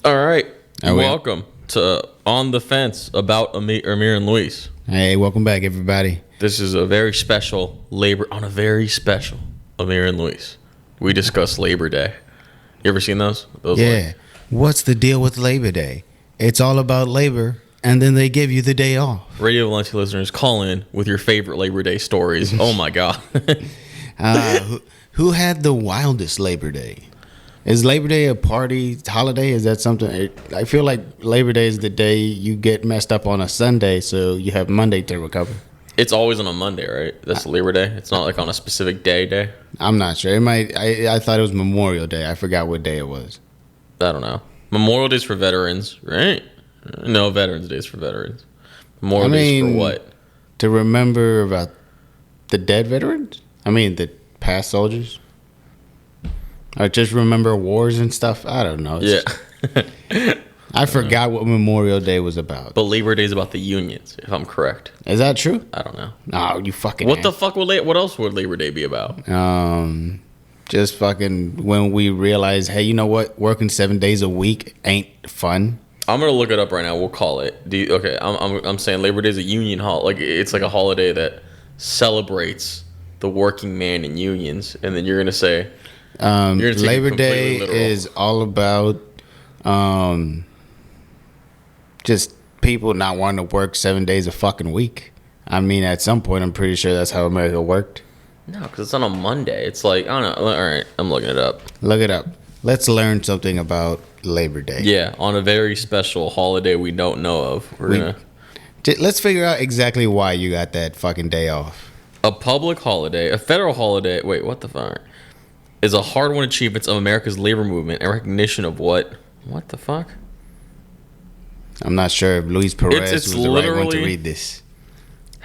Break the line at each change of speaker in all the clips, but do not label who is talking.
All right. Welcome to On the Fence about Amir and Luis.
Hey, welcome back, everybody.
This is a very special Amir and Luis. We discuss Labor Day. You ever seen those?
Yeah. What's the deal with Labor Day? It's all about labor, and then they give you the day off.
Radio Valencia listeners, call in with your favorite Labor Day stories. Oh, my God.
Who had the wildest Labor Day? Is Labor Day a party holiday? Is that something? I feel like Labor Day is the day you get messed up on a Sunday, so you have Monday to recover.
It's always on a Monday, right? That's Labor Day. It's not like on a specific day.
I'm not sure. It might. I thought it was Memorial Day. I forgot what day it was.
I don't know. Memorial Day's for veterans, right? No, Veterans Day's for veterans. Memorial Day's for what?
To remember about the dead veterans? The past soldiers? Or just remember wars and stuff? I don't know. I forgot what Memorial Day was about.
But Labor Day is about the unions, if I'm correct.
Is that true?
I don't know.
No, you fucking.
What the fuck what else would Labor Day be about?
Just fucking when we realize, hey, you know what? Working 7 days a week ain't fun.
I'm gonna look it up right now. We'll call it. I'm saying Labor Day is a union holiday. Like it's like a holiday that celebrates the working man in unions, and then you're gonna say.
Labor Day is all about just people not wanting to work 7 days a fucking week. At some point, I'm pretty sure that's how America worked.
No, because it's on a Monday. It's like, I don't know. All right, I'm looking it up.
Look it up. Let's learn something about Labor Day.
Yeah, on a very special holiday we don't know of.
Let's figure out exactly why you got that fucking day off.
A public holiday, a federal holiday. Wait, what the fuck? Is a hard-won achievements of America's labor movement and recognition of what the fuck?
I'm not sure if Luis Perez was the right one to read this.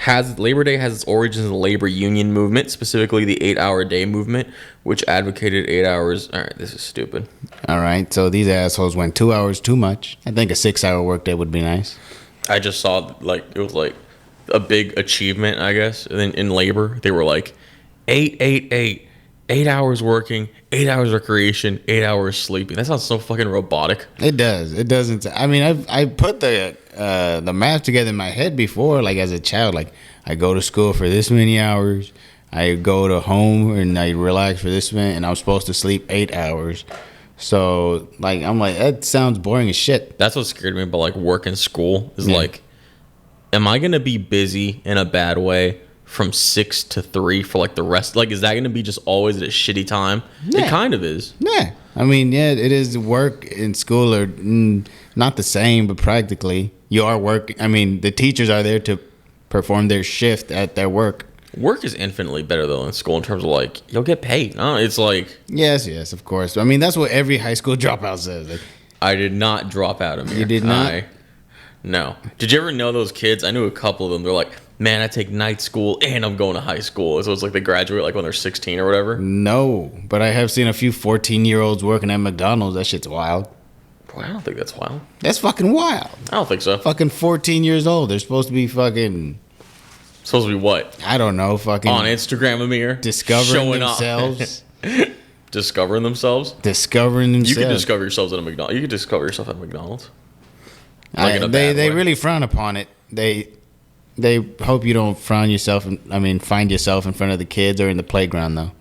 Labor Day has its origins in the labor union movement, specifically the 8-hour day movement, which advocated 8 hours. All right, this is stupid.
All right, so these assholes went 2 hours too much. I think a 6-hour workday would be nice.
I just saw it was like a big achievement, I guess. And then in labor, they were like 8. 8 hours working, 8 hours recreation, 8 hours sleeping. That sounds so fucking robotic.
It does. It doesn't. I put the math together in my head before, like as a child. Like I go to school for this many hours, I go to home and I relax for this many, and I'm supposed to sleep 8 hours. So I'm like, that sounds boring as shit.
That's what scared me about like work and school. Is like, am I gonna be busy in a bad way? From 6 to 3 for like the rest, like is that going to be just always at a shitty time? Yeah. It kind of is.
Yeah, it is. Work and school are not the same, but practically you are working. The teachers are there to perform their shift at their work.
Work is infinitely better though in school in terms of like you'll get paid. It's like
yes, of course. That's what every high school dropout says. Like,
I did not drop out of here.
You did not.
No. Did you ever know those kids? I knew a couple of them. They're like, man, I take night school and I'm going to high school. So it's like they graduate like when they're 16 or whatever.
No, but I have seen a few 14-year-olds working at McDonald's. That shit's wild.
Boy, I don't think that's wild.
That's fucking wild.
I don't think so.
Fucking 14 years old. They're supposed to be fucking...
Supposed to be what?
I don't know. Fucking...
On Instagram, Amir?
Discovering themselves.
Discovering themselves?
Discovering themselves.
You can discover yourselves at a McDonald's. You can discover yourself at McDonald's.
They really frown upon it. They hope you don't find yourself in front of the kids or in the playground though.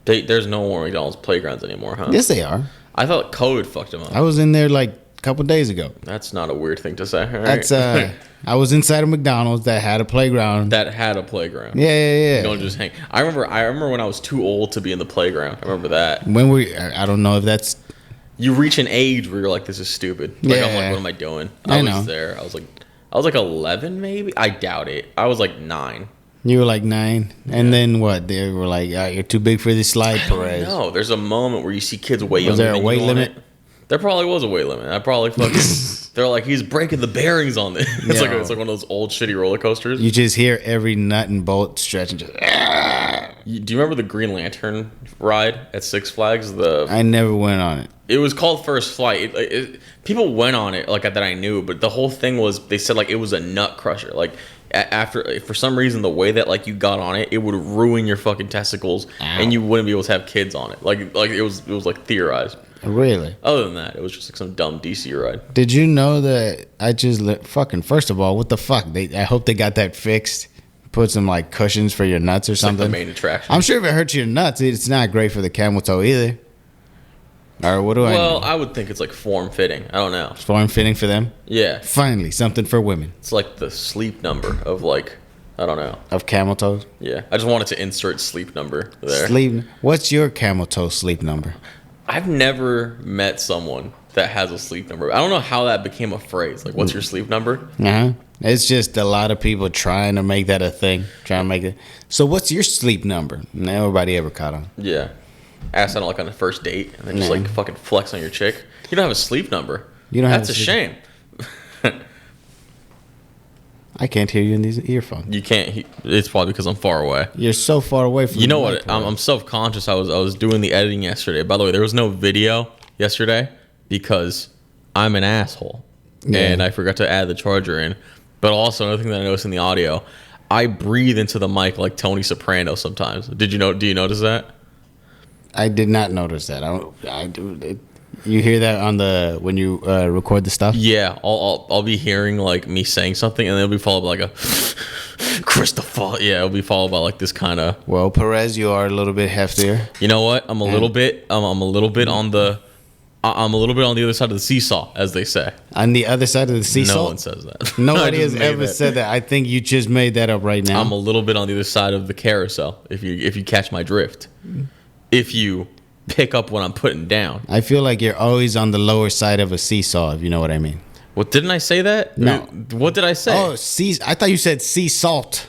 There's no more McDonald's playgrounds anymore, huh?
Yes, they are.
I thought COVID fucked them up.
I was in there like a couple days ago.
That's not a weird thing to say. All
right? That's I was inside a McDonald's that had a playground. Yeah.
You don't just hang. I remember when I was too old to be in the playground. I remember that.
I don't know if that's.
You reach an age where you're like, this is stupid. Like, I'm like, what am I doing? I was there. I was like 11 maybe? I doubt it. I was like 9.
You were like 9? Yeah. And then what? They were like, you're too big for this slide, Perez.
No, there's a moment where you see kids way younger.
Was there a weight limit?
There probably was a weight limit. I probably fucking... They're like, he's breaking the bearings on this. It's like one of those old shitty roller coasters.
You just hear every nut and bolt stretching. Just...
Do you remember the Green Lantern ride at Six Flags?
I never went on it.
It was called First Flight. People went on it like that I knew, but the whole thing was they said like it was a nut crusher. Like after for some reason the way that like you got on it, it would ruin your fucking testicles. Ow. And you wouldn't be able to have kids on it. Like it was like theorized.
Really?
Other than that, it was just like some dumb DC ride.
Did you know that I just fucking, first of all, what the fuck? I hope they got that fixed. Put some like cushions for your nuts or something.
Like the main attraction.
I'm sure if it hurts your nuts, it's not great for the camel toe either. Or what do I know?
Well, I would think it's like form fitting. I don't know.
Form fitting for them?
Yeah.
Finally, something for women.
It's like the sleep number of like, I don't know.
Of camel toes?
Yeah. I just wanted to insert sleep number there.
Sleep. What's your camel toe sleep number?
I've never met someone that has a sleep number. I don't know how that became a phrase. Like, what's your sleep number?
Uh-huh. It's just a lot of people trying to make that a thing. Trying to make it. So what's your sleep number? Nobody ever caught on.
Yeah. Ask that like on a first date and then just like fucking flex on your chick. You don't have a sleep number.
You don't.
That's a shame.
I can't hear you in these earphones.
You can't. It's probably because I'm far away.
You're so far away from.
You know what? I'm self-conscious. I was doing the editing yesterday. By the way, there was no video yesterday because I'm an asshole and I forgot to add the charger in. But also another thing that I noticed in the audio, I breathe into the mic like Tony Soprano sometimes. Do you notice that?
I did not notice that. I do. You hear that on the when you record the stuff?
Yeah, I'll be hearing like me saying something, and then it'll be followed by like a Christopher. Yeah, it'll be followed by like this kind of.
Well, Perez, you are a little bit heftier.
You know what? I'm a little bit on the other side of the seesaw, as they say.
On the other side of the seesaw?
No one says that.
Nobody has ever said that. I think you just made that up right now.
I'm a little bit on the other side of the carousel, if you catch my drift. If you pick up what I'm putting down.
I feel like you're always on the lower side of a seesaw, if you know what I mean.
What, didn't I say that?
No.
What did I say?
Oh, I thought you said sea salt.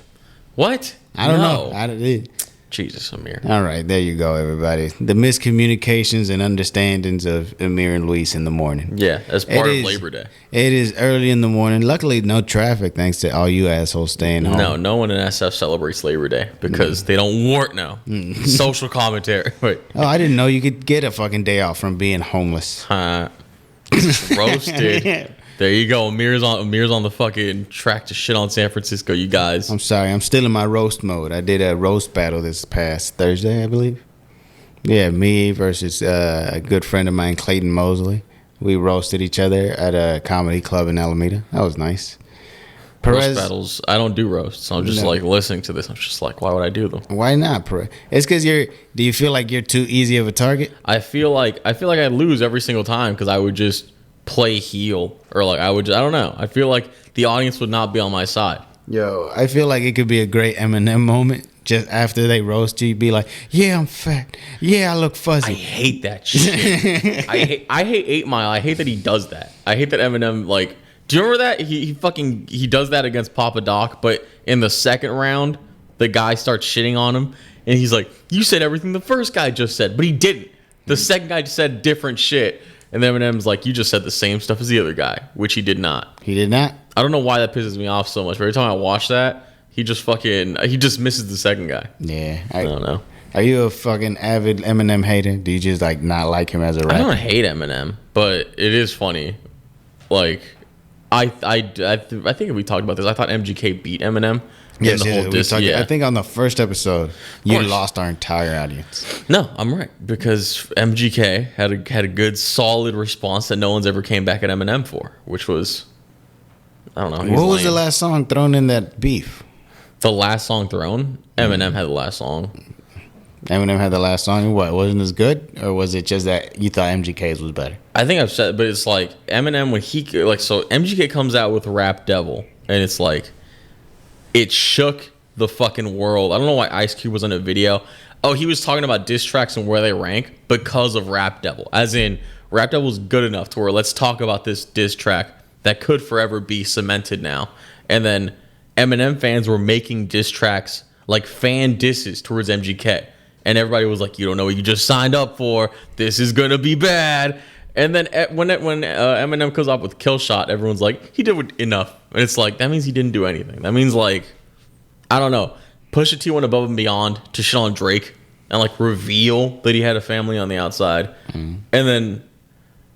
What?
I don't know.
Jesus, Amir.
All right, there you go, everybody. The miscommunications and understandings of Amir and Luis in the morning.
Yeah, as part of Labor Day.
It is early in the morning. Luckily, no traffic, thanks to all you assholes staying home.
No one in SF celebrates Labor Day because they don't want social commentary. Wait.
Oh, I didn't know you could get a fucking day off from being homeless.
Roasted. There you go. Amir's on the fucking track to shit on San Francisco, you guys.
I'm sorry. I'm still in my roast mode. I did a roast battle this past Thursday, I believe. Yeah, me versus a good friend of mine, Clayton Mosley. We roasted each other at a comedy club in Alameda. That was nice.
Roast battles. I don't do roasts. I'm just like listening to this. I'm just like, why would I do them?
Why not, Perez? It's because do you feel like you're too easy of a target?
I feel like I lose every single time because I would just play heel or like I don't know. I feel like the audience would not be on my side.
Yo, I feel like it could be a great Eminem moment. Just after they roast you, be like, "Yeah, I'm fat. Yeah, I look fuzzy."
I hate that shit. I hate 8 Mile. I hate that he does that. I hate that Eminem like. Do you remember that he does that against Papa Doc? But in the second round, the guy starts shitting on him, and he's like, "You said everything the first guy just said," but he didn't. The second guy just said different shit. And then Eminem's like, "You just said the same stuff as the other guy," which he did not.
He did not?
I don't know why that pisses me off so much. But every time I watch that, he just misses the second guy.
Yeah.
I don't know.
Are you a fucking avid Eminem hater? Do you just like not like him as a rapper?
I don't hate Eminem, but it is funny. Like, I think we talked about this. I thought MGK beat Eminem.
Yes, I think on the first episode, you lost our entire audience.
No, I'm right because MGK had a good, solid response that no one's ever came back at Eminem for, which was, I don't know.
What was the last song thrown in that beef?
The last song thrown? Eminem had the last song.
Eminem had the last song. What, wasn't as good, or was it just that you thought MGK's was better?
I think I've said, but it's like Eminem when so MGK comes out with Rap Devil, and it's like. It shook the fucking world. I don't know why Ice Cube was in a video. Oh, he was talking about diss tracks and where they rank because of Rap Devil. As in, Rap Devil's good enough to where let's talk about this diss track that could forever be cemented now. And then Eminem fans were making diss tracks, like fan disses towards MGK. And everybody was like, "You don't know what you just signed up for. This is going to be bad." And then when Eminem comes up with Kill Shot, everyone's like, he did enough. And it's like, that means he didn't do anything. That means, like, I don't know. Pusha T went above and beyond to shit on Drake and, like, reveal that he had a family on the outside. And then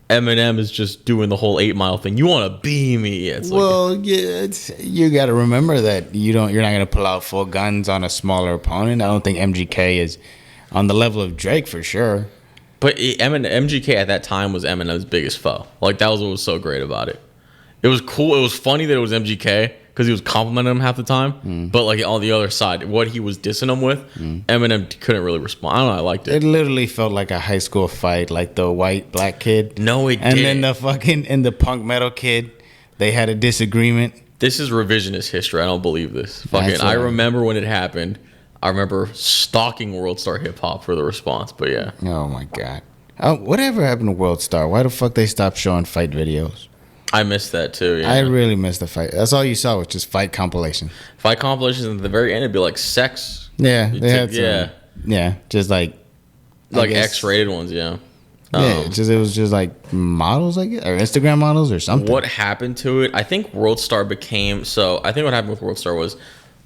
Eminem is just doing the whole 8 Mile thing. You want to be me. It's
you got to remember that you're not going to pull out full guns on a smaller opponent. I don't think MGK is on the level of Drake for sure.
But MGK at that time was Eminem's biggest foe. Like, that was what was so great about it. It was cool. It was funny that it was MGK because he was complimenting him half the time. But, like, on the other side, what he was dissing him with, Eminem couldn't really respond. I don't know. I liked it.
It literally felt like a high school fight, like the white, black kid.
No, it
and
didn't.
And then the fucking, and the punk metal kid, they had a disagreement.
This is revisionist history. I don't believe this. Fucking, I remember when it happened. I remember stalking World Star Hip Hop for the response, but yeah.
Oh, my God. Whatever happened to World Star? Why the fuck they stopped showing fight videos?
I missed that too. Yeah.
I really missed the fight. That's all you saw was just fight compilation.
Fight compilations, and at the very end, it'd be like sex.
Yeah, they had some,
yeah,
just like
X-rated ones. Yeah,
it was just like models, I guess, or Instagram models or something.
What happened to it? I think World Star became so. I think what happened with World Star was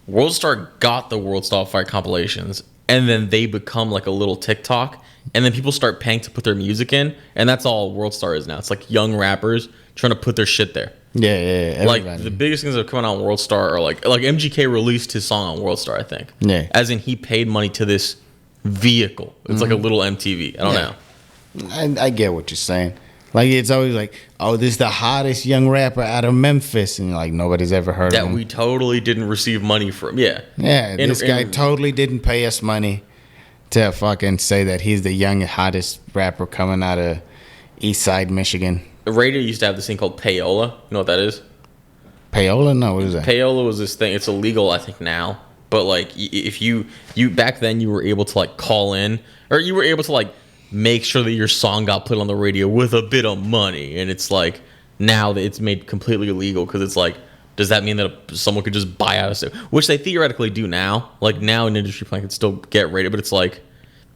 World Star got the World Star fight compilations, and then they become like a little TikTok, and then people start paying to put their music in, and that's all World Star is now. It's like young rappers trying to put their shit there.
Yeah.
Everybody. Like the biggest things that are coming out on World Star are like MGK released his song on World Star, I think.
Yeah.
As in he paid money to this vehicle. It's like a little MTV. I don't know.
I get what you're saying. Like it's always like, oh, this is the hottest young rapper out of Memphis, and like nobody's ever heard of him.
That we totally didn't receive money from. Yeah.
Yeah. This guy totally didn't pay us money to fucking say that he's the young hottest rapper coming out of East Side, Michigan.
Radio used to have this thing called payola. You know what that is?
Payola? No, what is that?
Payola was this thing. It's illegal, I think, now. But like, if you back then, you were able to like call in, or you were able to like make sure that your song got put on the radio with a bit of money. And it's like now that it's made completely illegal because it's like, does that mean that someone could just buy out of it? Which they theoretically do now. Like now, an industry plan could still get radio, but it's like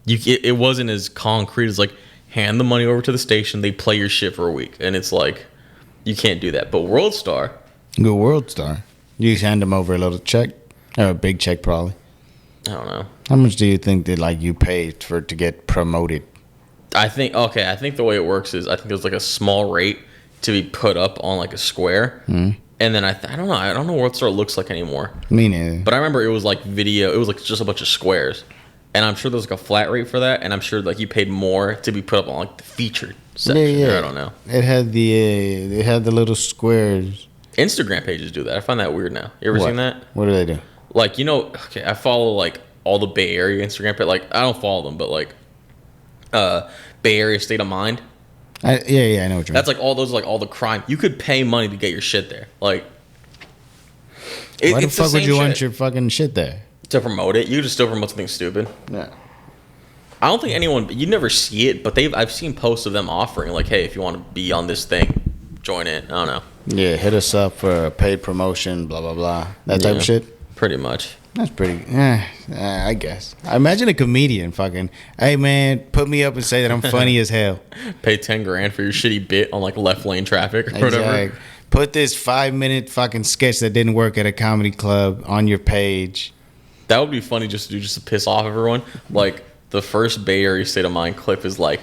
it wasn't as concrete as like, hand the money over to the station, they play your shit for a week. And it's like, you can't do that. But World Star.
Good World Star. You just hand them over a little check. Or a big check, probably.
I don't know.
How much do you think that like you paid for it to get promoted?
I think the way it works is I think there's like a small rate to be put up on like a square. And then I don't know. I don't know what World Star looks like anymore.
Me neither.
But I remember it was like video. It was like just a bunch of squares. And I'm sure there's like a flat rate for that, and I'm sure like you paid more to be put up on like the featured section. Yeah. I don't know.
It had the little squares.
Instagram pages do that. I find that weird now. You ever seen that?
What do they do?
Like okay, I follow like all the Bay Area Instagram pages. Like I don't follow them, but like Bay Area State of Mind.
I know what you mean.
That's like all those like all the crime. You could pay money to get your shit there. Like,
why the fuck would you want your fucking shit there?
To promote it, you could just still promote something stupid.
Yeah.
I don't think anyone. You never see it, but I've seen posts of them offering like, hey, if you want to be on this thing, join it. I don't know.
Yeah, hit us up for a paid promotion, blah blah blah, that type of shit.
Pretty much.
That's pretty. I guess. I imagine a comedian fucking. Hey man, put me up and say that I'm funny as hell.
Pay $10,000 for your shitty bit on like left lane traffic or whatever.
Put this 5-minute fucking sketch that didn't work at a comedy club on your page.
That would be funny just to piss off everyone. Like the first Bay Area State of Mind clip is like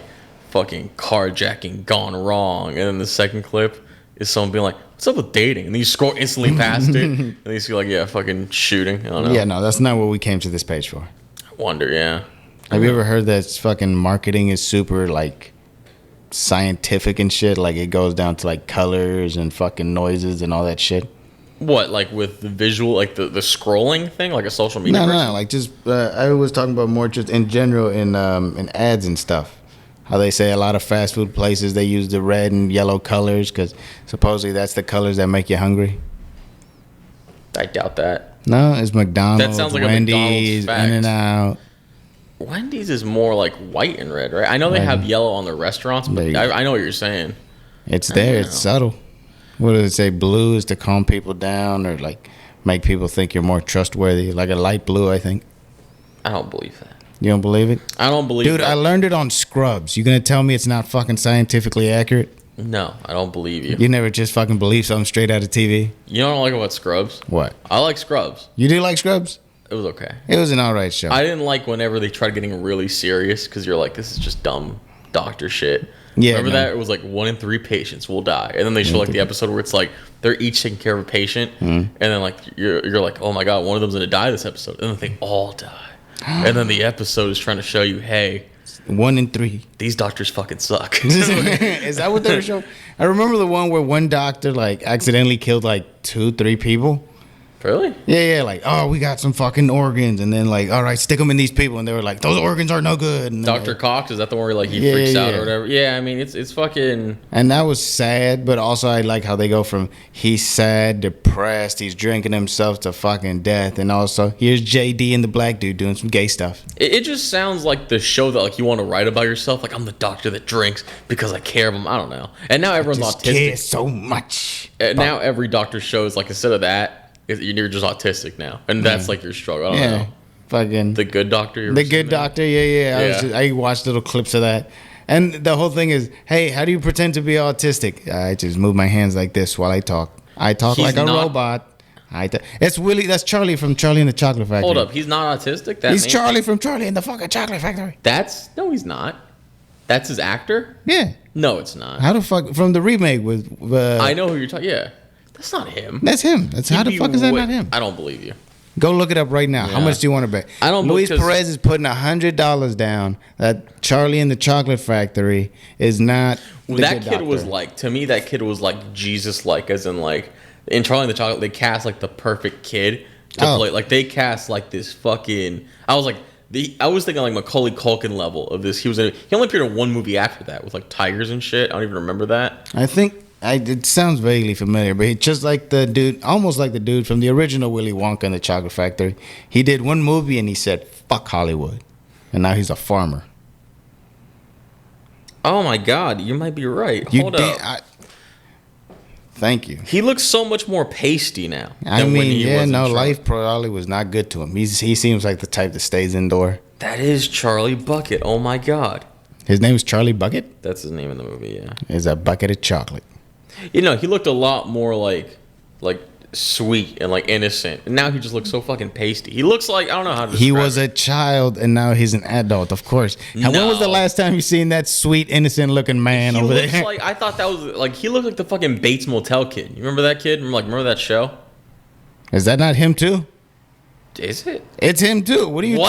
fucking carjacking gone wrong, and then the second clip is someone being like, "What's up with dating?" And then you scroll instantly past it, and then you see like, yeah, fucking shooting. I don't know.
Yeah, no, that's not what we came to this page for.
I wonder, yeah.
Have you ever heard that fucking marketing is super like scientific and shit? Like it goes down to like colors and fucking noises and all that shit.
What, like with the visual, like the scrolling thing, like a social media?
No, like just I was talking about more just in general in ads and stuff. How they say a lot of fast food places they use the red and yellow colors because supposedly that's the colors that make you hungry.
I doubt that.
No, it's McDonald's.
That sounds like
Wendy's,
a McDonald's fact.
In-N-Out.
Wendy's is more like white and red, right? I know they have yellow on their restaurants, but I know what you're saying.
It's there. It's subtle. What does it say? Blue is to calm people down or like make people think you're more trustworthy. Like a light blue, I think.
I don't believe that.
You don't believe it?
I don't believe
Dude, I learned it on Scrubs. You gonna tell me it's not fucking scientifically accurate?
No, I don't believe you.
You never just fucking believe something straight out of TV?
You know what I like about Scrubs?
What?
I like Scrubs.
You do like Scrubs?
It was okay.
It was an alright show.
I didn't like whenever they tried getting really serious because you're like, this is just dumb doctor shit.
Yeah,
remember that? It was like 1 in 3 patients will die. And then they show like the episode where it's like they're each taking care of a patient. And then like you're like, oh my God, one of them's going to die this episode. And then they all die. And then the episode is trying to show you, hey,
1 in 3.
These doctors fucking suck.
Is that what they were showing? I remember the one where one doctor like accidentally killed like 2-3 people.
Really?
Yeah, like, oh, we got some fucking organs, and then like, all right, stick them in these people, and they were like, those organs are no good. And
Dr.
like,
Cox, is that the one where like he freaks out or whatever? Yeah, I mean it's fucking.
And that was sad, but also I like how they go from he's sad, depressed, he's drinking himself to fucking death, and also here's JD and the black dude doing some gay stuff.
It just sounds like the show that like you want to write about yourself. Like I'm the doctor that drinks because I care of him. I don't know. And now everyone's
Just
autistic.
care so much.
Now every doctor show is like instead of that. You're just autistic now, and that's like your struggle. I don't know.
Fucking
The Good Doctor.
The Good Doctor. Yeah. I watched little clips of that, and the whole thing is, hey, how do you pretend to be autistic? I just move my hands like this while I talk. I talk like a robot. It's Willie. That's Charlie from Charlie and the Chocolate Factory.
Hold up, he's not autistic.
He's Charlie from Charlie and the fucking Chocolate Factory.
No, he's not. That's his actor.
Yeah.
No, it's not.
How the fuck from the remake with?
I know who you're talking. Yeah. That's not him.
That's him. How the fuck is that not him?
I don't believe you.
Go look it up right now.
Yeah.
How much do you want to bet?
I don't.
Luis Perez is putting $100 down that Charlie and the Chocolate Factory is not.
That kid was like, to me, that kid was like Jesus-like, as in like in Charlie and the Chocolate, they cast like the perfect kid to play. Like they cast like this fucking. I was thinking like Macaulay Culkin level of this. He only appeared in one movie after that with like tigers and shit. I don't even remember that.
I think. It sounds vaguely familiar, but he's just like the dude, almost like the dude from the original Willy Wonka and the Chocolate Factory. He did one movie and he said, fuck Hollywood. And now he's a farmer.
Oh my God, you might be right. Hold up.
Thank you.
He looks so much more pasty now.
Life probably was not good to him. He seems like the type that stays indoor.
That is Charlie Bucket. Oh my God.
His name is Charlie Bucket?
That's his name in the movie, yeah.
It's a bucket of chocolate.
He looked a lot more like sweet and like innocent. And now he just looks so fucking pasty. He looks like, I don't know how to describe
He was a child and now he's an adult, of course. And when was the last time you seen that sweet, innocent looking man over there?
I thought that was like, he looked like the fucking Bates Motel kid. You remember that kid? Remember that show?
Is that not him too?
Is it?
It's him too. What are you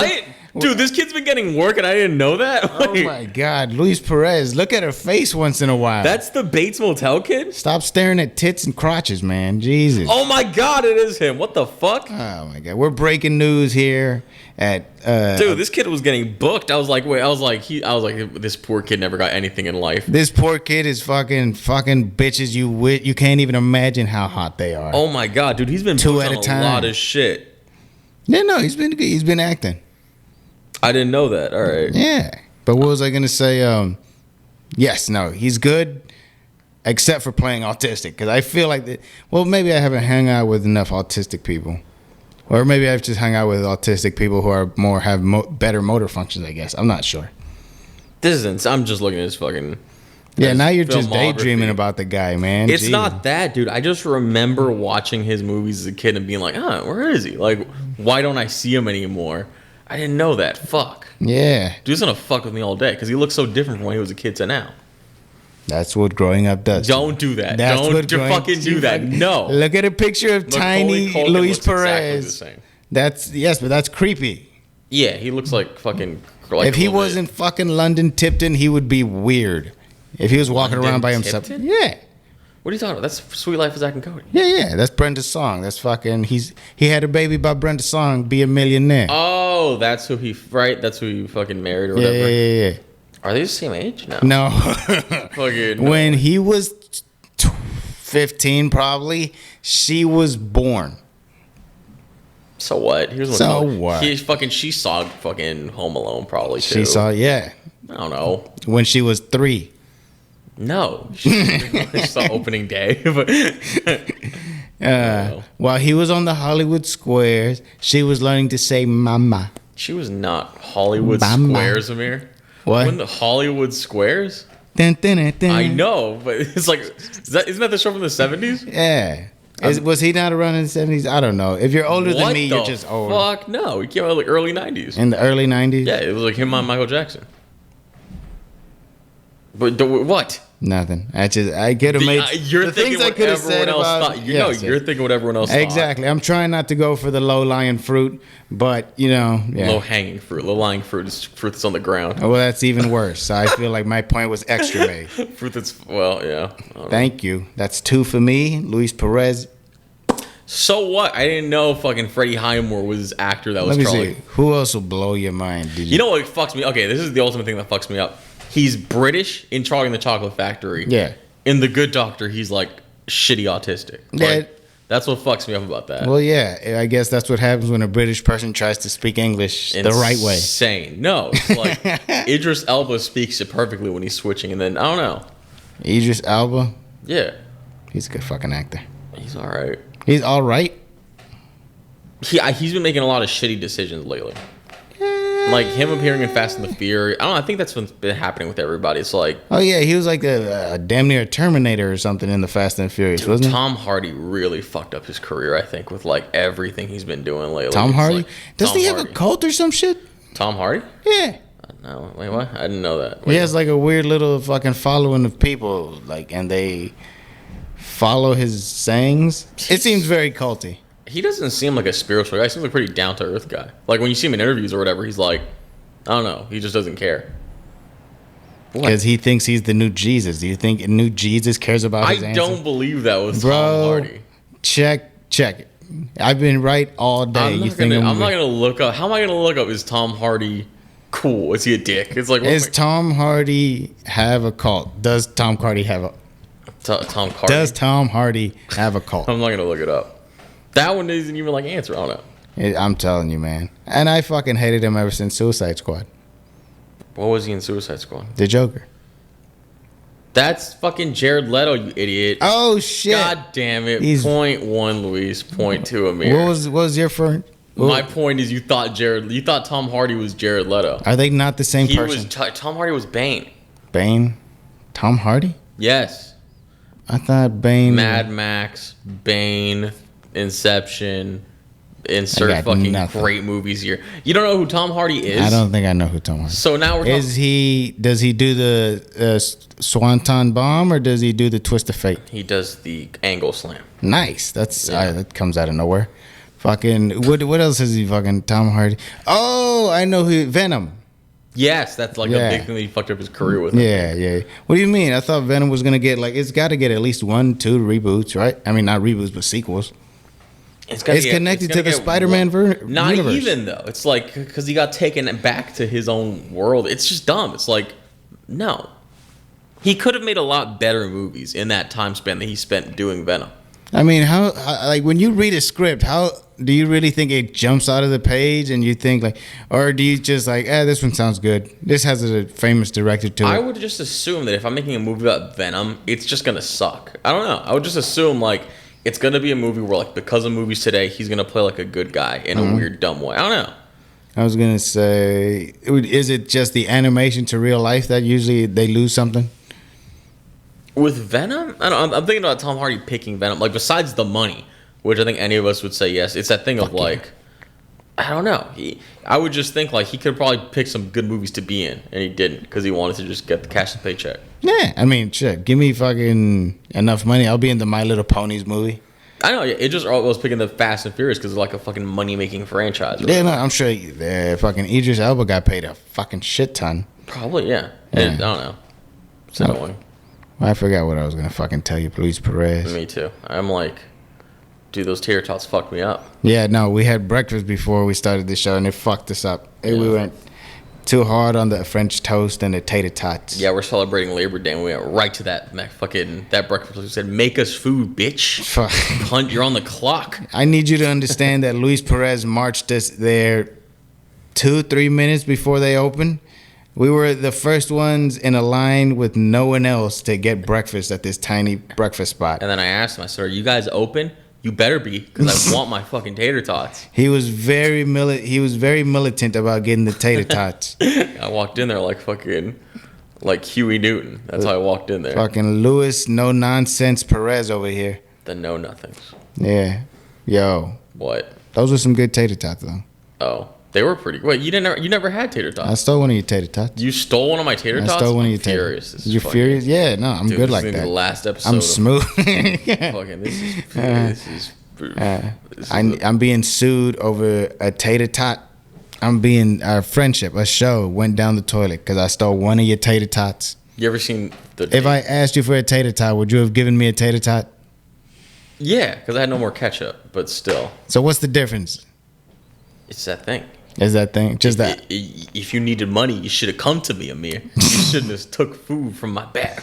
Dude, this kid's been getting work and I didn't know that.
Oh my God, Luis Perez! Look at her face once in a while.
That's the Bates Motel kid?
Stop staring at tits and crotches, man. Jesus.
Oh my God, it is him. What the fuck?
Oh my God, we're breaking news here at.
Dude, this kid was getting booked. I was like, this poor kid never got anything in life.
This poor kid is fucking bitches. You can't even imagine how hot they are.
Oh my God, dude, he's been booked on a lot of shit.
Yeah, no, he's been acting.
I didn't know that. All right.
Yeah. But what was I going to say? Yes, no, he's good, except for playing autistic. Because I feel like maybe I haven't hung out with enough autistic people. Or maybe I've just hung out with autistic people who are have better motor functions, I guess. I'm not sure.
I'm just looking at his fucking...
Yeah, now you're just daydreaming about the guy, man.
It's not that, dude. I just remember watching his movies as a kid and being like, where is he? Like, why don't I see him anymore? I didn't know that. Fuck.
Yeah.
Dude's gonna fuck with me all day because he looks so different from when he was a kid to now.
That's what growing up does.
Don't do that. Don't fucking do that. No.
Look at a picture of tiny Luis Perez.
Exactly the same.
But that's creepy.
Yeah, he looks like fucking.
If he wasn't fucking London Tipton, he would be weird. If he was walking around by himself.
Tipton?
Yeah.
What are you talking about? That's Sweet Life of Zack and Cody.
Yeah. That's Brenda's song. That's fucking. He had a baby by Brenda's song, Be a Millionaire.
Oh, that's who he fucking married or whatever.
Yeah.
Are they the same age?
No.
Fucking. No.
When he was 15, probably, she was born.
So what?
What?
She saw fucking Home Alone probably too.
She saw, yeah.
I don't know.
When she was 3.
No, she saw Opening Day.
While he was on the Hollywood Squares, she was learning to say "mama."
She was not Hollywood Squares, Amir.
What?
When the Hollywood Squares?
Dun, dun, dun, dun.
I know, but it's like, isn't that the show from the 70s?
Yeah. Was he not around in the 70s? I don't know. If you're older than me, you're just old.
Fuck no. He came out like early 90s.
In the early 90s?
Yeah, it was like him on Michael Jackson. But what?
Nothing. I could have made
You're
the
thinking
things I
what
could have
everyone
said
else
about.
thought. You're thinking what everyone else
Exactly. I'm trying not to go for the low-lying fruit, but yeah.
Low-hanging fruit. Low-lying fruit is fruit that's on the ground.
Well, that's even worse. So I feel like my point was extra made.
Fruit that's yeah.
Thank you. That's 2 for me, Luis Perez.
So what? I didn't know fucking Freddie Highmore was this actor that was
Let me
Charlie.
see. Who else will blow your mind?
You know what fucks me? Okay, this is the ultimate thing that fucks me up. He's British in Charlie and the Chocolate Factory.
Yeah.
In The Good Doctor, he's like shitty autistic. Like, that's what fucks me up about that.
Well, yeah. I guess that's what happens when a British person tries to speak English the right way.
Insane. No, it's like Idris Elba speaks it perfectly when he's switching, and then I don't know.
Idris Elba?
Yeah.
He's a good fucking actor.
He's all right.
He's all right?
He's been making a lot of shitty decisions lately. Like him appearing in Fast and the Furious. I don't know. I think that's what's been happening with everybody. It's like,
oh yeah, he was like a damn near Terminator or something in the Fast and Furious, wasn't he?
Tom Hardy really fucked up his career. I think with like everything he's been doing lately.
Tom Hardy?
Like,
Doesn't he have a cult or some shit?
Tom Hardy?
Yeah.
No, wait, what? I didn't know that.
He has like a weird little fucking following of people, like, and they follow his sayings. It seems very culty.
He doesn't seem like a spiritual guy. He seems like a pretty down to earth guy. Like when you see him in interviews or whatever, he's like, I don't know. He just doesn't care.
Because he thinks he's the new Jesus. Do you think new Jesus cares about his answer?
I don't believe that was
Bro,
Tom Hardy.
Check it. I've been right all day.
I'm not gonna look up. How am I gonna look up? Is Tom Hardy cool? Is he a dick? It's like,
Tom Hardy have a cult? Does Tom Hardy have a
Tom Hardy?
Does Tom Hardy have a cult?
I'm not gonna look it up. That one isn't even like answer. I don't know.
I'm telling you, man. And I fucking hated him ever since Suicide Squad.
What was he in Suicide Squad?
The Joker.
That's fucking Jared Leto, you idiot.
Oh shit.
God damn it. Point 1, Luis. Point 2, Amir.
What was your first?
My point is you thought Tom Hardy was Jared Leto.
Are they not the same person?
Tom Hardy was Bane.
Bane? Tom Hardy?
Yes.
I thought Bane.
Mad Max, Bane, Inception, insert fucking great movies here. You don't know who Tom Hardy is?
I don't think I know who Tom Hardy is.
So now
does he do the Swanton Bomb or does he do the Twist of Fate?
He does the Angle Slam.
Nice. That comes out of nowhere. Fucking what else is he fucking Tom Hardy? Oh, I know who. Venom.
Yes, that's like a big thing that he fucked up his career with.
Yeah. What do you mean? I thought Venom was gonna get it's got to get at least 1, 2 reboots, right? I mean, not reboots, but sequels. It's connected to the Spider-Man
Not
universe.
even though. It's like because he got taken back to his own world. It's just dumb. It's like no, he could have made a lot better movies in that time span that he spent doing Venom.
I mean, how like when you read a script, how do you really think it jumps out of the page and you think like, or do you just like, this one sounds good. This has a famous director to it.
I would just assume that if I'm making a movie about Venom, it's just gonna suck. I don't know. I would just assume like it's gonna be a movie where like because of movies today, he's gonna play like a good guy in a weird dumb way. I don't know.
I was gonna say, is it just the animation to real life that usually they lose something?
With Venom, I'm thinking about Tom Hardy picking Venom. Like besides the money, which I think any of us would say yes. It's that thing of like, I don't know. I would just think like he could probably pick some good movies to be in, and he didn't because he wanted to just get the cash and paycheck.
Yeah, I mean, shit. Give me fucking enough money. I'll be in the My Little Ponies movie.
I know. It just I was picking the Fast and Furious because it's like a fucking money making franchise.
Yeah, no, I'm sure fucking Idris Elba got paid a fucking shit ton.
Probably, yeah. And, I don't know. It's annoying.
I forgot what I was gonna fucking tell you, Luis Perez.
Me too. I'm like, dude, those tater tots fucked me up.
Yeah, no, we had breakfast before we started the show, and it fucked us up. Yeah. We went too hard on the French toast and the tater tots.
Yeah, we're celebrating Labor Day, and we went right to that breakfast. We said, "Make us food, bitch." Hunt, you're on the clock.
I need you to understand that Luis Perez marched us there 2-3 minutes before they opened. We were the first ones in a line with no one else to get breakfast at this tiny breakfast spot.
And then I asked him, I said, "Are you guys open?" "You better be, because I want my fucking tater tots."
He was very militant about getting the tater tots.
I walked in there like Huey Newton. That's how I walked in there.
Fucking Luis no nonsense Perez over here.
The know nothings.
Yeah. Yo.
What?
Those were some good tater tots though.
Oh. They were pretty. Wait, you never had tater
I
tots?
stole one of your tater tots.
You stole one of my tater tots?
I stole one of your
furious.
taters. You're furious? Yeah, no, I'm good like
This is
that.
the last episode.
I'm smooth.
Fucking,
I'm being sued over a tater tot. I'm being our friendship. A show went down the toilet because I stole one of your tater tots.
You ever seen the?
If I asked you for a tater tot, would you have given me a tater tot?
Yeah, because I had no more ketchup, but still,
So what's the difference?
it's that thing.
Is that thing just that?
If you needed money, you should have come to me, Amir. You shouldn't have took food from my bag.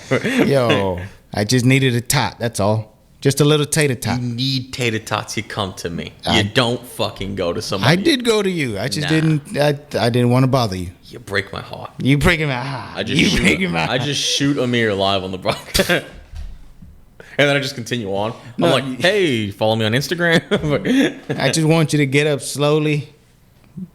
Yo, I just needed a tot. That's all. Just a little tater tot.
You need tater tots, you come to me. You don't fucking go to somebody.
I did go to you. I just didn't. I didn't want to bother you.
You break my heart.
You breaking my heart.
I just shoot Amir live on the broadcast. And then I just continue on. I'm like, hey, follow me on Instagram.
I just want you to get up slowly,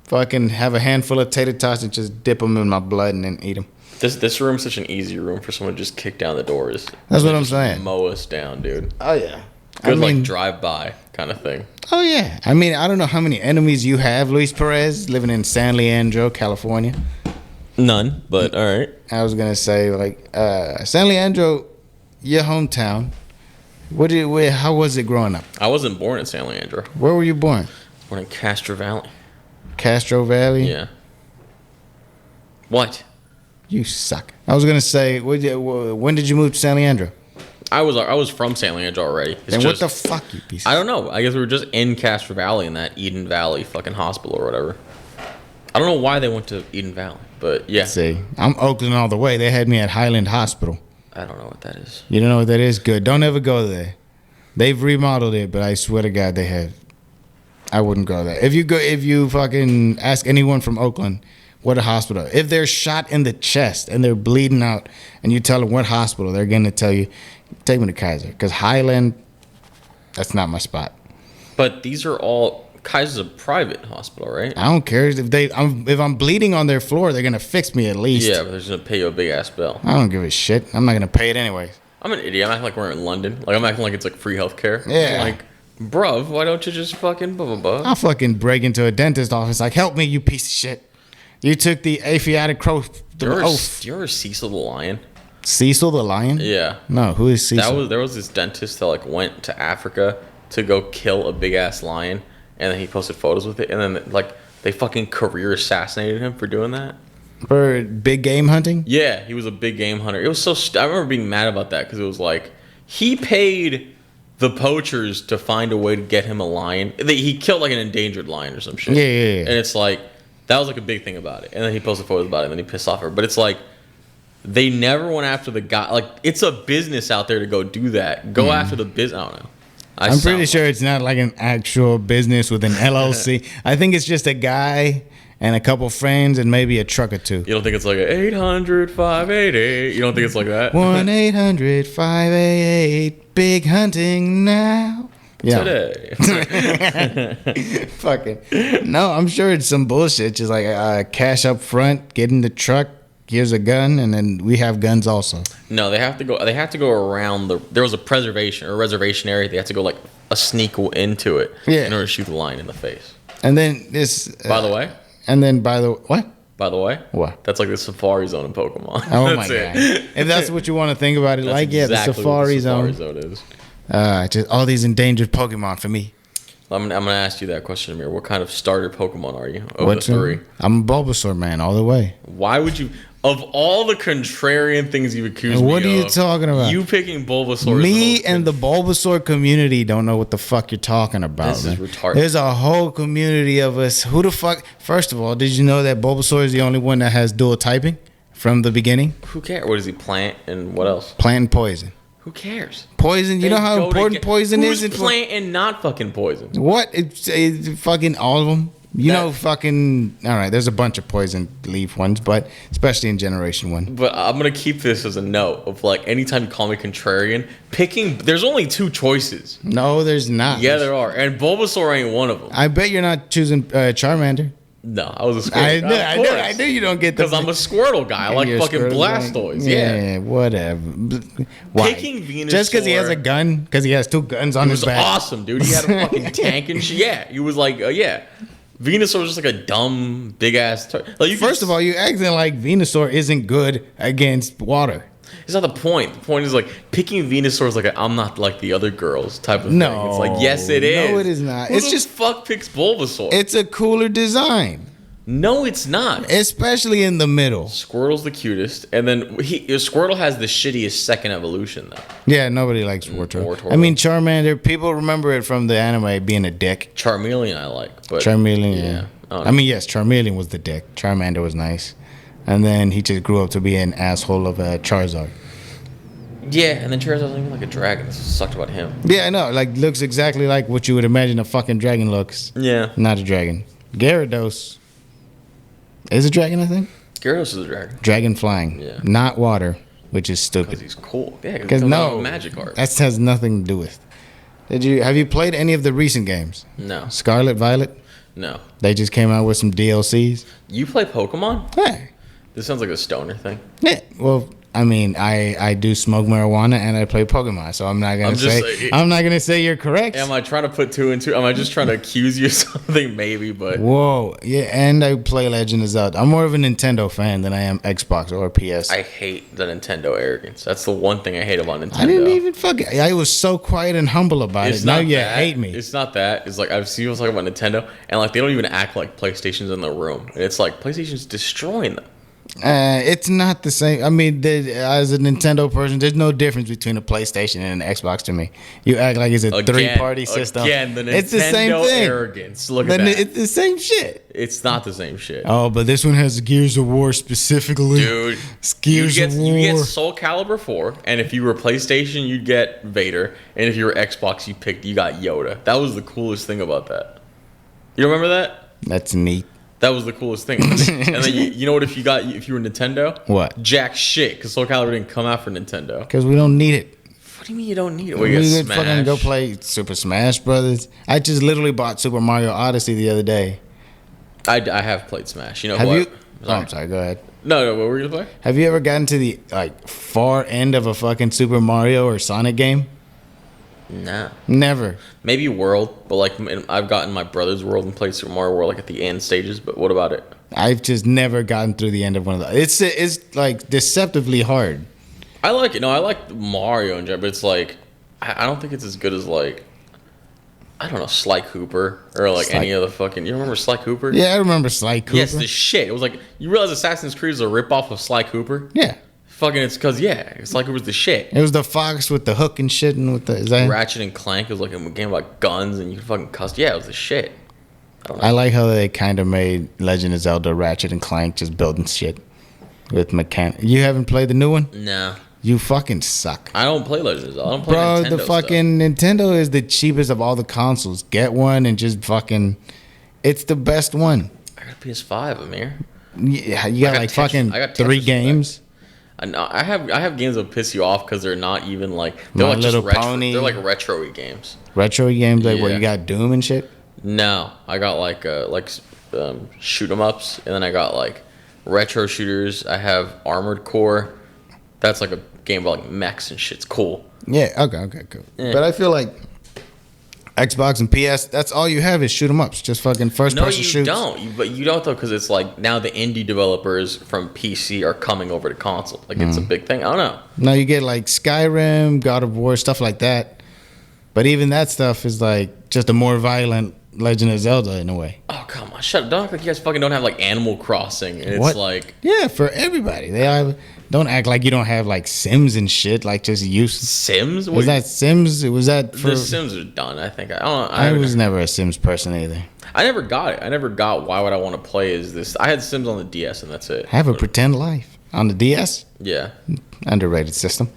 fucking have a handful of tater tots and just dip them in my blood and then eat them.
This room's such an easy room for someone to just kick down the doors.
That's what I'm saying.
Mow us down, dude.
Oh, yeah.
Good, like, drive-by kind of thing.
Oh, yeah. I mean, I don't know how many enemies you have, Luis Perez, living in San Leandro, California.
None, but all right.
I was going to say, like, San Leandro, your hometown. How was it growing up?
I wasn't born in San Leandro.
Where were you born?
I was born in Castro Valley.
Castro Valley?
Yeah. What?
You suck. I was going to say, when did you move to San Leandro?
I was from San Leandro already.
Then what the fuck, you piece of
I don't know. I guess we were just in Castro Valley in that Eden Valley fucking hospital or whatever. I don't know why they went to Eden Valley, but yeah.
See, I'm Oakland all the way. They had me at Highland Hospital.
I don't know what that is.
You don't know what that is? Good. Don't ever go there. They've remodeled it, but I swear to God they have. I wouldn't go there. If you fucking ask anyone from Oakland what a hospital, if they're shot in the chest and they're bleeding out and you tell them what hospital, they're going to tell you, take me to Kaiser. Because Highland, that's not my spot.
But these are all, Kaiser's a private hospital, right?
I don't care. If I'm bleeding on their floor, they're going to fix me at least.
Yeah, but they're just going to pay you a big ass bill.
I don't give a shit. I'm not going to pay it anyways.
I'm an idiot. I'm acting like we're in London. Like, I'm acting like it's like free healthcare.
Yeah.
I'm like, bruv, why don't you just fucking blah, blah, blah?
I'll fucking break into a dentist office like, help me, you piece of shit. You took the Asiatic crow.
Do you remember Cecil the Lion?
Cecil the Lion?
Yeah.
No, who is Cecil?
There was this dentist that like went to Africa to go kill a big ass lion, and then he posted photos with it, and then like they fucking career assassinated him for doing that.
For big game hunting?
Yeah, he was a big game hunter. It was so I remember being mad about that because it was like he paid the poachers to find a way to get him a lion. He killed like an endangered lion or some shit.
Yeah.
And it's like that was like a big thing about it. And then he posted photos about it, and then he pissed off her. But it's like they never went after the guy. Like it's a business out there to go do that. Go after the business. I don't know.
I'm pretty sure it's not like an actual business with an LLC. I think it's just a guy and a couple friends and maybe a truck or two.
You don't think it's like a 800-588? You don't think it's like that?
1-800-588 big hunting now. Yeah.
Today.
Fucking. No, I'm sure it's some bullshit. Just like cash up front, get in the truck, here's a gun, and then we have guns also.
No, they have to go around there was a reservation area. They have to go like a sneak into it in order to shoot the lion in the face.
And then this
by the way?
What?
By the way?
What?
That's like the safari zone in Pokemon.
Oh my God. If that's what you want to think about it,
that's
the safari zone.
The safari zone is.
Just all these endangered Pokemon for me.
I'm gonna ask you that question, Amir. What kind of starter Pokemon are you? Of the three?
I'm a Bulbasaur man all the way.
Why would you? Of all the contrarian things you've accused me of,
what are you talking about?
You picking Bulbasaur.
Me and the Bulbasaur community don't know what the fuck you're talking about.
This
man.
is retarded.
There's a whole community of us. Who the fuck? First of all, did you know that Bulbasaur is the only one that has dual typing from the beginning?
Who cares? What is he, plant and what else?
Plant and poison.
Who cares?
Poison. You know how important poison is?
Who's plant and not fucking poison?
What? It's fucking all of them. You know, fucking. All right, there's a bunch of poison leaf ones, but especially in Generation 1.
But I'm going to keep this as a note of like anytime you call me contrarian, there's only two choices.
No, there's not.
Yeah, there are. And Bulbasaur ain't one of them.
I bet you're not choosing Charmander.
No, I was a Squirtle.
I knew you don't get the.
Because I'm a Squirtle guy. I like fucking Blastoise. Yeah,
whatever. Why?
Picking Venusaur.
Just because he has a gun? Because he has two guns on his back?
It was awesome, dude. He had a fucking tank and shit. Yeah, he was like, yeah. Venusaur is just like a dumb, big ass. Like
First of all, you acting like Venusaur isn't good against water.
It's not the point. The point is like picking Venusaur is like I'm not like the other girls type of thing. It's like yes, it is.
No, it is not.
Who
It's
the
just
fuck picks Bulbasaur.
it's a cooler design,
No, it's not.
especially in the middle.
Squirtle's the cutest, and then Squirtle has the shittiest second evolution though.
Yeah, nobody likes Wartortle.
Wartortle.
I mean, Charmander. People remember it from the anime being a dick.
Charmeleon I like, but
Charmeleon.
yeah.
I mean, yes, Charmeleon was the dick. Charmander was nice, and then he just grew up to be an asshole of a Charizard.
Yeah, and then Charizard wasn't even like a dragon. This sucked about him.
Yeah, I know. Like, looks exactly like what you would imagine a fucking dragon looks.
Yeah.
Not a dragon. Gyarados is a dragon, I think.
Gyarados is a dragon.
Dragon flying.
Yeah.
Not water, which is
Because
stupid.
he's cool. Yeah,
Because no,
magic art.
that has nothing to do with. Have you played any of the recent games?
No.
Scarlet, Violet?
No.
They just came out with some DLCs.
You play Pokemon?
Yeah.
This sounds like a stoner thing.
Yeah. Well, I mean, I do smoke marijuana and I play Pokemon, so I'm not gonna say you're correct.
Am I trying to put two and two? Am I just trying to accuse you of something? Maybe, but
Whoa, yeah, and I play Legend of Zelda. I'm more of a Nintendo fan than I am Xbox or PS.
I hate the Nintendo arrogance. That's the one thing I hate about Nintendo.
I didn't even I was so quiet and humble about
It's
it. Now
not
you
that.
hate me.
It's not that. It's like I've seen people talk about Nintendo, and like they don't even act like PlayStation's in the room. And it's like PlayStation's destroying them.
It's not the same. I mean, as a Nintendo person, there's no difference between a PlayStation and an Xbox to me. You act like it's a three-party system.
Again, the Nintendo
it's the same thing.
arrogance. Look at that.
It's the same shit.
It's not the same shit.
Oh, but this one has Gears of War specifically.
Dude,
Gears of War.
You get Soul Calibur 4, and if you were PlayStation, you'd get Vader, and if you were Xbox, you got Yoda. That was the coolest thing about that. You remember that?
That's neat.
That was the coolest thing. And then you know what? If you were Nintendo,
What?
Jack shit, because Soul Calibur didn't come out for Nintendo.
Because we don't need it.
What do you mean you don't need it?
We
you
could
got
fucking go
Smash.
play Super Smash Brothers. I just literally bought Super Mario Odyssey the other day.
I have played Smash. You know
Have
what?
you? Oh, I'm sorry. Go ahead.
No. What were you gonna play?
Have you ever gotten to the far end of a fucking Super Mario or Sonic game?
No.
Never.
Maybe World, but like I've gotten my brother's World and played Super Mario World like at the end stages. But what about it?
I've just never gotten through the end of one of those. It's like deceptively hard.
I like it. No, I like Mario in general, but it's like I don't think it's as good as like I don't know Sly Cooper or like
Sly.
any of the fucking. You remember Sly Cooper?
Yeah, I remember Sly Cooper.
Yes, the shit. It was like you realize Assassin's Creed is a ripoff of Sly Cooper.
Yeah.
Fucking, it's because Sly Cooper's the shit.
It was the fox with the hook and shit and with the. Is that?
Ratchet and Clank. It was like a game about guns and you could fucking cuss. Yeah, it was the shit.
I like how they kind of made Legend of Zelda Ratchet and Clank just building shit with mechanic. You haven't played the new one?
No.
You fucking suck.
I don't play Legend of Zelda. I don't play
Bro,
Nintendo
the fucking Nintendo is the cheapest of all the consoles. Get one and just fucking. It's the best one.
stuff. I got a PS5, Amir.
Yeah, you got like fucking
I got
3
Tetris
games.
I have games that piss you off because they're not even like they're
My
like just
Little
retro.
Pony.
They're like retro-y games.
Retro games like where
Yeah.
you got Doom and shit.
No, I got like shoot 'em ups, and then I got like retro shooters. I have Armored Core. That's like a game about like mechs and shit. It's cool.
Yeah, okay, cool.
Yeah.
But I feel like Xbox and PS, that's all you have is shoot 'em ups. Just fucking first
No,
person
you
shoots.
don't. But you don't though, because it's like now the indie developers from PC are coming over to console. Like it's a big thing. I don't know.
No, you get like Skyrim, God of War, stuff like that. But even that stuff is like just a more violent Legend of Zelda in a way.
Oh come on, shut up! Don't act like you guys fucking don't have like Animal Crossing. And it's
What?
like
Yeah, for everybody. They have. Don't act like you don't have like Sims and shit. Like just use.
Sims.
Was that Sims? Was that for?
The Sims are done? I think. I don't.
I was never a Sims person either.
I never got it. I never got why would I want to play is this. I had Sims on the DS and that's it.
Have a pretend life on the DS.
Yeah.
Underrated system.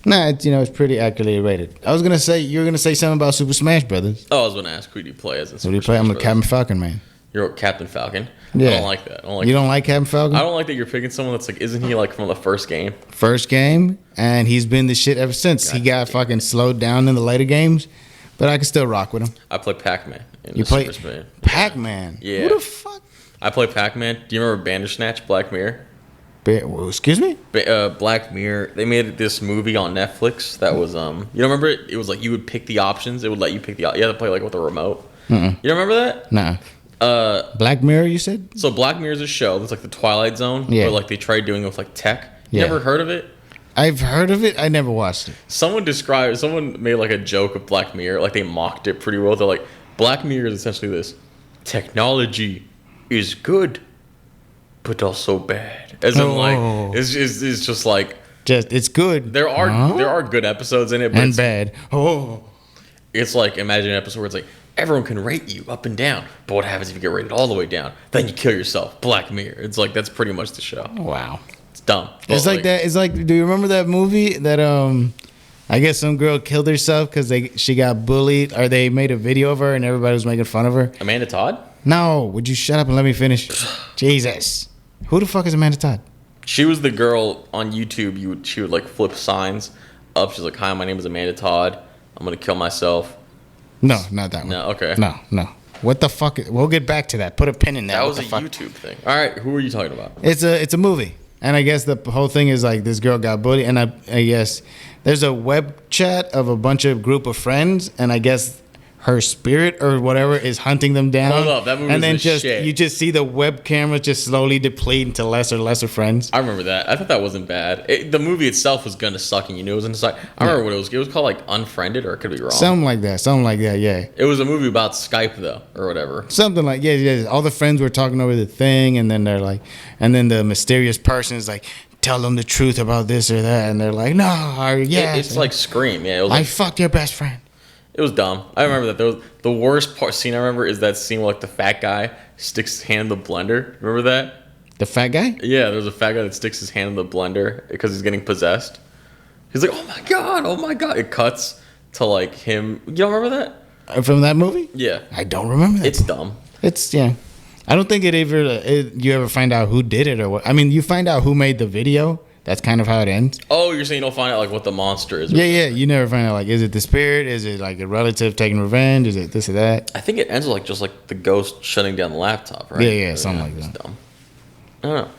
Nah, it's pretty accurately rated. I was gonna say you were gonna say something about Super Smash Brothers.
Oh, I was going to ask who do you play as in
Who do you play? I'm a Captain Falcon man.
You're a Captain Falcon.
Yeah.
I don't like that. I don't like
You don't like Captain Falcon?
I don't like that you're picking someone that's like, isn't he like from the first game?
First game, and he's been the shit ever since. He got fucking slowed down in the later games, but I can still rock with him.
I play Pac-Man.
You play Pac-Man?
Yeah.
Who the fuck?
I play Pac-Man. Do you remember Bandersnatch, Black Mirror?
Excuse me?
Black Mirror. They made this movie on Netflix that was you don't remember it? It was like you would pick the options. It would let you pick you had to play like with a remote. You don't remember that?
Nah. Black Mirror, you said?
So Black Mirror is a show that's like the Twilight Zone,
Yeah.
but like they tried doing it with like tech. You
Yeah.
never heard of it?
I've heard of it. I never watched it.
Someone made like a joke of Black Mirror, like they mocked it pretty well. They're like, Black Mirror is essentially this: technology is good, but also bad. As in, like, it's just like
it's good.
there are good episodes in it, but
and bad. Oh,
it's like, imagine an episode where it's like everyone can rate you up and down, but what happens if you get rated all the way down? Then you kill yourself. Black Mirror. It's like that's pretty much the show.
wow.
It's dumb.
It's like that. It's like, do you remember that movie that I guess some girl killed herself because she got bullied, or they made a video of her and everybody was making fun of her?
Amanda Todd?
No, would you shut up and let me finish? Jesus, who the fuck is Amanda Todd?
She was the girl on YouTube. She would like flip signs up. She's like, "Hi, my name is Amanda Todd. I'm gonna kill myself."
No, not that one.
No, okay.
No. What the fuck? We'll get back to that. Put a pin in that.
That
What
was
the
a
fuck?
YouTube thing. All right, who are you talking about?
It's a movie, and I guess the whole thing is like this girl got bullied, and I guess there's a web chat of a bunch of group of friends, and I guess her spirit or whatever is hunting them down.
Hold up, that movie
and then
was the shit.
you just see the web camera just slowly deplete into lesser friends.
I remember that. I thought that wasn't bad. The movie itself was gonna suck, and you knew it was gonna suck. I remember what it was. It was called like Unfriended, or it could be wrong.
Something like that. Yeah.
It was a movie about Skype though, or whatever.
Something like yeah. All the friends were talking over the thing, and then they're like, and then the mysterious person is like, tell them the truth about this or that, and they're like, no, yeah.
It's like Scream. Yeah, it was
I
like,
fucked your best friend.
it was dumb. I remember that. The worst scene I remember is that scene where like the fat guy sticks his hand in the blender. Remember that?
The fat guy?
Yeah, there's a fat guy that sticks his hand in the blender because he's getting possessed. He's like, oh my god. It cuts to like him. You don't remember that?
From that movie?
Yeah.
I don't remember that.
It's dumb.
Yeah. I don't think you ever find out who did it or what. I mean, you find out who made the video. That's kind of how it ends.
Oh, you're saying you don't find out like what the monster is?
Yeah. You never find out, like, is it the spirit? Is it like a relative taking revenge? Is it this or that?
I think it ends with like just like the ghost shutting down the laptop, right?
Yeah, something like that.
It's dumb. I don't know.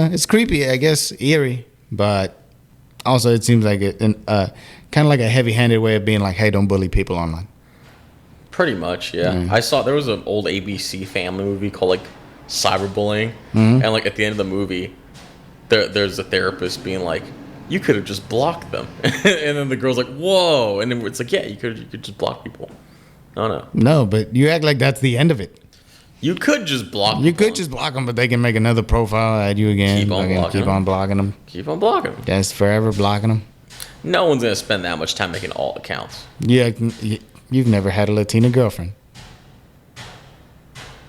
No, it's creepy, I guess, eerie, but also it seems like kind of like a heavy-handed way of being like, hey, don't bully people online.
Pretty much, yeah. I saw there was an old ABC Family movie called like Cyberbullying,
Mm-hmm.
and like at the end of the movie, there's a therapist being like, "You could have just blocked them," and then the girl's like, "Whoa!" And then it's like, "Yeah, you could just block people." No.
No, but you act like that's the end of it.
You could just block.
You
people.
could just block them, but they can make another profile, add you again.
Keep on blocking them.
blocking them.
Keep on blocking them.
That's forever blocking them.
No one's gonna spend that much time making alt accounts.
Yeah, you've never had a Latina girlfriend.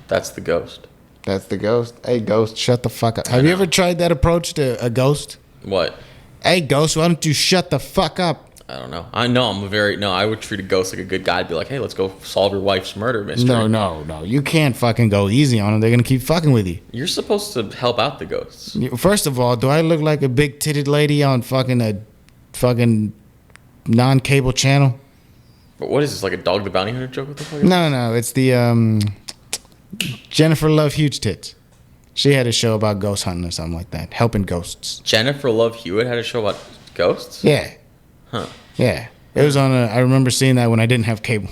That's the ghost.
That's the ghost. Hey, ghost, shut the fuck up. Have you ever tried that approach to a ghost?
What?
Hey, ghost, why don't you shut the fuck up?
I don't know. I would treat a ghost like a good guy. I'd be like, hey, let's go solve your wife's murder mystery.
No. You can't fucking go easy on them. They're going to keep fucking with you.
You're supposed to help out the ghosts.
First of all, do I look like a big-titted lady on fucking non-cable channel?
But what is this, like a Dog the Bounty Hunter joke? What the fuck?
No. It's the Jennifer Love Huge Tits. She had a show about ghost hunting or something like that. Helping ghosts.
Jennifer Love Hewitt had a show about ghosts?
Yeah.
Huh.
Yeah. It was on I remember seeing that when I didn't have cable.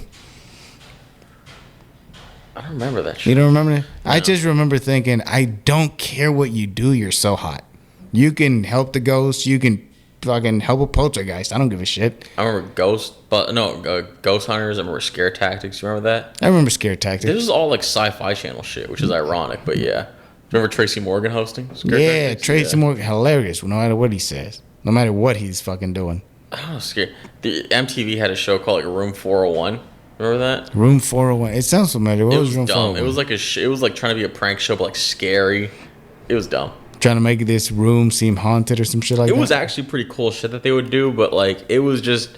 I don't remember that
You
shit.
don't remember that?
No.
I just remember thinking, I don't care what you do, you're so hot. You can help the ghosts. You can fucking help a poltergeist. I don't give a shit.
I remember Ghost Hunters. I remember Scare Tactics. You remember that?
I remember Scare Tactics.
This is all like Sci-Fi Channel shit, which is ironic, but yeah. Remember Tracy Morgan hosting? Scare
Yeah,
Tactics?
Tracy Morgan, hilarious, no matter what he says. No matter what he's fucking doing.
I don't know, scary. The MTV had a show called like Room 401. Remember that?
Room 401. It sounds familiar. What
It
was
was
Room
dumb.
401?
It was like it was like trying to be a prank show, but like scary. It was dumb.
Trying to make this room seem haunted or some shit like that.
It was actually pretty cool shit that they would do, but like it was just,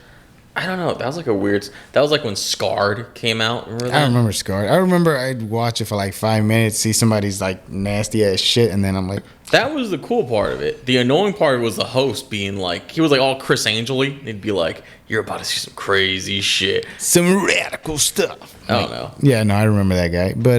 I don't know. That was like a weird. That was like when Scarred came out. Remember that?
I remember Scarred. I remember I'd watch it for like 5 minutes, see somebody's like nasty ass shit, and then I'm like,
That was the cool part of it. The annoying part was the host being like, he was like all Chris Angel-y. He'd be like, "You're about to see some crazy shit."
some radical stuff.
I don't know.
Yeah, no, I remember that guy. But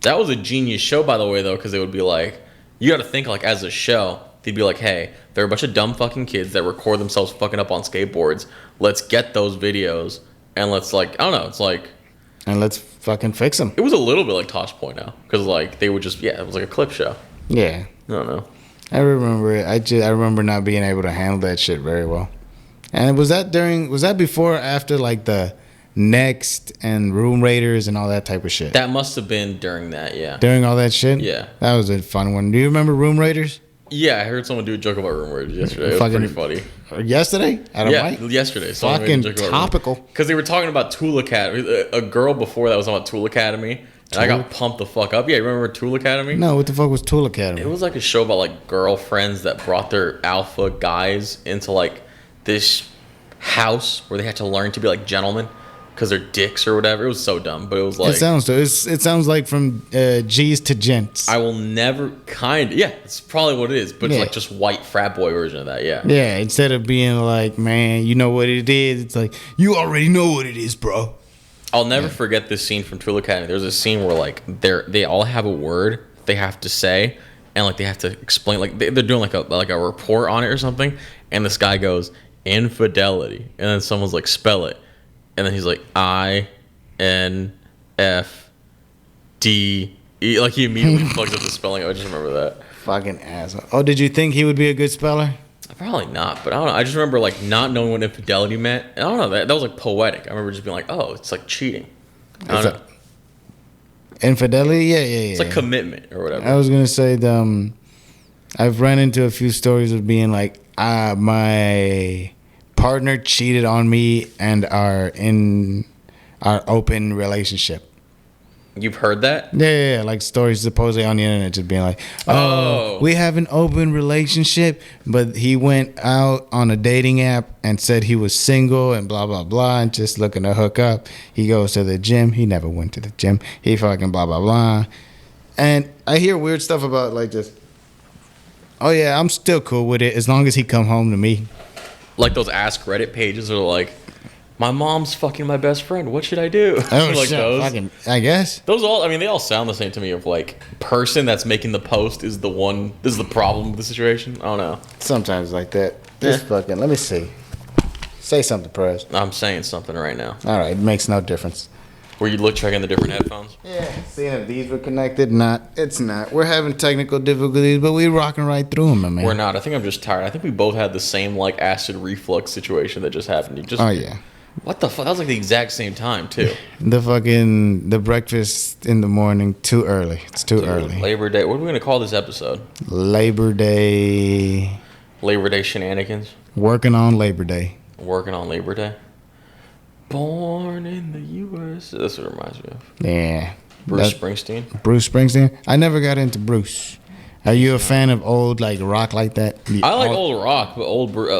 That was a genius show, by the way, though, because they would be like, you got to think like as a show, they'd be like, hey, there are a bunch of dumb fucking kids that record themselves fucking up on skateboards. Let's get those videos and let's like, I don't know, it's like,
And let's fucking fix them.
It was a little bit like Tosh Point now, because like they would just it was like a clip show.
Yeah.
I don't know.
I remember it. I remember not being able to handle that shit very well. And was that before or after like the Next and Room Raiders and all that type of shit?
That must have been during that, yeah.
During all that shit?
Yeah.
That was a fun one. Do you remember Room Raiders?
Yeah, I heard someone do a joke about Room Raiders yesterday. It was pretty funny.
Yesterday?
Yesterday.
Fucking topical.
Because they were talking about Tool Academy. A girl before that was talking about Tool Academy. And I got pumped the fuck up. Yeah, you remember Tool Academy?
No, what the fuck was Tool Academy?
It was like a show about like girlfriends that brought their alpha guys into like this house where they had to learn to be like gentlemen because they're dicks or whatever. It was so dumb, but it was like...
It sounds like from G's to Gents.
I will never it's probably what it is, but it's like just white frat boy version of that, yeah.
Yeah, instead of being like, man, you know what it is, it's like, you already know what it is, bro.
I'll never forget this scene from Tool Academy. There's a scene where like they all have a word they have to say, and like they have to explain, like they're doing like a report on it or something, and this guy goes, infidelity, and then someone's like, spell it, and then he's like, INFDE, like he immediately plugs up the spelling. I just remember that.
Fucking asshole. Oh, did you think he would be a good speller?
Probably not, but I don't know. I just remember like not knowing what infidelity meant. I don't know, that was like poetic. I remember just being like, oh, it's like cheating. I don't know.
Infidelity? Yeah.
It's like commitment or whatever.
I was gonna say I've run into a few stories of being like, my partner cheated on me and are in our open relationship.
You've heard that?
Yeah, like stories supposedly on the internet just being like, oh, we have an open relationship, but he went out on a dating app and said he was single and blah, blah, blah, and just looking to hook up. He goes to the gym. He never went to the gym. He fucking blah, blah, blah. And I hear weird stuff about like this. Oh, yeah, I'm still cool with it as long as he come home to me.
Like those Ask Reddit pages are like, my mom's fucking my best friend. What should I do?
Oh,
like
shit,
those.
fucking, I guess.
Those all, I mean, they all sound the same to me of like, person that's making the post is the one, this is the problem with the situation. I don't know.
Sometimes like that. Just fucking, let me see. Say something, Perez.
I'm saying something right now.
All right, it makes no difference.
Were you checking the different headphones?
Yeah, seeing if these were connected. It's not. We're having technical difficulties, but we're rocking right through them, my man.
We're not. I think I'm just tired. I think we both had the same like acid reflux situation that just happened.
Oh, yeah.
What the fuck? That was like the exact same time, too.
The breakfast in the morning, too early. It's too early.
Labor Day. What are we going to call this episode?
Labor Day.
Labor Day shenanigans?
Working on Labor Day.
Working on Labor Day? Born in the U.S. That's what it reminds me of.
Yeah.
Bruce Springsteen?
Bruce Springsteen? I never got into Bruce. Are you a fan of old, like, rock like that?
I like old rock, but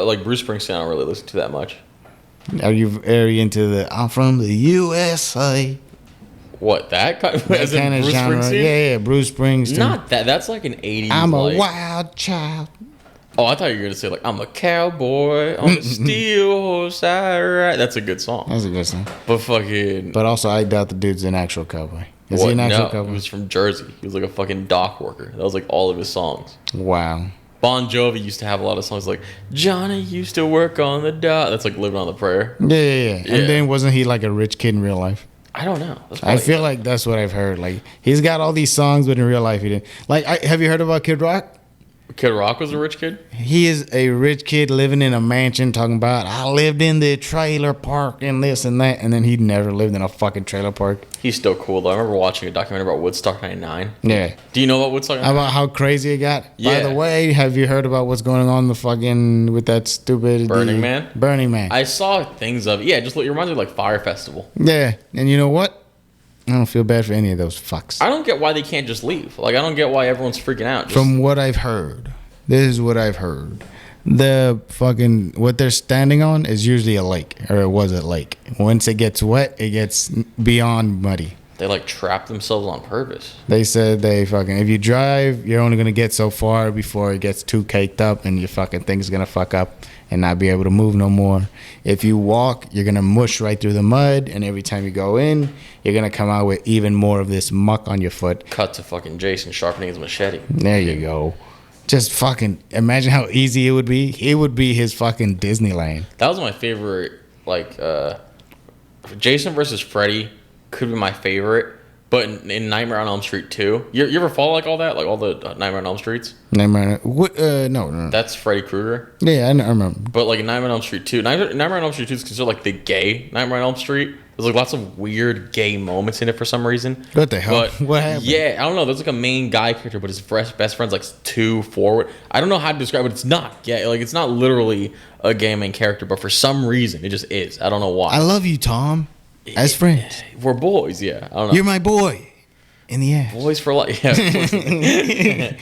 like Bruce Springsteen I don't really listen to that much.
Are you into the I'm from the USA?
What, that kind of, as in Bruce
genre?
Springsteen?
Yeah, Bruce Springsteen.
Not that. That's like an 80s.
I'm a wild child.
Oh, I thought you were gonna say like I'm a cowboy on a steel horse. I ride. That's a good song.
That's a good song.
But
also, I doubt the dude's an actual cowboy. Is he an actual cowboy?
He was from Jersey. He was like a fucking dock worker. That was like all of his songs.
Wow.
Bon Jovi used to have a lot of songs like Johnny used to work on the dock. That's like Living on the Prayer.
Yeah. And then wasn't he like a rich kid in real life?
I don't know.
I feel like that's what I've heard. Like he's got all these songs, but in real life he didn't. Like, have you heard about Kid Rock?
Kid Rock was a rich kid?
He is a rich kid living in a mansion talking about, I lived in the trailer park and this and that. And then he never lived in a fucking trailer park.
He's still cool, though. I remember watching a documentary about Woodstock 99.
Yeah.
Do you know about Woodstock 99?
About how crazy it got?
Yeah.
By the way, have you heard about what's going on with that stupid...
Burning Man?
Burning Man.
I saw things of it. Yeah, it reminds me of like Fire Festival.
Yeah. And you know what? I don't feel bad for any of those fucks.
I don't get why they can't just leave. Like, I don't get why everyone's freaking out.
From what I've heard... This is what I've heard. What they're standing on is usually a lake, or it was a lake. Once it gets wet, it gets beyond muddy.
They like trap themselves on purpose.
They said if you drive, you're only going to get so far before it gets too caked up and your fucking thing's going to fuck up and not be able to move no more. If you walk, you're going to mush right through the mud, and every time you go in, you're going to come out with even more of this muck on your foot.
Cut to fucking Jason sharpening his machete.
There you go. Just fucking imagine how easy it would be. It would be his fucking Disneyland.
That was my favorite, like, Jason versus Freddy could be my favorite. But in Nightmare on Elm Street 2, you ever follow like all that, like all the Nightmare on Elm Streets?
Nightmare. What? No.
That's Freddy Krueger.
Yeah, I remember.
But like in Nightmare on Elm Street 2, Nightmare on Elm Street 2 is considered like the gay Nightmare on Elm Street. There's like lots of weird gay moments in it for some reason.
What the hell?
But,
what happened?
Yeah, I don't know. There's like a main guy character, but his best friend's like too forward. I don't know how to describe it. It's not gay. Like it's not literally a gay main character, but for some reason it just is. I don't know why.
I love you, Tom. As friends,
we're boys. Yeah, I don't know.
You're my boy. In the ass.
Boys for life. Yeah.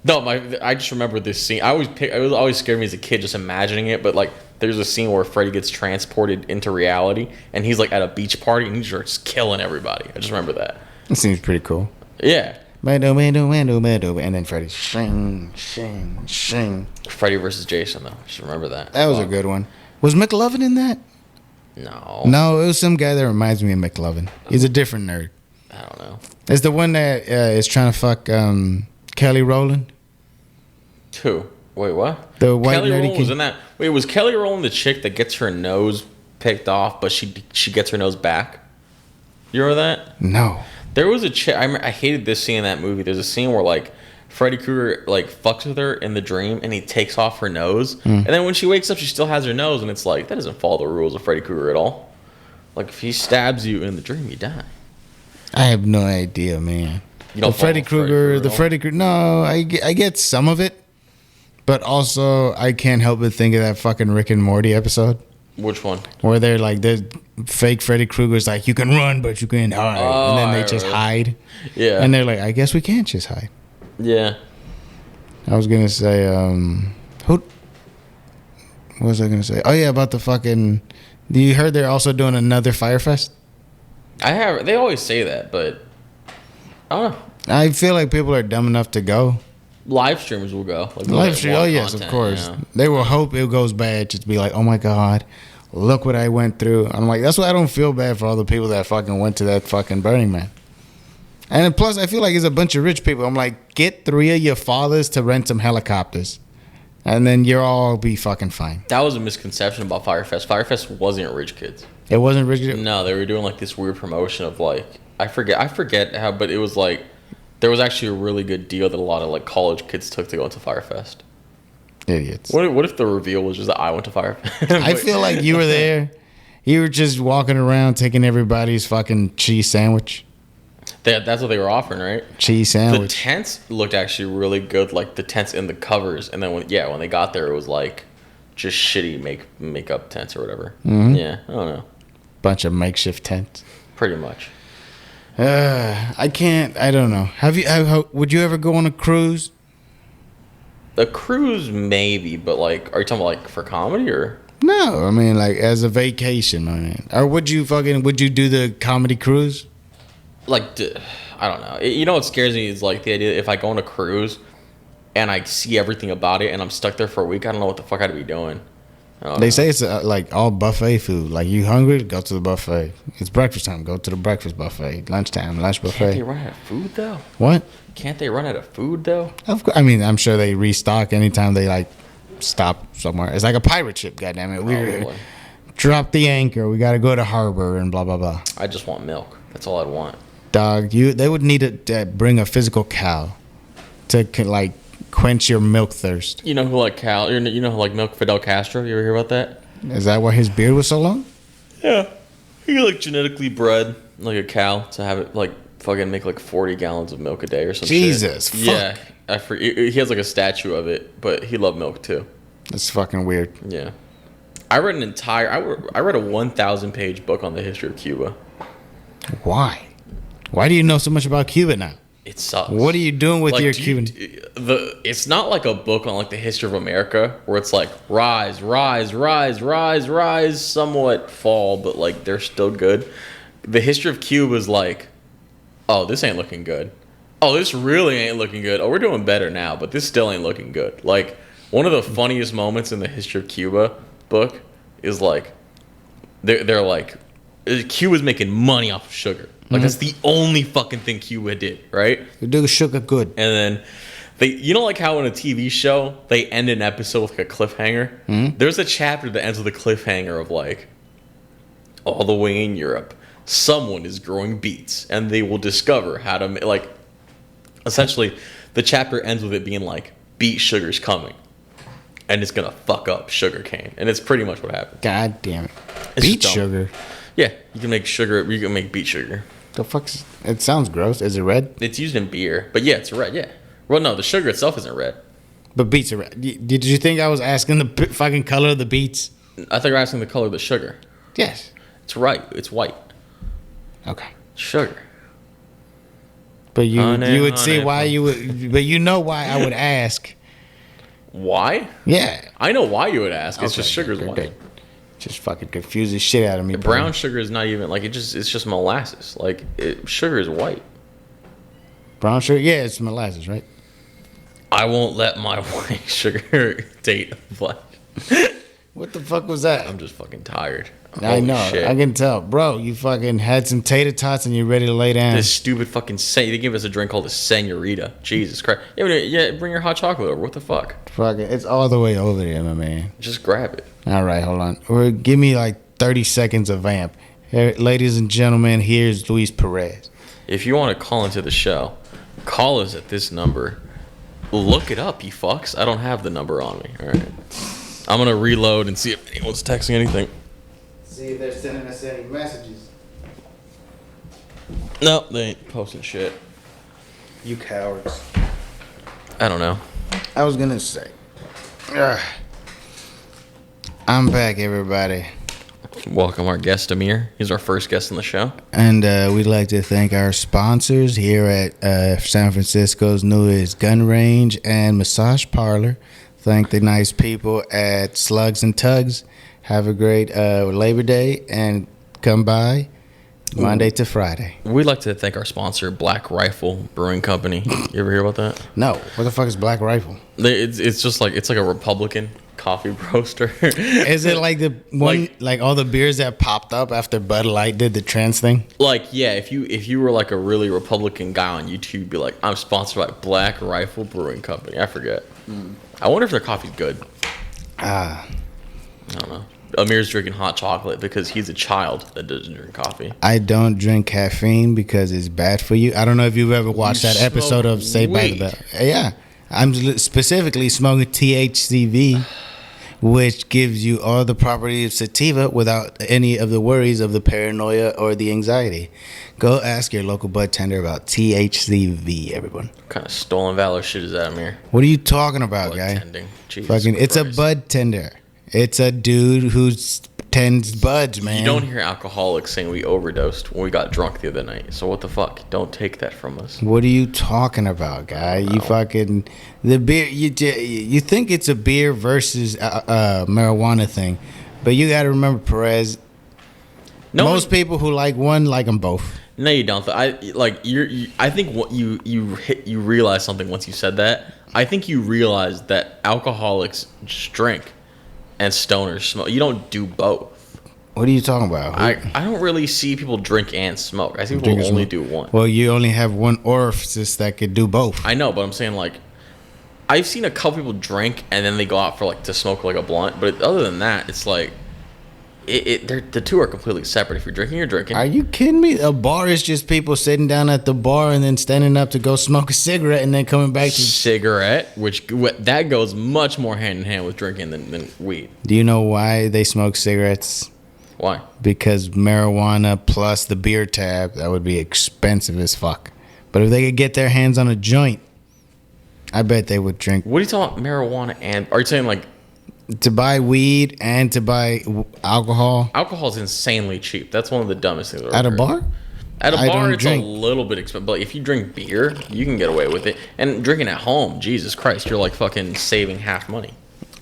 No, I just remember this scene. It was always scared me as a kid just imagining it. But like, there's a scene where Freddy gets transported into reality, and he's like at a beach party, and he's just killing everybody. I just remember that.
It seems pretty cool.
Yeah.
And then Freddy, shing, shing, shing.
Freddy versus Jason, though. Just remember that.
That was a good one. Was McLovin in that?
No.
No, it was some guy that reminds me of McLovin. He's a different nerd.
I don't know.
It's the one that is trying to fuck Kelly Rowland.
Who? Wait, what?
The white
Kelly
nerdy
Rowland was
kid.
in that. Wait, was Kelly Rowland the chick that gets her nose picked off, but she gets her nose back? You remember that?
No.
There was a chick. I hated this scene in that movie. There's a scene where like Freddy Krueger like fucks with her in the dream, and he takes off her nose, and then when she wakes up, she still has her nose, and it's like that doesn't follow the rules of Freddy Krueger at all. Like if he stabs you in the dream, you die.
I have no idea, man.
You don't
the Freddy Krueger, No, I get some of it, but also I can't help but think of that fucking Rick and Morty episode.
Which one?
Where they're like, the fake Freddy Krueger's like, you can run, but you can't hide. And then they just hide.
Yeah.
And they're like, I guess we can't just hide.
Yeah.
I was going to say, what was I going to say? Oh, yeah, about the fucking, you heard they're also doing another Firefest?
They always say that, but I don't know.
I feel like people are dumb enough to go.
Live streamers will go. Like,
Live stream, oh yes, of course.
Yeah.
They will hope it goes bad, just be like, oh my God, look what I went through. I'm like, that's why I don't feel bad for all the people that fucking went to that fucking Burning Man. And plus, I feel like it's a bunch of rich people. I'm like, get 3 of your fathers to rent some helicopters, and then you'll all be fucking fine.
That was a misconception about Firefest. Firefest wasn't rich kids.
It wasn't rich kids?
No, they were doing like this weird promotion of like, I forget how, but it was like, there was actually a really good deal that a lot of like college kids took to go into Firefest.
Idiots.
What if the reveal was just that I went to Firefest?
I feel like you were there. You were just walking around taking everybody's fucking cheese sandwich.
That's what they were offering, right?
Cheese
The
sandwich.
tents looked actually really good, like the tents in the covers. And then when they got there, it was like just shitty makeup tents or whatever.
Mm-hmm.
Yeah, I don't know.
Bunch of makeshift tents.
Pretty much.
I can't. I don't know. Would you ever go on a cruise?
A cruise, maybe, but like, are you talking about like for comedy or?
No, I mean like as a vacation, my man. Or would you do the comedy cruise?
Like, I don't know. You know what scares me is like the idea if I go on a cruise and I see everything about it and I'm stuck there for a week, I don't know what the fuck I'd be doing.
They say it's like all buffet food. Like you hungry, go to the buffet. It's breakfast time, go to the breakfast buffet. Lunchtime, lunch buffet.
Can't they run out of food though?
What?
Can't they run out of food though?
Of course. I mean, I'm sure they restock anytime they like stop somewhere. It's like a pirate ship. Goddamn it, we drop the anchor. We got to go to harbor and blah blah blah.
I just want milk. That's all I'd want.
Dog, they would need to bring a physical cow to like quench your milk thirst.
You know who like you know who like milk Fidel Castro? You ever hear about that?
Is that why his beard was so long?
Yeah. He like genetically bred like a cow to have it like fucking make like 40 gallons of milk a day or something.
Jesus. Fuck.
Yeah. He has like a statue of it, but he loved milk too.
That's fucking weird.
Yeah. I read I read a 1,000 page book on the history of Cuba.
Why? Why do you know so much about Cuba now?
It sucks.
What are you doing with your Cuban?
It's not like a book on like the history of America where it's like rise, somewhat fall, but like they're still good. The history of Cuba is like, oh, this ain't looking good. Oh, this really ain't looking good. Oh, we're doing better now, but this still ain't looking good. Like one of the funniest moments in the history of Cuba book is like they're like Cuba's making money off of sugar. Like that's the only fucking thing Cuba did, right?
You do sugar good.
And then you know like how in a TV show they end an episode with like a cliffhanger? There's a chapter that ends with a cliffhanger of like all the way in Europe, someone is growing beets, and they will discover how to like. Essentially, the chapter ends with it being like, beet sugar's coming, and it's gonna fuck up sugarcane, and it's pretty much what happened.
God damn it!
It's
Beet
just dumb.
sugar.
Yeah, you can make sugar. You can make beet sugar.
The fuck's? It sounds gross. Is it red?
It's used in beer, but yeah, it's red. Yeah. Well, no, the sugar itself isn't red.
But beets are red. Did you think I was asking the fucking color of the beets?
I thought you were asking the color of the sugar.
Yes.
It's right. It's white.
Okay.
Sugar.
But you
Honey,
would see
honey.
why you would. But you know why I would ask.
Why?
Yeah.
I know why you would ask. It's
Okay,
just sugar's
good,
white.
good. Just fucking confuse the shit out of me. bro.
Brown sugar is not even like it's just molasses. Like sugar is white.
Brown sugar. Yeah, it's molasses, right?
I won't let my white sugar date black.
What the fuck was that?
I'm just fucking tired.
I
Holy
know.
shit.
I can tell, bro. You fucking had some tater tots and you're ready to lay down.
This stupid fucking they give us a drink called a senorita. Jesus Christ. Yeah, bring your hot chocolate over. What the fuck?
Fucking, it's all the way over there, my man.
Just grab it.
All right, hold on. Or give me like 30 seconds of vamp. Here, ladies and gentlemen, here's Luis Perez.
If you want to call into the show, call us at this number. Look it up, you fucks. I don't have the number on me. All right. I'm going to reload and see if anyone's texting anything.
See if they're sending us any messages.
No, they ain't posting shit.
You cowards.
I don't know.
I was gonna say. I'm back, everybody.
Welcome our guest, Amir. He's our first guest on the show.
And we'd like to thank our sponsors here at San Francisco's newest gun range and massage parlor. Thank the nice people at Slugs and Tugs. Have a great Labor Day and come by Monday to Friday.
We'd like to thank our sponsor, Black Rifle Brewing Company. You ever hear about that?
No, what the fuck is Black Rifle?
It's just like a Republican coffee roaster.
Is it like the one like all the beers that popped up after Bud Light did the trans thing?
Like, yeah, if you were like a really Republican guy on YouTube, you'd be like, I'm sponsored by Black Rifle Brewing Company. I forget. I wonder if their coffee's good. I don't know. Amir's drinking hot chocolate because he's a child that doesn't drink coffee.
I don't drink caffeine because it's bad for you. I don't know if you've ever watched that episode of Saved by the Bell. Yeah. I'm specifically smoking THCV, which gives you all the properties of sativa without any of the worries of the paranoia or the anxiety. Go ask your local bud tender about THCV, everyone.
What kind of stolen valor shit is that, Amir?
What are you talking about,
Bud
guy?
tending. Jesus
Fucking, it's a
Christ.
bud tender. It's a dude who tends buds, man.
You don't hear alcoholics saying we overdosed when we got drunk the other night. So what the fuck? Don't take that from us.
What are you talking about, guy? You fucking the beer. You think it's a beer versus marijuana thing, but you got to remember, Perez.
No,
Most people who like one like them both.
No, you don't. I think what you realize something once you said that. I think you realize that alcoholics just drink and stoners smoke. You don't do both.
What are you talking about?
I don't really see people drink and smoke. I see people
Drink and
only
smoke.
do one.
Well, you only have one orifice that could do both.
I know, but I'm saying like I've seen a couple people drink and then they go out for like to smoke like a blunt. But other than that, it's like the two are completely separate. If you're drinking, you're drinking.
Are you kidding me? A bar is just people sitting down at the bar and then standing up to go smoke a cigarette and then coming back to.
Cigarette, that goes much more hand in hand with drinking than weed.
Do you know why they smoke cigarettes?
Why?
Because marijuana plus the beer tab, that would be expensive as fuck. But if they could get their hands on a joint, I bet they would drink.
What are you talking about? Marijuana and are you saying like
To buy weed and to buy alcohol
alcohol is insanely cheap? That's one of the dumbest things.
at a bar?
At a
I
bar,
don't
it's
drink.
a little bit expensive. But if you drink beer, you can get away with it. And drinking at home, Jesus Christ, you're like fucking saving half money.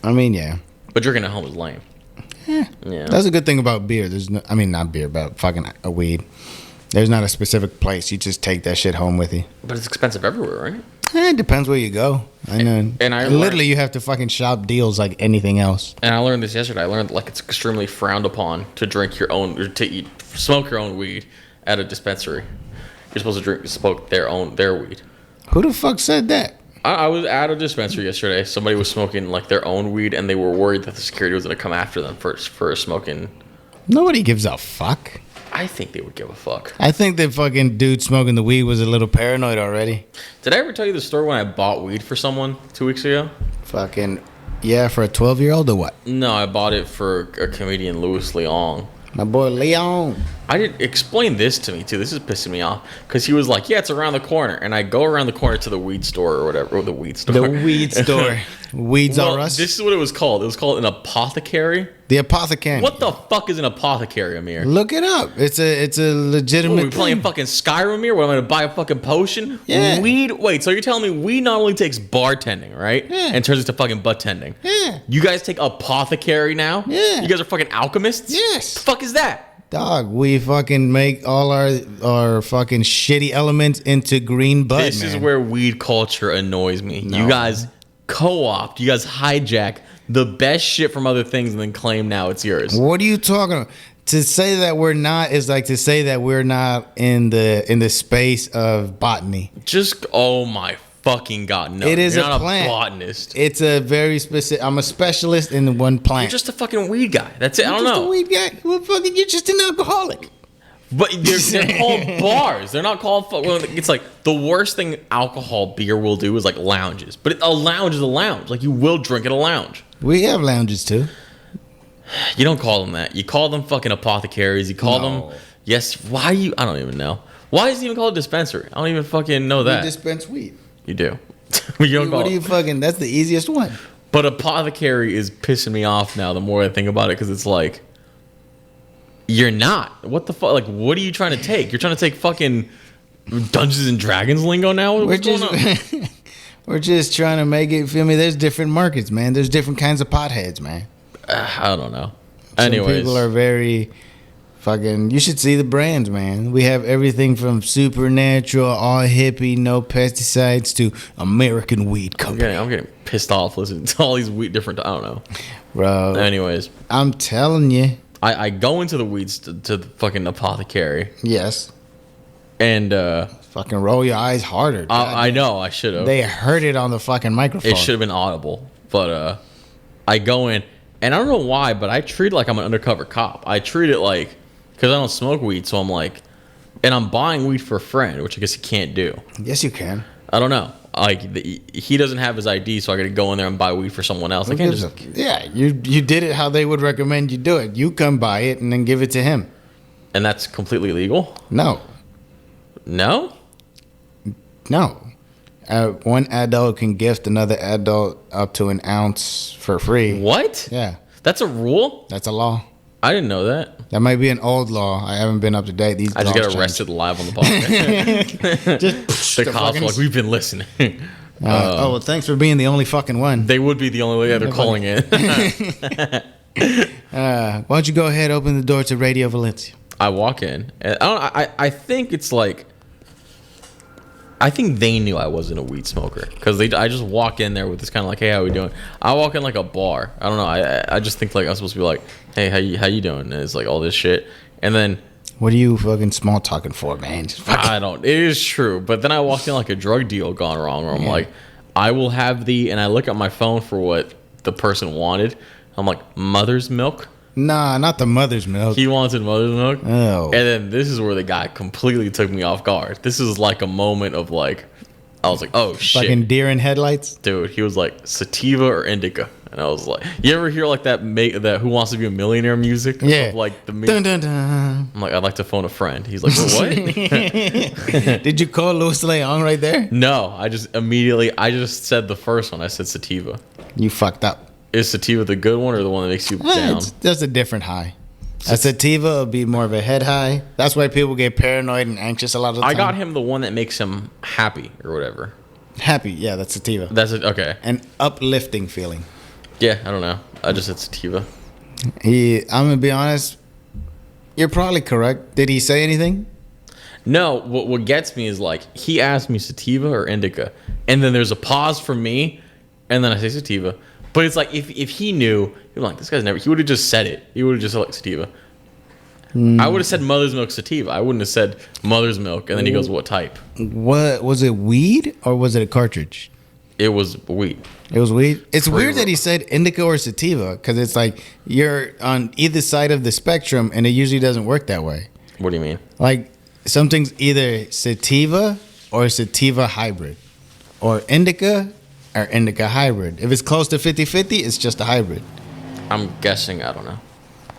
I mean, yeah.
But drinking at home is lame. Yeah.
That's a good thing about beer. There's no, I mean, not beer, but fucking a weed. There's not a specific place. You just take that shit home with you.
But it's expensive everywhere, right?
It depends where you go. I know.
And I
literally, you have to fucking shop deals like anything else.
And I learned this yesterday. I learned like it's extremely frowned upon to drink your own or to smoke your own weed at a dispensary. You're supposed to smoke their weed.
Who the fuck said that?
I was at a dispensary yesterday. Somebody was smoking like their own weed, and they were worried that the security was going to come after them for smoking.
Nobody gives a fuck.
I think they would give a fuck.
I think the fucking dude smoking the weed was a little paranoid already.
Did I ever tell you the story when I bought weed for someone 2 weeks ago?
Fucking, yeah, for a 12-year-old or what?
No, I bought it for a comedian, Louis Leong.
My boy Leon.
I didn't explain this to me too. This is pissing me off because he was like, "Yeah, it's around the corner," and I go around the corner to the weed store or whatever, or the weed store.
The weed store. Weeds are us.
This is what it was called. It was called an apothecary.
The apothecary.
What the fuck is an apothecary, Amir?
Look it up. It's a legitimate.
What, are we playing fucking Skyrim here? What, am I gonna buy a fucking potion?
Yeah.
Weed. Wait, so you're telling me weed not only takes bartending, right?
Yeah.
And turns into fucking butt tending.
Yeah.
You guys take apothecary now?
Yeah.
You guys are fucking alchemists?
Yes.
The fuck is that?
Dog, we fucking make all our fucking shitty elements into green bud,
This
man.
is where weed culture annoys me.
No.
You guys co-opt, you guys hijack the best shit from other things and then claim now it's yours.
What are you talking about? To say that we're not is like to say that we're not in the space of botany.
Just, oh my fucking god, no.
It is
You're
a
not
plant.
a botanist.
It's a very specific. I'm a specialist in one plant.
You're just a fucking weed guy. That's it. I don't
You're just
know.
a weed guy. Well, fucking, you're just an alcoholic.
But they're called bars. They're not called. Well, it's like the worst thing alcohol beer will do is like lounges. But a lounge is a lounge. Like you will drink at a lounge.
We have lounges too.
You don't call them that. You call them fucking apothecaries. You call
No.
them. Yes. Why you? I don't even know. Why is it even called a dispensary? I don't even fucking know that.
We dispense weed.
You do. You don't call
What do you fucking? That's the easiest one.
But apothecary is pissing me off now. The more I think about it, because it's like, you're not. What the fuck? Like, what are you trying to take? You're trying to take fucking Dungeons and Dragons lingo now? What's going on?
We're just trying to make it. Feel me? There's different markets, man. There's different kinds of potheads, man.
I don't know.
Some
Anyways,
people are very fucking. You should see the brands, man. We have everything from Supernatural, all hippie, no pesticides, to American Weed Company.
I'm getting pissed off listening to all these different. I don't know.
Bro,
Anyways,
I'm telling you.
I go into the weeds to the fucking apothecary,
Yes.
and
Fucking roll your eyes harder.
I know I should have.
They heard it on the fucking microphone.
It should have been audible, but I go in, and I don't know why, but I treat it like I'm an undercover cop. I treat it like, because I don't smoke weed, so I'm like, and I'm buying weed for a friend, which I guess you can't do.
Yes, you can.
I don't know. Like he doesn't have his ID, so I got to go in there and buy weed for someone else. I can't just.
Yeah, you did it how they would recommend you do it. You come buy it and then give it to him.
And that's completely legal.
No.
No.
One adult can gift another adult up to an ounce for free.
What?
Yeah,
That's a rule?
that's a law.
I didn't know that.
That might be an old law. I haven't been up to date. These
I just
laws
got arrested live on the podcast.
Just
The cops were like, we've been listening.
oh well, thanks for being the only fucking one.
They would be the only way they're calling it.
Why don't you go ahead, open the door to Radio Valencia?
I walk in, and I think it's like, I think they knew I wasn't a weed smoker because I just walk in there with this kind of like, hey, how we doing? I walk in like a bar. I don't know. I just think like I'm supposed to be like, hey, how you doing? And it's like all this shit, and then
What are you fucking small talking for, man? Just fucking,
I don't. It is true, but then I walk in like a drug deal gone wrong, where I'm like, I will have and I look at my phone for what the person wanted. I'm like, mother's milk.
nah, not the mother's milk.
He wanted mother's milk.
Oh.
And then this is where the guy completely took me off guard. This is like a moment of like, I was like, oh shit.
Fucking deer in headlights.
Dude, he was like, sativa or indica? And I was like, you ever hear like that Who Wants to Be a Millionaire music?
Yeah.
Of, like the
Dun, dun, dun.
I'm like, I'd like to phone a friend. He's like, well, what?
Did you call Louis Leong right there?
No, I just said the first one. I said sativa.
You fucked up.
Is sativa the good one or the one that makes you down?
That's a different high. A sativa would be more of a head high. That's why people get paranoid and anxious a lot of the time.
I got him the one that makes him happy or whatever.
Happy, yeah, that's sativa.
That's it. Okay.
An uplifting feeling.
Yeah, I don't know. I just said sativa.
I'm gonna be honest. You're probably correct. Did he say anything?
No, what gets me is like he asked me sativa or indica, and then there's a pause for me, and then I say sativa. But it's like if he knew, he'd be like, this guy's never. He would have just said it. He would have just said like sativa. I would have said mother's milk sativa. I wouldn't have said mother's milk. And then he goes, what type?
What was it? Weed or was it a cartridge?
It was weed.
It was weed. It's
Pretty
weird that he said indica or sativa because it's like you're on either side of the spectrum, and it usually doesn't work that way.
What do you mean?
Like something's either sativa or sativa hybrid, or indica or indica hybrid. If it's close to 50-50, it's just a hybrid.
I'm guessing. I don't know.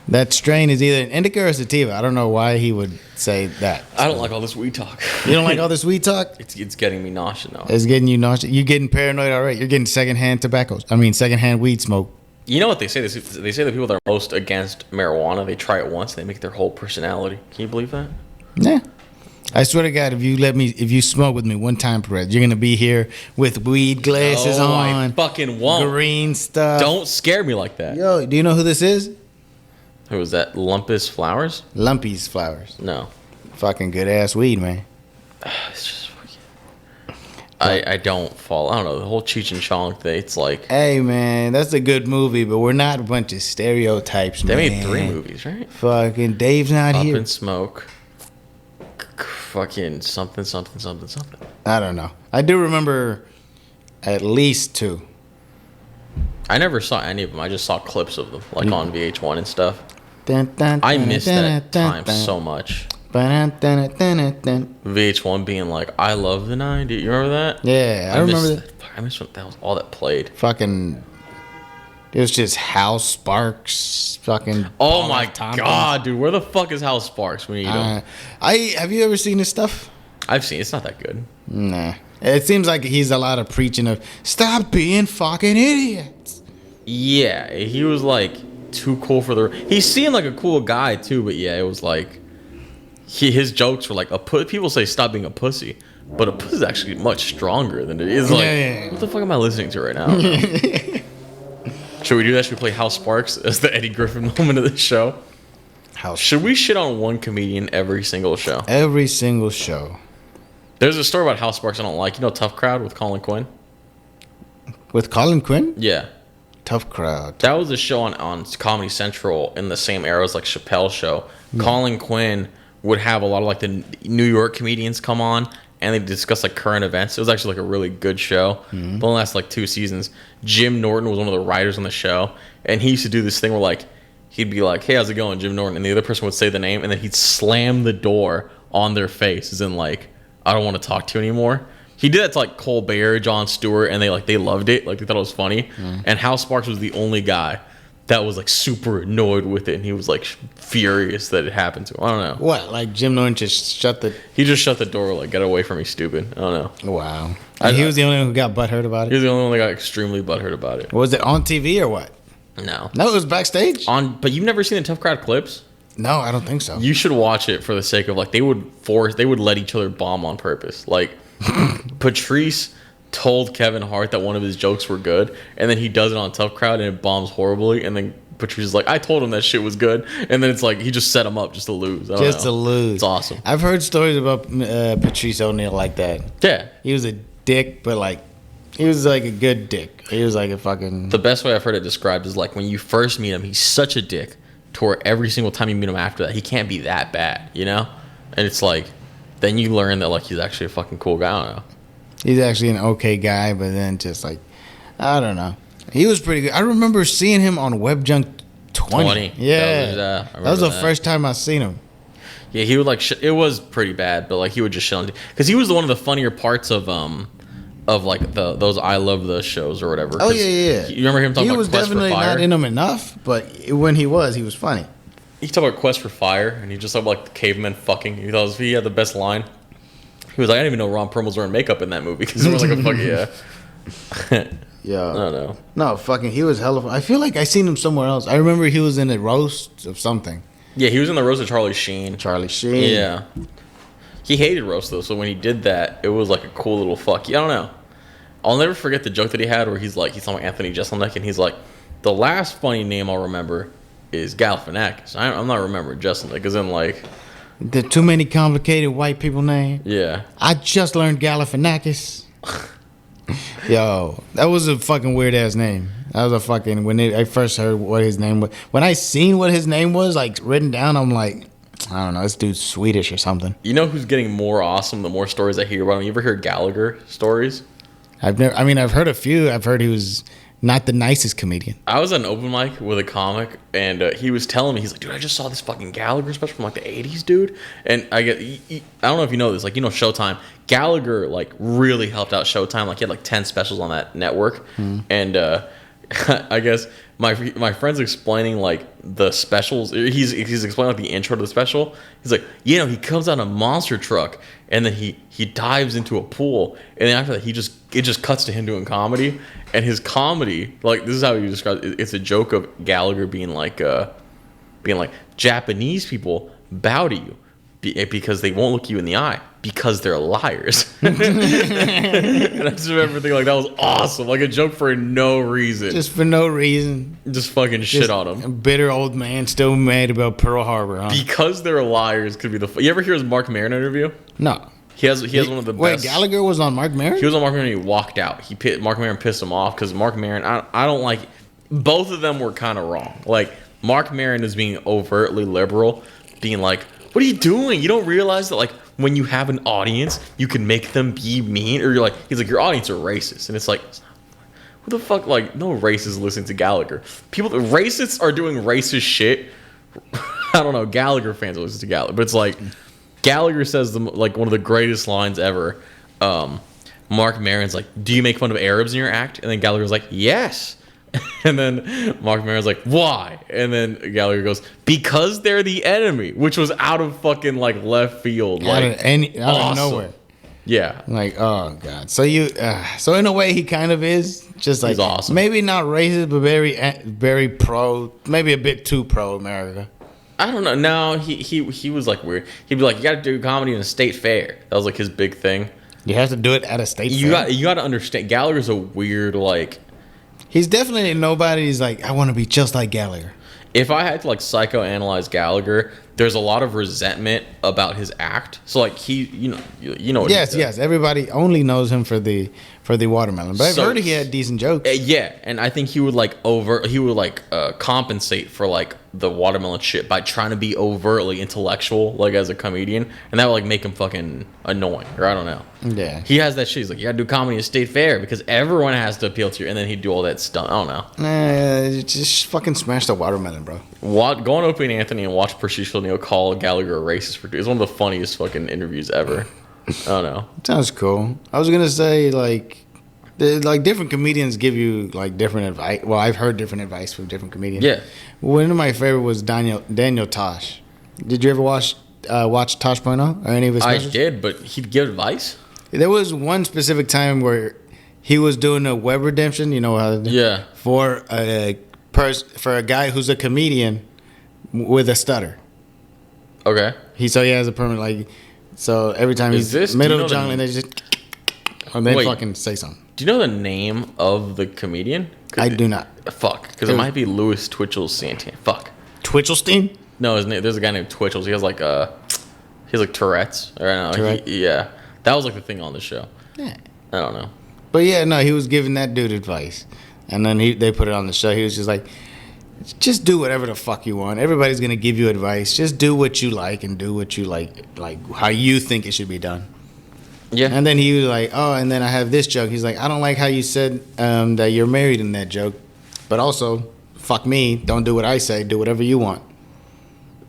That strain is either an indica or sativa. I don't know why he would say that.
I don't like all this weed talk.
You don't like all this weed talk?
It's getting me nauseous now.
It's getting you nauseous. You're getting paranoid already. You're getting secondhand secondhand weed smoke.
You know what they say? They say the people that are most against marijuana, they try it once, they make it their whole personality. Can you believe that?
Yeah. I swear to God, if you smoke with me one time, Perez, you're gonna be here with weed glasses on.
I fucking won't.
Green stuff.
Don't scare me like that.
Yo, do you know who this is?
Who was that? Lumpus Flowers?
Lumpy's Flowers.
No.
Fucking good ass weed, man.
It's just fucking... I don't fall. I don't know. The whole Cheech and Chong thing, it's like...
Hey, man, that's a good movie, but we're not a bunch of stereotypes,
they
man.
made 3 movies, right?
Fucking Dave's not
Up
here.
in Smoke. Fucking something.
I don't know. I do remember at least 2.
I never saw any of them. I just saw clips of them, like on VH1 and stuff.
Dun, dun,
I
dun,
miss
dun,
that
dun,
time
dun,
so much.
dun, dun, dun, dun, dun.
VH1 being like, I love the 90s. You remember that?
Yeah, I remember that.
I miss when that was all that played.
Fucking, it was just Hal Sparks. Fucking.
Oh
Paul
my
Tompkins.
god, dude. Where the fuck is Hal Sparks when you need him?
Have you ever seen his stuff?
I've seen it. It's not that good.
Nah. It seems like he's a lot of preaching of stop being fucking idiots.
Yeah, he was like too cool for the... He seemed like a cool guy too, but yeah, it was like... His jokes were like, people say stop being a pussy, but a pussy is actually much stronger than it is. Like,
Yeah.
what the fuck am I listening to right now? I don't know. Should we do that? Should we play Hal Sparks as the Eddie Griffin moment of the show? Should we shit on one comedian every single show?
Every single show.
There's a story about Hal Sparks I don't like. You know Tough Crowd with Colin Quinn?
With Colin Quinn?
Yeah.
Tough Crowd.
That was a show on Comedy Central in the same era as like Chappelle's show. Colin Quinn would have a lot of like the New York comedians come on and they discuss like current events. It was actually like a really good show. But only lasted like 2 seasons. Jim Norton was one of the writers on the show, and he used to do this thing where like he'd be like, "Hey, how's it going, Jim Norton?" And the other person would say the name, and then he'd slam the door on their face, as in like, "I don't want to talk to you anymore." He did that to like Colbert, Jon Stewart, and they loved it. Like they thought it was funny. And Hal Sparks was the only guy that was like super annoyed with it, and he was like furious that it happened to him. I don't know.
What? Like Jim Norton just shut the...
He just shut the door, like, get away from me, stupid. I don't know.
Wow. He was the only one who got butthurt about
He
it?
was the only one that got extremely butthurt about it.
Was it on TV or what?
No.
No, it was backstage?
But you've never seen the Tough Crowd clips?
No, I don't think so.
You should watch it for the sake of like they would let each other bomb on purpose. Like Patrice told Kevin Hart that one of his jokes were good, and then he does it on Tough Crowd and it bombs horribly, and then Patrice is like, I told him that shit was good, and then it's like he just set him up just to lose. I don't know.
To lose.
It's awesome.
I've heard stories about Patrice O'Neal like that.
Yeah.
He was a dick, but like he was like a good dick. He was like a fucking...
The best way I've heard it described is like when you first meet him, he's such a dick to where every single time you meet him after that, he can't be that bad, you know? And it's like, then you learn that like he's actually a fucking cool guy. I don't know.
He's actually an okay guy, but then just like, I don't know. He was pretty good. I remember seeing him on Web Junk 20. Yeah. That was the first time I seen him.
Yeah, he would like it was pretty bad, but like he would just shit on because he was one of the funnier parts of like those I Love the shows or whatever.
Oh yeah.
You remember him talking about Quest for Fire? He was definitely
not in them enough, but when he was funny.
He talked about Quest for Fire, and he just talked about like the cavemen fucking. He thought he had the best line. He was like, I didn't even know Ron Perlman was wearing makeup in that movie because it was like a fucking
Yeah.
I don't know.
No, fucking, he was hella fun. I feel like I seen him somewhere else. I remember he was in a roast of something.
Yeah, he was in the roast of Charlie Sheen. Yeah. He hated roast though, so when he did that, it was like a cool little fuck. I don't know. I'll never forget the joke that he had where he's talking about Anthony Jeselnik, and he's like, the last funny name I'll remember is Galifianakis. I'm not remembering Jeselnik, because then like...
There too many complicated white people names.
Yeah.
I just learned Galifianakis. Yo, that was a fucking weird ass name. That was a fucking... I first heard what his name was... When I seen what his name was, like, written down, I'm like... I don't know, this dude's Swedish or something.
You know who's getting more awesome the more stories I hear about him? You ever hear Gallagher stories?
I've heard a few. I've heard he was not the nicest comedian.
I was at an open mic with a comic, and he was telling me, he's like, dude, I just saw this fucking Gallagher special from like the 80s, dude. And I don't know if you know this, like, you know, Showtime. Gallagher like really helped out Showtime. Like he had like 10 specials on that network, and I guess my friend's explaining like the specials. He's explaining like the intro to the special. He's like, you know, he comes out in a monster truck, and then he dives into a pool, and then after that it just cuts to him doing comedy. And his comedy, like this is how he describes it. It's a joke of Gallagher being like Japanese people bow to you because they won't look you in the eye because they're liars. And I just remember thinking like that was awesome, like a joke for no reason,
just for no reason,
just fucking shit on him.
A bitter old man still mad about Pearl Harbor, huh?
Because they're liars could be you ever hear his Mark Maron interview?
No.
He has one of the best.
Wait, Gallagher was on Mark Maron?
He was on Mark Maron and he walked out. Mark Maron pissed him off because Mark Maron, I don't like, both of them were kind of wrong. Like, Mark Maron is being overtly liberal, being like, what are you doing? You don't realize that, like, when you have an audience, you can make them be mean? Or he's like, your audience are racist. And it's like, who the fuck, like, no racists listen to Gallagher. Racists are doing racist shit. I don't know, Gallagher fans listen to Gallagher. But it's like, Gallagher says like one of the greatest lines ever. Mark Maron's like, do you make fun of Arabs in your act? And then Gallagher's like, yes. And then Mark Maron's like, why? And then Gallagher goes, because they're the enemy, which was out of fucking like left field, like
out of nowhere.
Yeah,
like, oh god. So so in a way he kind of is just like,
he's awesome.
Maybe not racist, but very pro, maybe a bit too pro America.
I don't know. No, he was like weird. He'd be like, you got to do comedy in a state fair. That was like his big thing.
You have to do it at a state fair.
You got to understand. Gallagher's a weird like.
He's definitely nobody's like, I want to be just like Gallagher.
If I had to like psychoanalyze Gallagher, there's a lot of resentment about his act. So like you know. What
yes. Everybody only knows him for the watermelon, but I've heard he had decent jokes.
Yeah, and I think he would like compensate for like the watermelon shit by trying to be overtly intellectual, like as a comedian, and that would like make him fucking annoying, or I don't know.
Yeah,
he has that shit. He's like, you gotta do comedy at state fair because everyone has to appeal to you, and then he'd do all that stuff. I don't know.
Just fucking smash the watermelon, bro.
Go on Opie and Anthony and watch Prashant O'Neal call Gallagher a racist for. It's one of the funniest fucking interviews ever. I don't know.
Sounds cool. I was gonna say like different comedians give you like different advice. Well, I've heard different advice from different comedians.
Yeah.
One of my favorite was Daniel Tosh. Did you ever watch Tosh.0 or any of his specials?
I did, but he'd give advice.
There was one specific time where he was doing a web redemption. You know how?
Yeah.
For a guy who's a comedian with a stutter.
Okay.
He has a permanent like. So every time he's middle jungle, and they just fucking say something.
Do you know the name of the comedian?
I do not.
Fuck, because it might be Louis Twitchell Santana. Fuck.
Twitchelstein?
No, his name. There's a guy named Twitchell. He has like Tourette's. Or I don't know. Yeah, that was like the thing on the show.
Yeah.
I don't know.
But yeah, no, he was giving that dude advice, and then they put it on the show. He was just like, just do whatever the fuck you want. Everybody's gonna give you advice. Just do what you like and do what you like how you think it should be done. Yeah. And then he was like, oh, and then I have this joke. He's like, I don't like how you said that you're married in that joke, but also, fuck me. Don't do what I say. Do whatever you want.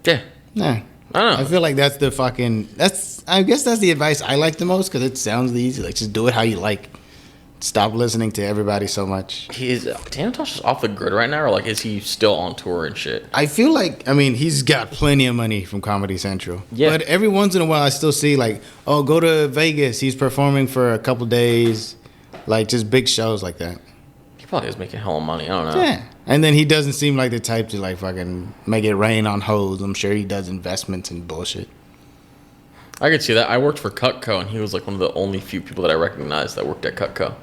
Yeah.
Nah. I don't know. I feel like I guess that's the advice I like the most because it sounds easy. Like, just do it how you like. Stop listening to everybody so much.
Daniel Tosh is off the grid right now, or like is he still on tour and shit?
I feel like, he's got plenty of money from Comedy Central.
Yeah.
But every once in a while I still see like, oh, go to Vegas. He's performing for a couple days. Like just big shows like that.
He probably is making hella money. I don't know.
Yeah. And then he doesn't seem like the type to like fucking make it rain on hoes. I'm sure he does investments and bullshit.
I could see that. I worked for Cutco and he was like one of the only few people that I recognized that worked at Cutco.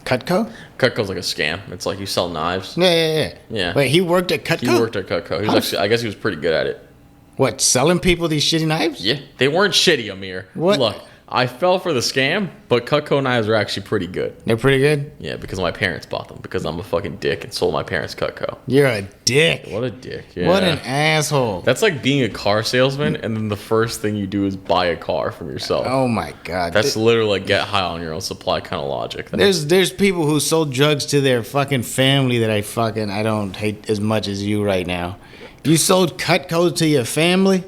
Cutco?
Cutco's like a scam. It's like you sell knives.
Yeah. Wait, he worked at Cutco?
He worked at Cutco. He was actually, I guess he was pretty good at it.
What, selling people these shitty knives?
Yeah. They weren't shitty, Amir.
What?
Look, I fell for the scam, but Cutco knives are actually pretty good.
They're pretty good?
Yeah, because my parents bought them. Because I'm a fucking dick and sold my parents Cutco.
You're a dick.
What a dick. Yeah.
What an asshole.
That's like being a car salesman, and then the first thing you do is buy a car from yourself.
Oh my God.
That's literally like get high on your own supply kind of logic.
There's people who sold drugs to their fucking family that I don't hate as much as you right now. You sold Cutco to your family?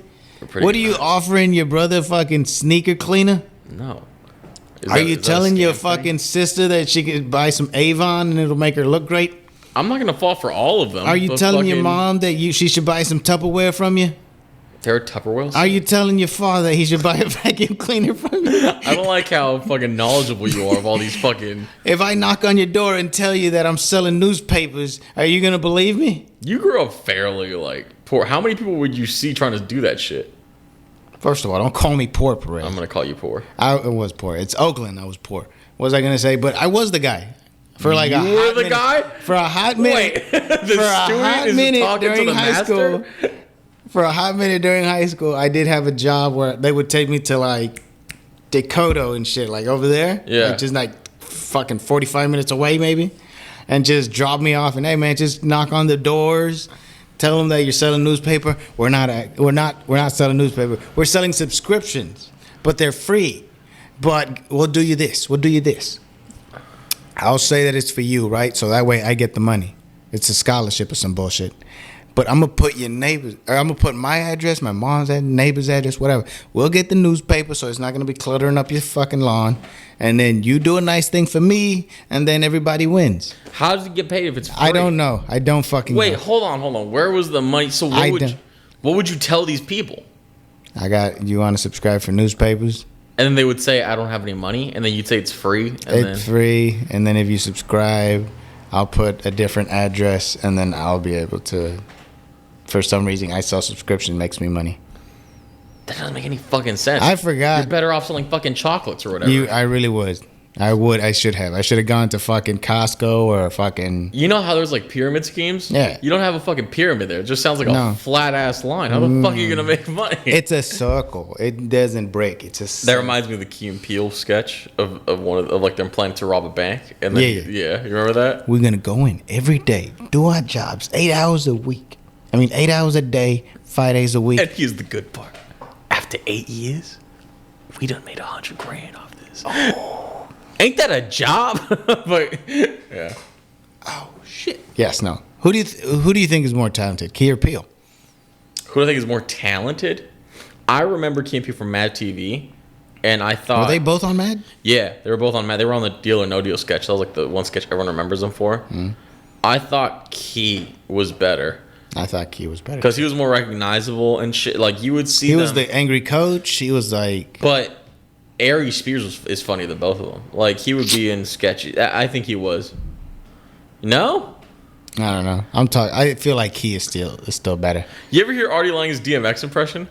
What are you offering your brother, fucking sneaker cleaner?
No.
Are you telling your fucking sister that she could buy some Avon and it'll make her look great?
I'm not gonna fall for all of them.
Are you telling your mom that she should buy some Tupperware from you?
There are Tupperwares?
Are you telling your father that he should buy a vacuum cleaner from you?
I don't like how fucking knowledgeable you are of all these fucking...
If I knock on your door and tell you that I'm selling newspapers, are you gonna believe me?
You grew up fairly, like, poor. How many people would you see trying to do that shit?
First of all, don't call me poor, Perez.
I'm gonna call you poor.
I was poor. It's Oakland. I was poor. What was I gonna say? But I was the guy. For like
you were the guy?
For a hot minute.
Wait, the student is talking to the master?
For a hot minute during high school, I did have a job where they would take me to like Dakota and shit, like over there.
Yeah.
Like just like fucking 45 minutes away maybe. And just drop me off and hey man, just knock on the doors. Tell them that you're selling newspaper. We're not selling newspaper. We're selling subscriptions, but they're free. But we'll do you this. We'll do you this. I'll say that it's for you, right? So that way I get the money. It's a scholarship or some bullshit. But I'm gonna put your neighbors, or I'm gonna put my address, my mom's address, neighbor's address, whatever. We'll get the newspaper, so it's not gonna be cluttering up your fucking lawn. And then you do a nice thing for me, and then everybody wins.
How does it get paid if it's free?
I don't know. I don't fucking
Wait,
know.
hold on. Where was the money? So what would you tell these people?
You want to subscribe for newspapers?
And then they would say, I don't have any money. And then you'd say it's free.
It's free. And then if you subscribe, I'll put a different address, and then I'll be able to. For some reason, I sell subscription makes me money.
That doesn't make any fucking sense.
I forgot.
You're better off selling fucking chocolates or whatever.
I really would. I should have. I should have gone to fucking Costco or fucking...
You know how there's like pyramid schemes?
Yeah.
You don't have a fucking pyramid there. It just sounds like a flat ass line. How the fuck are you going to make money?
It's a circle. It doesn't break. It's a circle.
That reminds me of the Key and Peele sketch of like them planning to rob a bank. And then, yeah. You remember that?
We're going to go in every day, do our jobs, 8 hours a week. 8 hours a day, 5 days a week.
And here's the good part. After 8 years, we done made $100,000 off this. Oh, ain't that a job? But yeah.
Oh shit. Yes. No. Who do you think is more talented, Key or Peele?
Who do I think is more talented? I remember Key and Peele from Mad TV, and I thought...
Were they both on Mad?
Yeah, they were both on Mad. They were on the Deal or No Deal sketch. That was like the one sketch everyone remembers them for. I thought Key was better.
I thought Key was better
because he was more recognizable and shit. Like you would see,
he was the angry coach. He was like,
but Ari Spears is funnier than both of them. Like he would be in sketchy. I think he was. No,
I don't know. I feel like Key is still better.
You ever hear Artie Lang's DMX impression?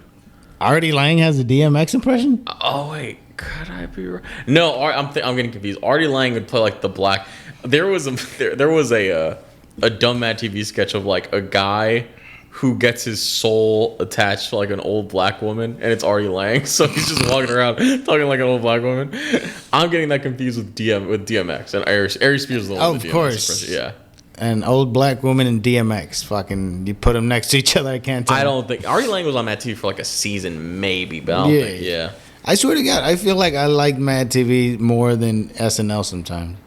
Artie Lang has a DMX impression?
Oh wait, could I be wrong? No, I'm getting confused. Artie Lang would play like the black. There was a dumb Mad TV sketch of like a guy who gets his soul attached to like an old black woman, and it's Artie Lang. So he's just walking around talking like an old black woman. I'm getting that confused with DMX and Ari Spears is the one.
Of course, yeah. An old black woman and DMX, fucking, you put them next to each other. I can't tell.
I don't think Artie Lang was on Mad TV for like a season, maybe, but I don't think. Yeah.
I swear to God, I feel like I like Mad TV more than SNL sometimes.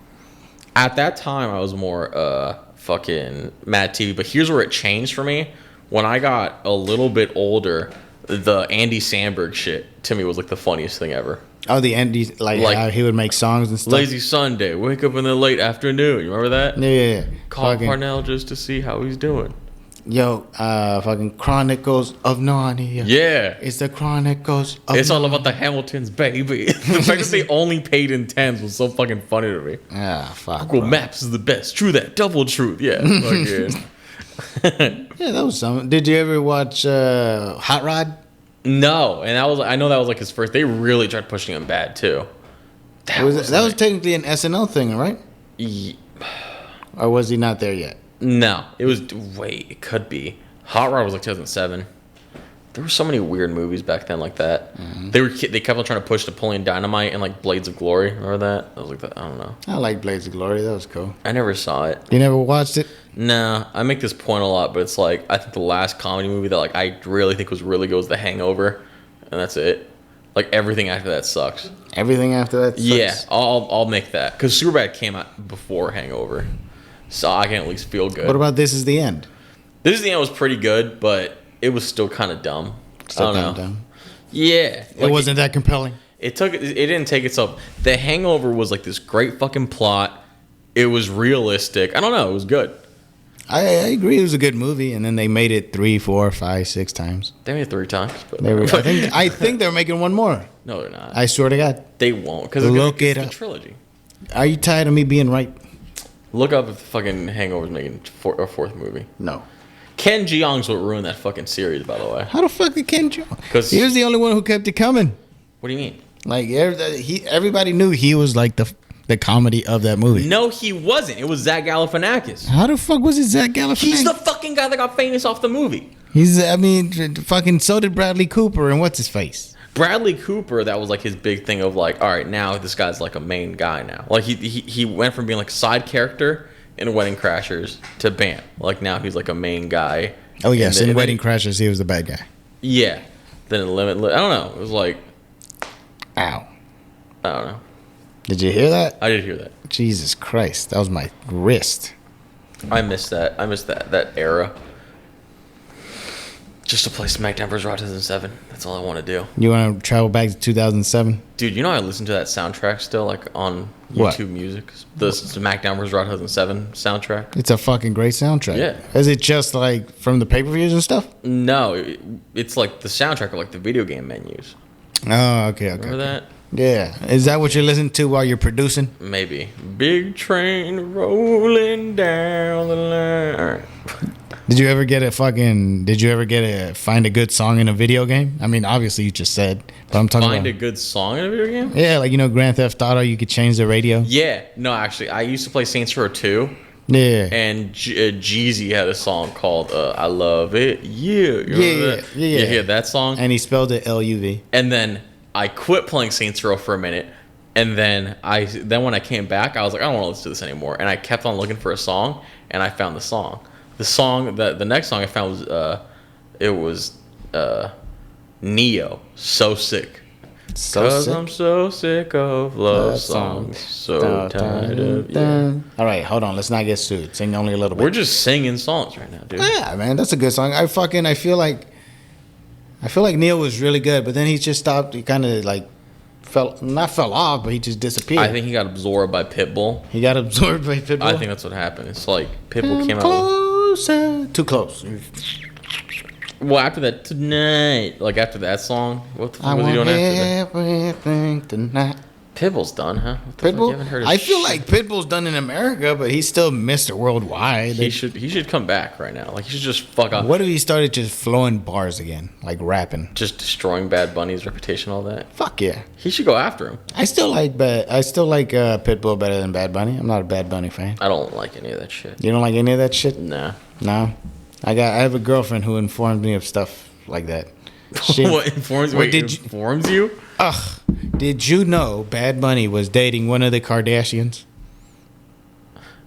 At that time, I was more fucking Mad TV, but here's where it changed for me. When I got a little bit older, the Andy Samberg shit to me was like the funniest thing ever.
Oh, the Andy, like how he would make songs and stuff.
Lazy Sunday, wake up in the late afternoon. You remember that?
Yeah.
Call Parnell just to see how he's doing.
Yo, fucking Chronicles of Narnia.
Yeah.
It's the Chronicles of
It's all about the Hamiltons, baby. The fact that they only paid in tens was so fucking funny to me.
Ah, fuck.
Google Maps is the best. True that. Double truth. Yeah.
Yeah, that was something. Did you ever watch Hot Rod?
No. And I know that was like his first. They really tried pushing him bad, too.
That was technically an SNL thing, right?
Yeah.
Or was he not there yet?
No, it was. Wait, it could be. Hot Rod was like 2007. There were so many weird movies back then like that. They kept on trying to push Napoleon Dynamite and like Blades of Glory. Remember that? I was like, I don't know.
I like Blades of Glory. That was cool.
I never saw it.
You never watched it?
Nah, I make this point a lot, but it's like I think the last comedy movie that like I really think was really good was The Hangover, and that's it. Like everything after that sucks.
Everything after that sucks?
Yeah, I'll make that because Superbad came out before Hangover, so I can at least feel good.
What about This Is the End?
This Is the End was pretty good, but it was still kind of dumb.
Still
I
kind
don't
of
know.
dumb.
Yeah,
It wasn't that compelling.
It didn't take itself. The Hangover was like this great fucking plot. It was realistic. I don't know. It was good.
I agree. It was a good movie, and then they made it 3, 4, 5, 6 times.
They made it 3 times. But
I think they're making one more.
No, they're not.
I swear to God.
They won't because it's the trilogy.
Are you tired of me being right?
Look up if the fucking Hangover's making a 4th movie.
No.
Ken Jeong's what ruined that fucking series, by the way.
How the fuck did Ken Jeong?
'Cause-
He was the only one who kept it coming.
What do you mean?
Like everybody knew he was like the comedy of that movie.
No, he wasn't. It was Zach Galifianakis.
How the fuck was it Zach Galifianakis?
He's the fucking guy that got famous off the movie.
Fucking so did Bradley Cooper and what's his face?
Bradley Cooper, that was like his big thing of like, all right, now this guy's like a main guy now. Like he went from being like a side character in Wedding Crashers to bam. Like now he's like a main guy.
Oh yes, in Wedding Crashers he was the bad guy.
Yeah. Then in Limitless, I don't know. It was like,
ow.
I don't know.
Did you hear that?
I did hear that.
Jesus Christ, that was my wrist.
I missed that. I missed that era. Just to play SmackDown vs. Raw 2007. That's all I want to do.
You want to travel back to 2007?
Dude, you know I listen to that soundtrack still, like on
What?
YouTube Music. The SmackDown vs. Raw 2007 soundtrack.
It's a fucking great soundtrack.
Yeah.
Is it just like from the pay-per-views and stuff?
No, it's like the soundtrack of like the video game menus.
Oh, okay.
Remember that?
Yeah. Is that what you're listening to while you're producing?
Maybe. Big train rolling down the line. All right.
Did you ever find a good song in a video game? I mean, obviously you just said, but I'm talking
Find
about
a good song in a video game?
yeah, like Grand Theft Auto, you could change the radio.
Yeah. No, actually, I used to play Saints Row 2.
Yeah.
And Jeezy had a song called "I Love It." Yeah,
Yeah.
You hear that song?
And he spelled it LUV.
And then I quit playing Saints Row for a minute, and then when I came back, I was like, I don't want to listen to this anymore. And I kept on looking for a song, and I found the song. The next song I found was Neo, "So Sick." Cause I'm so sick of love songs, so tired of you.
All right, hold on. Let's not get sued. Sing only a little bit.
We're just singing songs right now, dude.
Yeah, man, that's a good song. I feel like Neil was really good, but then he just stopped. He kind of like fell off, but he just disappeared.
I think he got absorbed by Pitbull.
He got absorbed by Pitbull.
I think that's what happened. It's like Pitbull came out.
Closer, too close.
Well, after that tonight, like after that song, what the fuck was he doing after that?
Everything tonight.
Pitbull's done, huh? What the fuck? You haven't heard
Pitbull.
his
I feel
shit?
like Pitbull's done in America, but he's still Mr. Worldwide.
he should come back right now. Like he should just fuck off.
What if he started just flowing bars again, like rapping?
Just destroying Bad Bunny's reputation, all that.
Fuck yeah.
He should go after him.
I still like Pitbull better than Bad Bunny. I'm not a Bad Bunny fan.
I don't like any of that shit.
You don't like any of that shit?
Nah.
No. I have a girlfriend who informed me of stuff like that.
What informs? Wait, informs you?
Ugh. Did you know Bad Bunny was dating one of the Kardashians?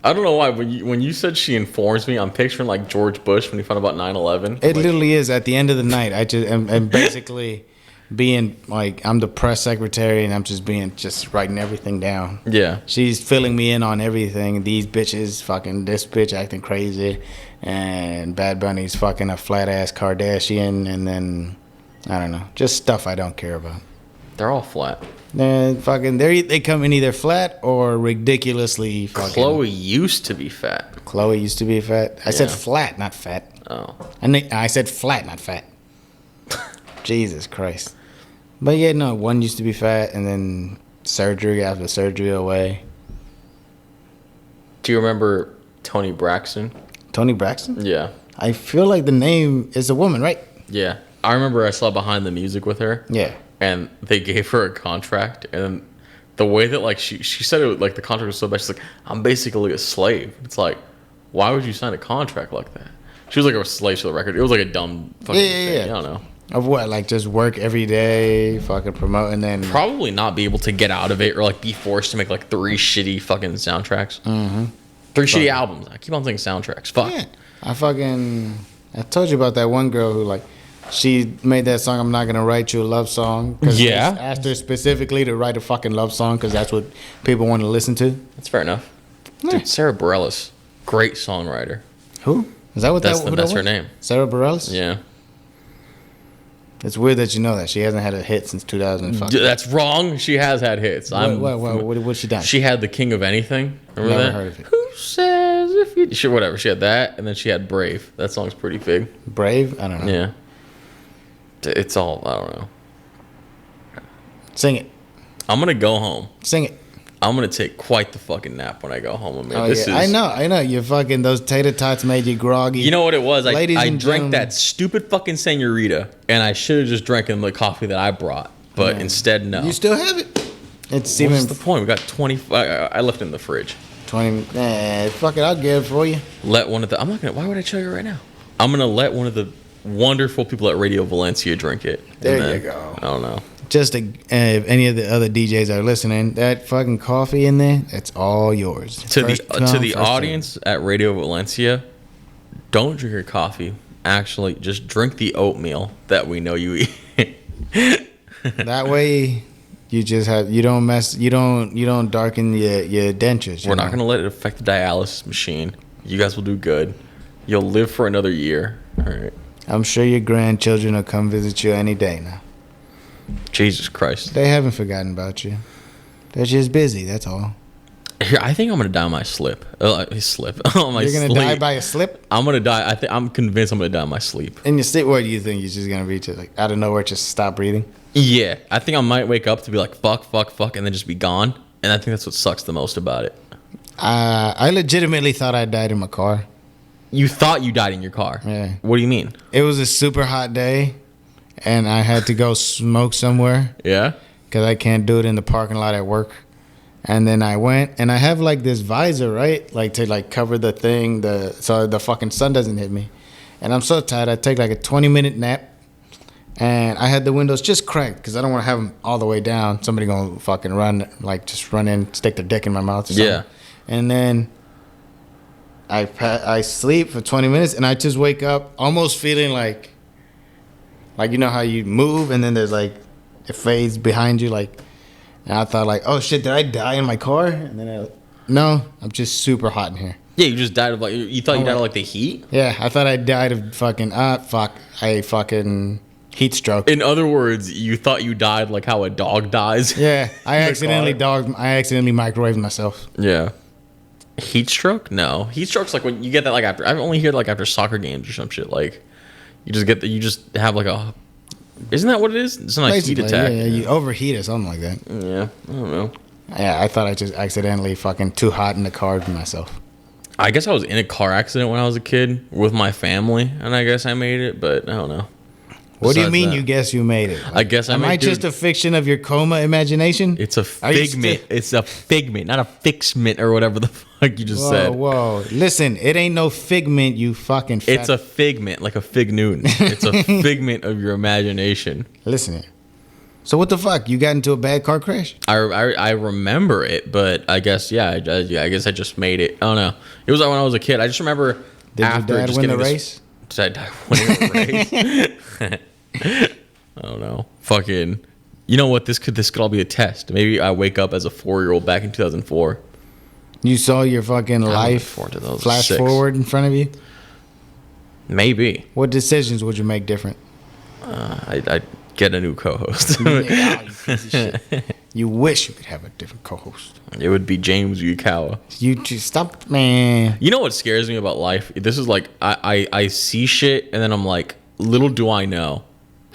I don't know why. When you said she informs me, I'm picturing like George Bush when he found about 9/11.
It literally is. At the end of the night, I just am basically being like, I'm the press secretary and I'm just writing everything down.
Yeah.
She's filling me in on everything. These bitches, fucking this bitch acting crazy, and Bad Bunny's fucking a flat ass Kardashian, and then I don't know, just stuff I don't care about.
They're all flat.
And fucking they come in either flat or ridiculously fucking.
Chloe used to be fat.
Chloe used to be fat. I said
Yeah.
flat, not fat.
Oh.
I said flat, not fat. Jesus Christ. But yeah, no, one used to be fat, and then surgery after surgery away.
Do you remember Toni Braxton?
Toni Braxton?
Yeah.
I feel like the name is a woman, right?
Yeah. I remember I saw Behind the Music with her.
Yeah.
And they gave her a contract, and then the way that like she said it, like the contract was so bad, she's like, I'm basically a slave. It's like, why would you sign a contract like that? She was like a slave to the record. It was like a dumb fucking thing. I don't know.
Of what? Like just work every day, fucking promote, and then
Probably not be able to get out of it or like be forced to make like 3 shitty fucking soundtracks. Mm-hmm. 3 shitty albums. I keep on saying soundtracks. Fuck.
Yeah. I told you about that one girl who like she made that song. I'm not gonna write you a love song.
Yeah.
They asked her specifically to write a fucking love song because that's what people want to listen to.
That's fair enough.
Yeah.
Dude, Sarah Bareilles, great songwriter.
Who is that?
That's her name.
Sarah Bareilles.
Yeah.
It's weird that you know that she hasn't had a hit since 2005.
That's wrong. She has had hits.
What's she done?
She had The King of Anything. Remember
Never
that?
heard of it.
Who says if you... She, whatever. She had that, and then she had Brave. That song's pretty big.
Brave? I don't know.
Yeah. It's all... I don't know.
Sing it.
I'm going to go home.
Sing it.
I'm going to take quite the fucking nap when I go home. I mean,
Oh, yeah. I know. You fucking... Those tater tots made you groggy.
You know what it was? I drank
gentlemen.
that stupid fucking senorita, and I should have just drank the coffee that I brought, but instead, no.
You still have it? It's
What's
even...
the point? We got 20... I left it in the fridge.
20... fuck it. I'll get it for you.
Let one of the... I'm not going to... Why would I tell you right now? I'm going to let one of the wonderful people at Radio Valencia drink it.
There you go.
I don't know.
Just to, if any of the other DJs are listening, that fucking coffee in there, that's all yours.
To the audience at Radio Valencia, don't drink your coffee. Actually, just drink the oatmeal that we know you eat.
That way, you don't darken your dentures.
We're not going to let it affect the dialysis machine. You guys will do good. You'll live for another year. All right.
I'm sure your grandchildren will come visit you any day now.
Jesus Christ.
They haven't forgotten about you. They're just busy, that's all.
Here, I think I'm gonna die on my slip. Slip. On my
You're gonna
sleep.
die by a slip?
I'm gonna die. I'm convinced I'm gonna die on my sleep.
In your sleep, what do you think? You're just gonna be just like out of nowhere, just stop breathing?
Yeah, I think I might wake up to be like fuck, and then just be gone. And I think that's what sucks the most about it.
I legitimately thought I died in my car.
You thought you died in your car?
Yeah.
What do you mean?
It was a super hot day, and I had to go smoke somewhere.
Yeah.
Because I can't do it in the parking lot at work. And then I went, and I have like this visor, right? Like to like cover the thing, so the fucking sun doesn't hit me. And I'm so tired, I take like a 20-minute nap. And I had the windows just cracked because I don't want to have them all the way down. Somebody gonna fucking just run in, stick their dick in my mouth or something.
Yeah.
And then I sleep for 20 minutes, and I just wake up almost feeling like you know how you move and then there's like it fades behind you, like, and I thought like, oh shit, did I die in my car? And then no, I'm just super hot in here.
Yeah, you just died of like you thought you died of like the heat.
Yeah, I thought I died of fucking fucking heat stroke.
In other words, you thought you died like how a dog dies.
Yeah, I accidentally microwaved myself.
Yeah. Heat stroke? No. Heat stroke's like when you get that like after I only hear like after soccer games or some shit. Like you just have like a isn't that what it is? It's not like heat attack.
Yeah, you overheat or something like that.
Yeah, I don't know.
Yeah, I thought I just accidentally fucking too hot in the car for myself.
I guess I was in a car accident when I was a kid with my family, and I guess I made it, but I don't know.
What do you mean you guess you made it?
I guess
am I just a fiction of your coma imagination?
It's a figment. It's a figment, not a fixment or whatever the fuck you just said.
Whoa. Listen, it ain't no figment, you fucking fat.
It's a figment, like a fig Newton. It's a figment of your imagination.
Listen here. So what the fuck? You got into a bad car crash?
I remember it, but I guess, I guess I just made it. I don't know. It was like when I was a kid. I just remember
Did
after
your dad
just
win
getting
the race?
Did I die winning the race? I don't know. Fucking. You know what? This could all be a test. Maybe I wake up as a 4-year-old back in 2004.
You saw your fucking life flash forward in front of you?
Maybe.
What decisions would you make different?
I'd get a new co-host.
You piece of shit. You wish you could have a different co-host.
It would be James Yukawa.
You just stop, man.
You know what scares me about life? This is like I see shit and then I'm like, little do I know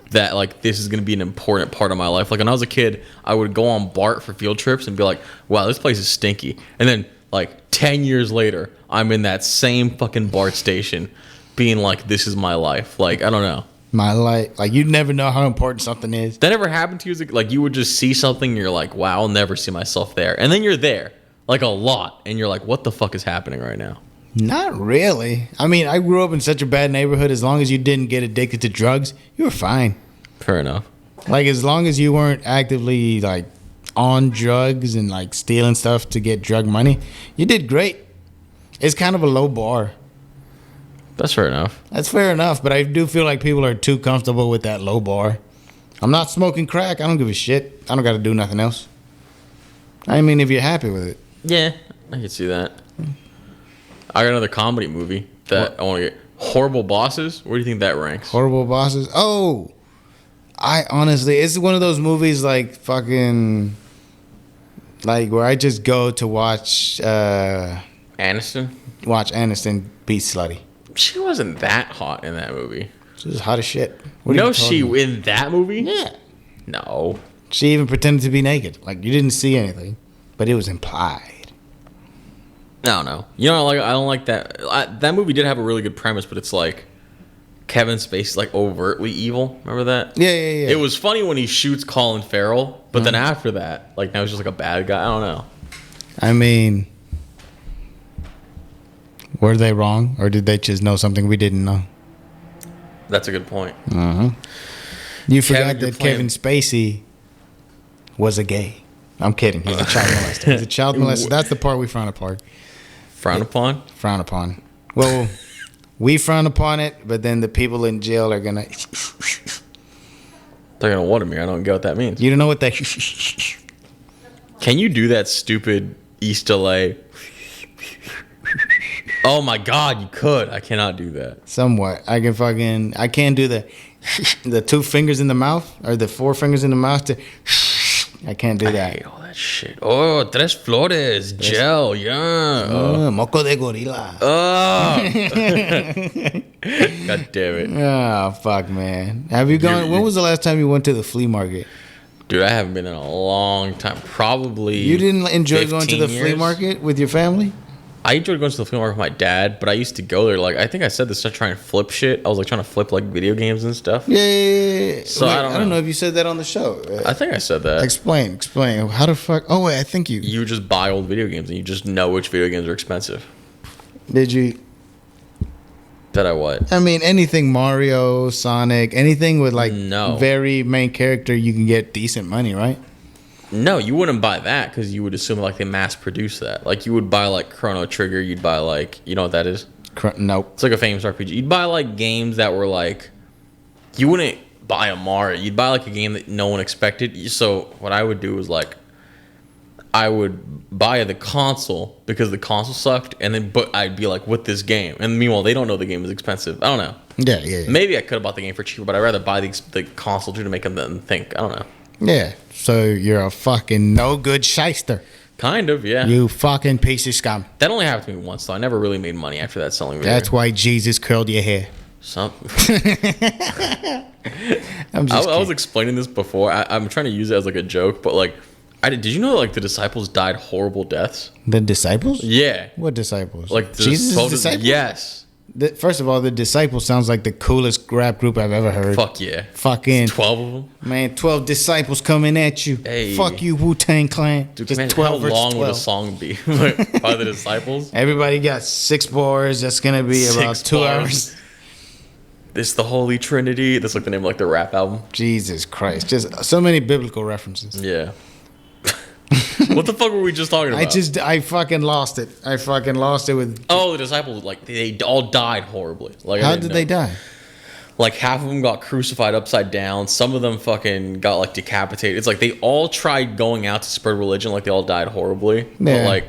that like this is gonna be an important part of my life. Like when I was a kid, I would go on BART for field trips and be like, wow, this place is stinky. And then like 10 years later, I'm in that same fucking BART station being like, this is my life. Like, I don't know.
My life, like you never know how important something is.
That ever happened to you? Like you would just see something and you're like, wow, I'll never see myself there. And then you're there like a lot and you're like, what the fuck is happening right now?
Not really. I mean, I grew up in such a bad neighborhood. As long as you didn't get addicted to drugs, you were fine.
Fair enough.
Like, as long as you weren't actively, like, on drugs and, like, stealing stuff to get drug money, you did great. It's kind of a low bar.
That's fair enough.
That's fair enough, but I do feel like people are too comfortable with that low bar. I'm not smoking crack. I don't give a shit. I don't got to do nothing else. I mean, if you're happy with it.
Yeah, I can see that. I got another comedy movie that I want to get. Horrible Bosses. Where do you think that ranks?
Horrible Bosses. Oh, I honestly, it's one of those movies like fucking, like where I just go to watch
Aniston.
Watch Aniston be slutty.
She wasn't that hot in that movie.
She was hot as shit.
No, she in that movie?
Yeah.
No.
She even pretended to be naked. Like, you didn't see anything, but it was implied.
I don't know. You know, like I don't like that. That movie did have a really good premise, but it's like Kevin Spacey's like overtly evil. Remember that?
Yeah.
It was funny when he shoots Colin Farrell, but then after that, like now he's just like a bad guy. I don't know.
I mean, were they wrong, or did they just know something we didn't know?
That's a good point.
You forgot that Kevin Spacey was a gay. I'm kidding. He's a child molester. He's a child molester. That's the part we frown upon.
Frown upon?
Frown upon. Well, we frown upon it, but then the people in jail are gonna.
They're gonna water me. I don't get what that means.
You don't know what that.
Can you do that stupid East LA? Oh my God, you could. I cannot do that.
Somewhat. I can't do the 2 fingers in the mouth or the 4 fingers in the mouth to. I can't do that.
I hate all that shit. Oh, tres flores, gel, yeah.
Moco de gorila.
God damn it.
Oh, fuck, man. Have you gone? When was the last time you went to the flea market?
Dude, I haven't been in a long time. Probably.
You didn't enjoy going to the flea market with your family?
I enjoyed going to the flea market with my dad, but I used to go there. Like, I think I said this to try and flip shit. I was like trying to flip like video games and stuff.
Yeah.
So
wait,
I don't know
if you said that on the show.
I think I said that.
Explain. How the fuck? Oh wait, I think you.
You just buy old video games and you just know which video games are expensive.
Did you?
Did I what?
I mean, anything Mario, Sonic, anything with like very main character, you can get decent money, right?
No, you wouldn't buy that because you would assume like they mass produce that. Like you would buy like Chrono Trigger. You'd buy like, you know what that is?
Nope.
It's like a famous RPG. You'd buy like games that were like, you wouldn't buy a Mario. You'd buy like a game that no one expected. So what I would do is like, I would buy the console because the console sucked, and then but I'd be like with this game, and meanwhile they don't know the game is expensive. I don't know.
Yeah.
Maybe I could have bought the game for cheaper, but I'd rather buy the console to make them think. I don't know.
Yeah. So you're a fucking no good shyster.
Kind of, yeah.
You fucking piece of scum.
That only happened to me once, though. I never really made money after that selling video.
That's why Jesus curled your hair.
I was explaining this before. I'm trying to use it as like a joke, but like, did you know like the disciples died horrible deaths?
The disciples?
Yeah.
What disciples?
Like
Jesus' disciples?
Yes.
First of all, the disciples sounds like the coolest rap group I've ever heard.
Fuck yeah.
Fucking
12 of them.
Man, 12 disciples coming at you.
Hey.
Fuck you, Wu-Tang Clan.
Dude,
just
man,
12
how long
12.
would a song be by the disciples?
Everybody got 6 bars. That's gonna be about 2 hours.
It's the Holy Trinity. That's like the name of like the rap album.
Jesus Christ. Just so many biblical references.
Yeah. What the fuck were we just talking about?
I fucking lost it. With.
Oh, the disciples, like, they all died horribly. Like,
How did they die?
Like, half of them got crucified upside down. Some of them fucking got, like, decapitated. It's like they all tried going out to spread religion. Like, they all died horribly.
Yeah.
But, like,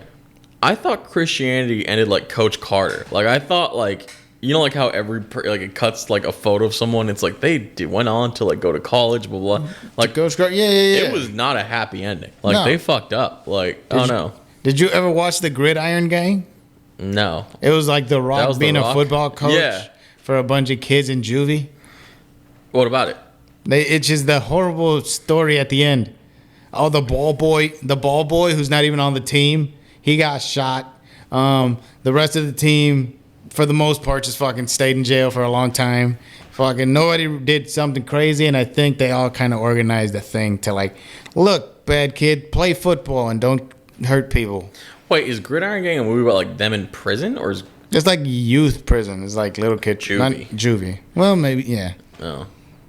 I thought Christianity ended like Coach Carter. Like, I thought, like, you know, like how it cuts like a photo of someone. It's like they went on to like go to college, blah blah. Like
Coach Carter, yeah.
It was not a happy ending. Like they fucked up. Like I don't know.
Did you ever watch the Gridiron Gang?
No.
It was like The Rock being a football coach for a bunch of kids in juvie.
What about it?
It's just the horrible story at the end. Oh, the ball boy who's not even on the team, he got shot. The rest of the team, for the most part, just fucking stayed in jail for a long time. Fucking nobody did something crazy, and I think they all kind of organized a thing to like, look, bad kid, play football and don't hurt people.
Wait, is Gridiron Gang a movie about like them in prison, or is
It's like youth prison. It's like little kid.
Juvie.
Not juvie. Well, maybe, yeah.
Oh.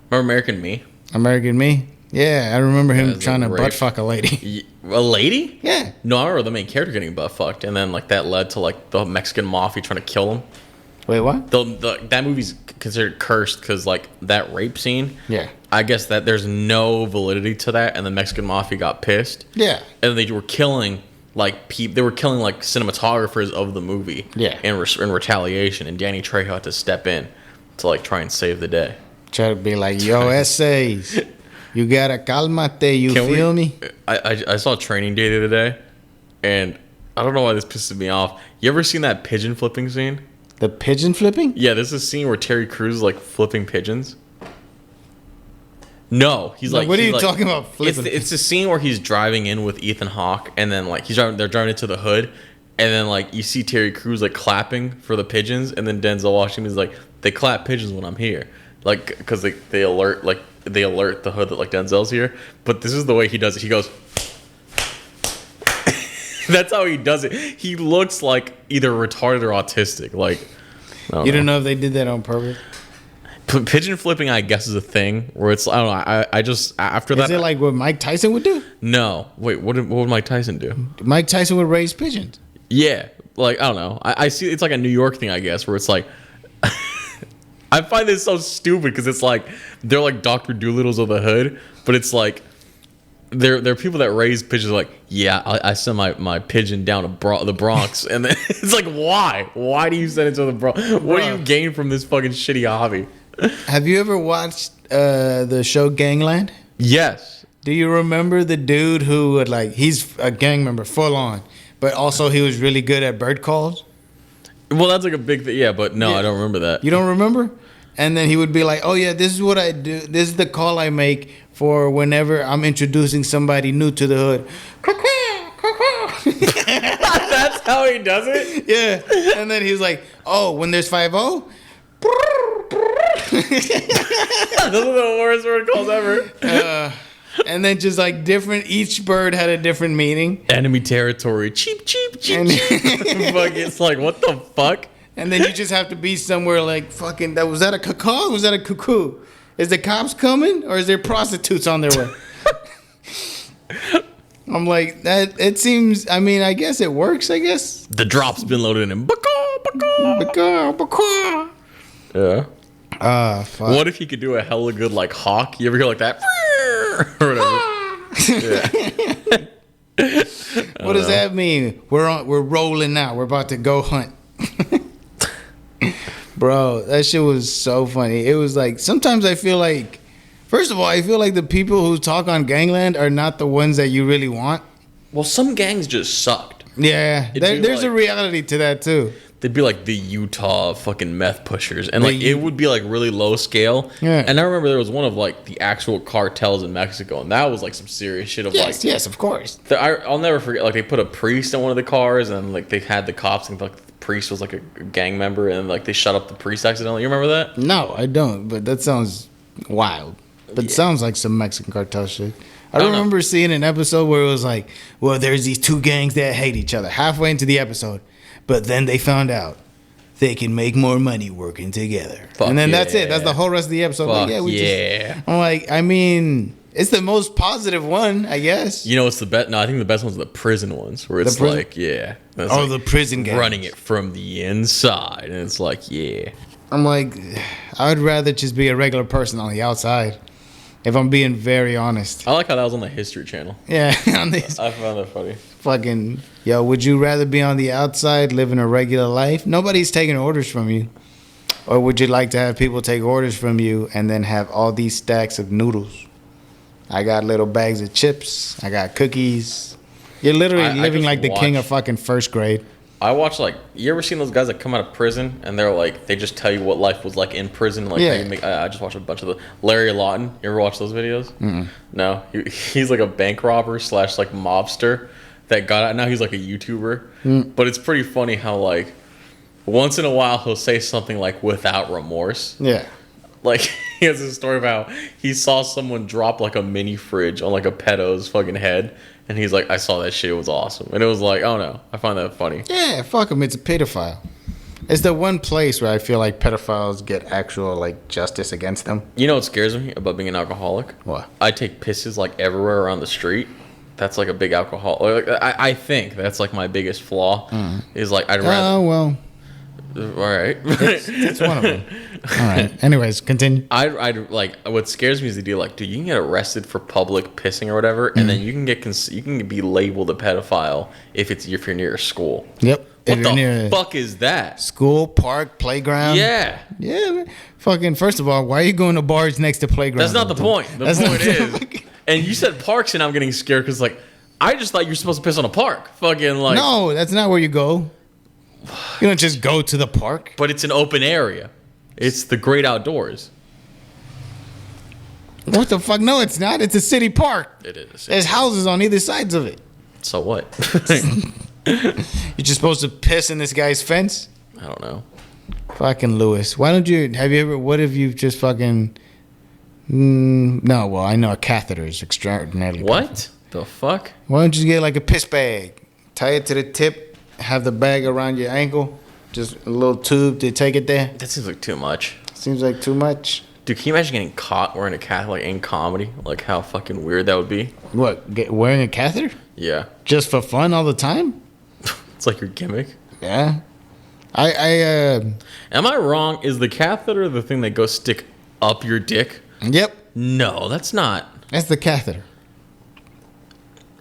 Remember American Me?
American Me? Yeah, I remember him
Yeah,
trying to
rape.
butt fuck a lady.
A lady?
Yeah.
No, I remember the main character getting butt fucked, and then like that led to like the Mexican mafia trying to kill him.
Wait, what?
That movie's considered cursed because like that rape scene.
Yeah.
I guess that there's no validity to that, and the Mexican mafia got pissed.
Yeah.
And they were killing they were killing like cinematographers of the movie.
Yeah.
In retaliation, and Danny Trejo had to step in to like try and save the day.
Try to be like, yo, essays. You gotta calmate, you feel me?
I saw Training Day the other day, and I don't know why this pisses me off. You ever seen that pigeon flipping scene?
The pigeon flipping?
Yeah, there's a scene where Terry Crews is like flipping pigeons. No, he's like.
What are
he's
you
like,
talking about flipping?
It's the scene where he's driving in with Ethan Hawke, and then like they're driving into the hood, and then like you see Terry Crews like clapping for the pigeons, and then Denzel Washington is like, they clap pigeons when I'm here, like because they alert the hood that like Denzel's here. But this is the way he does it. He goes. That's how he does it. He looks like either retarded or autistic. Like,
you don't know if they did that on purpose?
Pigeon flipping, I guess, is a thing where it's, I don't know. I just, after that.
Is it like what Mike Tyson would do?
No. Wait, what would Mike Tyson do?
Mike Tyson would raise pigeons.
Yeah. Like, I don't know. I see it's like a New York thing, I guess, where it's like, I find this so stupid because it's like, they're like Dr. Doolittles of the hood, but it's like, There are people that raise pigeons like, yeah, I send my pigeon down to the Bronx. And then it's like, why? Why do you send it to the Bronx? What do you gain from this fucking shitty hobby?
Have you ever watched the show Gangland?
Yes.
Do you remember the dude who would like, he's a gang member full on, but also he was really good at bird calls?
Well, that's like a big thing. Yeah, but no,
Yeah.
I don't remember that.
You don't remember? And then he would be like, oh yeah, this is what I do. This is the call I make for whenever I'm introducing somebody new to the hood.
That's how he does it?
Yeah. And then he's like, oh, when there's 5-0?
Those are the worst word calls ever.
And then just like different, each bird had a different meaning.
Enemy territory. Cheep, cheep, cheep,
And,
cheep. Fuck, it's like, what the fuck?
and then you just have to be somewhere like fucking, was that a cacaw? Was that a cuckoo? Is the cops coming or is there prostitutes on their way? I'm like, that. It seems, I mean, I guess it works, I guess.
The drop's been loaded in. Yeah.
Fuck.
What if he could do a hella good like hawk? You ever hear like that? Or whatever.
What does that mean? We're rolling now. We're about to go hunt. Bro, that shit was so funny. It was like, sometimes I feel like, first of all, I feel like the people who talk on Gangland are not the ones that you really want.
Well, some gangs just sucked.
Yeah, there's
like,
a reality to that too.
They'd be like the Utah fucking meth pushers, and like it would be like really low scale.
Yeah.
And I remember there was one of like the actual cartels in Mexico, and that was like some serious shit. Of
Yes, of course.
I'll never forget. Like they put a priest in one of the cars, and like they had the cops, and like the priest was like a gang member, and like they shut up the priest accidentally. You remember that?
No, I don't. But that sounds wild. But it sounds like some Mexican cartel shit. I
don't
remember seeing an episode where it was like, well, there's these two gangs that hate each other halfway into the episode, but then they found out they can make more money working together.
Fuck
and then
yeah.
that's it. That's the whole rest of the episode.
Fuck
Like,
yeah.
I'm like, I mean, it's the most positive one, I guess.
You know what's the best? No, I think the best ones are the prison ones, where it's
prison?
like, yeah. That's
Oh,
like
the prison gangs.
running it from the inside, and it's like, yeah.
I'm like, I would rather just be a regular person on the outside, if I'm being very honest.
I like how that was on the History Channel.
Yeah, on this
I found that funny.
fucking, yo, would you rather be on the outside living a regular life? Nobody's taking orders from you. Or would you like to have people take orders from you and then have all these stacks of noodles? I got little bags of chips. I got cookies. You're literally
I
living
just
like the king
watch-
of fucking first grade.
I watch like, you ever seen those guys that come out of prison and they're like, they just tell you what life was like in prison? Like,
Yeah.
how you make, I just watched a bunch of the Larry Lawton. You ever watch those videos? No, he's like a bank robber / like mobster that got out. Now he's like a YouTuber, but it's pretty funny how like once in a while he'll say something like without remorse.
Yeah.
Like he has a story about he saw someone drop like a mini fridge on like a pedo's fucking head, and he's like, I saw that shit, it was awesome. And it was like, oh no, I find that funny.
Yeah, fuck him. It's a pedophile. It's the one place where I feel like pedophiles get actual like justice against them.
You know what scares me about being an alcoholic?
What?
I take pisses like everywhere around the street. That's like a big alcohol. Like, I think that's like my biggest flaw. Is like I'd rather.
Oh well.
All right.
It's one of them. All right. Anyways, continue.
I'd like what scares me is the deal like, dude, you can get arrested for public pissing or whatever, and then you can you can be labeled a pedophile if you're near a school.
Yep.
What the fuck is that?
School, park, playground.
Yeah.
Yeah. Man. Fucking. First of all, why are you going to bars next to playgrounds?
That's not the point. The point is, and you said parks, and I'm getting scared because like I just thought you were supposed to piss on a park. Fucking like.
No, that's not where you go. You don't just go to the park.
But it's an open area. It's the great outdoors.
What the fuck? No, it's not. It's a city park.
It is.
There's houses on either sides of it.
So what?
You're just supposed to piss in this guy's fence?
I don't know.
Fucking Lewis. Why don't you, what if you just fucking, no, well, I know a catheter is extraordinarily
What?
painful.
The fuck?
Why don't you get like a piss bag, tie it to the tip, have the bag around your ankle, just a little tube to take it there?
That seems like too much.
Seems like too much.
Dude, can you imagine getting caught wearing a catheter like in comedy? Like how fucking weird that would be?
What, wearing a catheter?
Yeah.
Just for fun all the time?
It's like your gimmick.
Yeah.
Am I wrong? Is the catheter the thing that goes stick up your dick?
Yep.
No, that's not.
That's the catheter.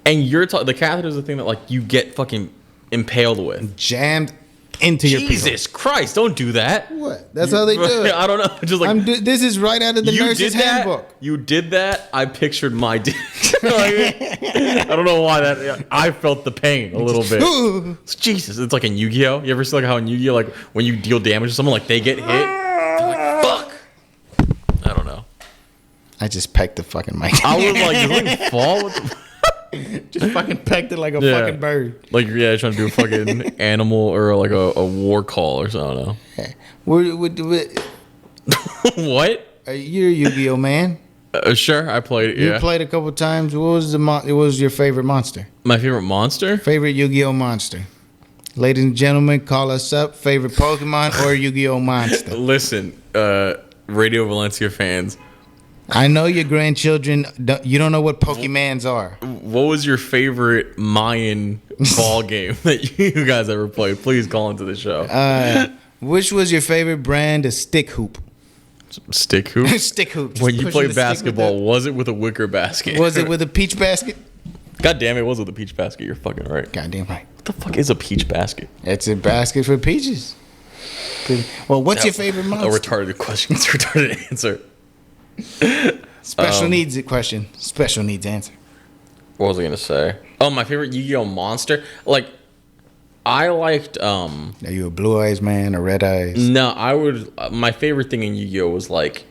And the catheter is the thing that like you get fucking impaled with.
Jammed into your penis.
Jesus Christ, don't do that.
What? That's how they do it.
I don't know. Just like
this is right out of the nurse's handbook.
You did that. I pictured my dick. I don't know why that. I felt the pain a little bit. Jesus, it's like in Yu-Gi-Oh. You ever see like how in Yu-Gi-Oh, like when you deal damage to someone, like they get hit. They're like, fuck. I don't know.
I just pecked the fucking mic.
I was like, does it fall? With the
just fucking pecked it like a fucking bird.
Like, yeah, trying to do a fucking animal or like a war call or something. I don't know. What?
You're a Yu-Gi-Oh man.
Sure, I played it, yeah.
You played a couple times. What was your favorite monster?
My favorite monster?
Favorite Yu-Gi-Oh monster. Ladies and gentlemen, call us up. Favorite Pokemon or Yu-Gi-Oh monster?
Listen, Radio Valencia fans.
I know your grandchildren, you don't know what Pokemans are.
What was your favorite Mayan ball game that you guys ever played? Please call into the show.
Which was your favorite brand of stick hoop?
Stick hoop?
Stick hoop.
When you played basketball, was it with a wicker basket?
Was it with a peach basket?
God damn it was with a peach basket. You're fucking right.
Goddamn right.
What the fuck is a peach basket?
It's a basket for peaches. Well, what's your favorite monster?
A retarded question. It's a retarded answer.
Special needs question. Special needs answer.
What was I gonna say? Oh, my favorite Yu-Gi-Oh monster. Like, I liked.
Are you a blue eyes man or red eyes?
No, I would. My favorite thing in Yu-Gi-Oh was like,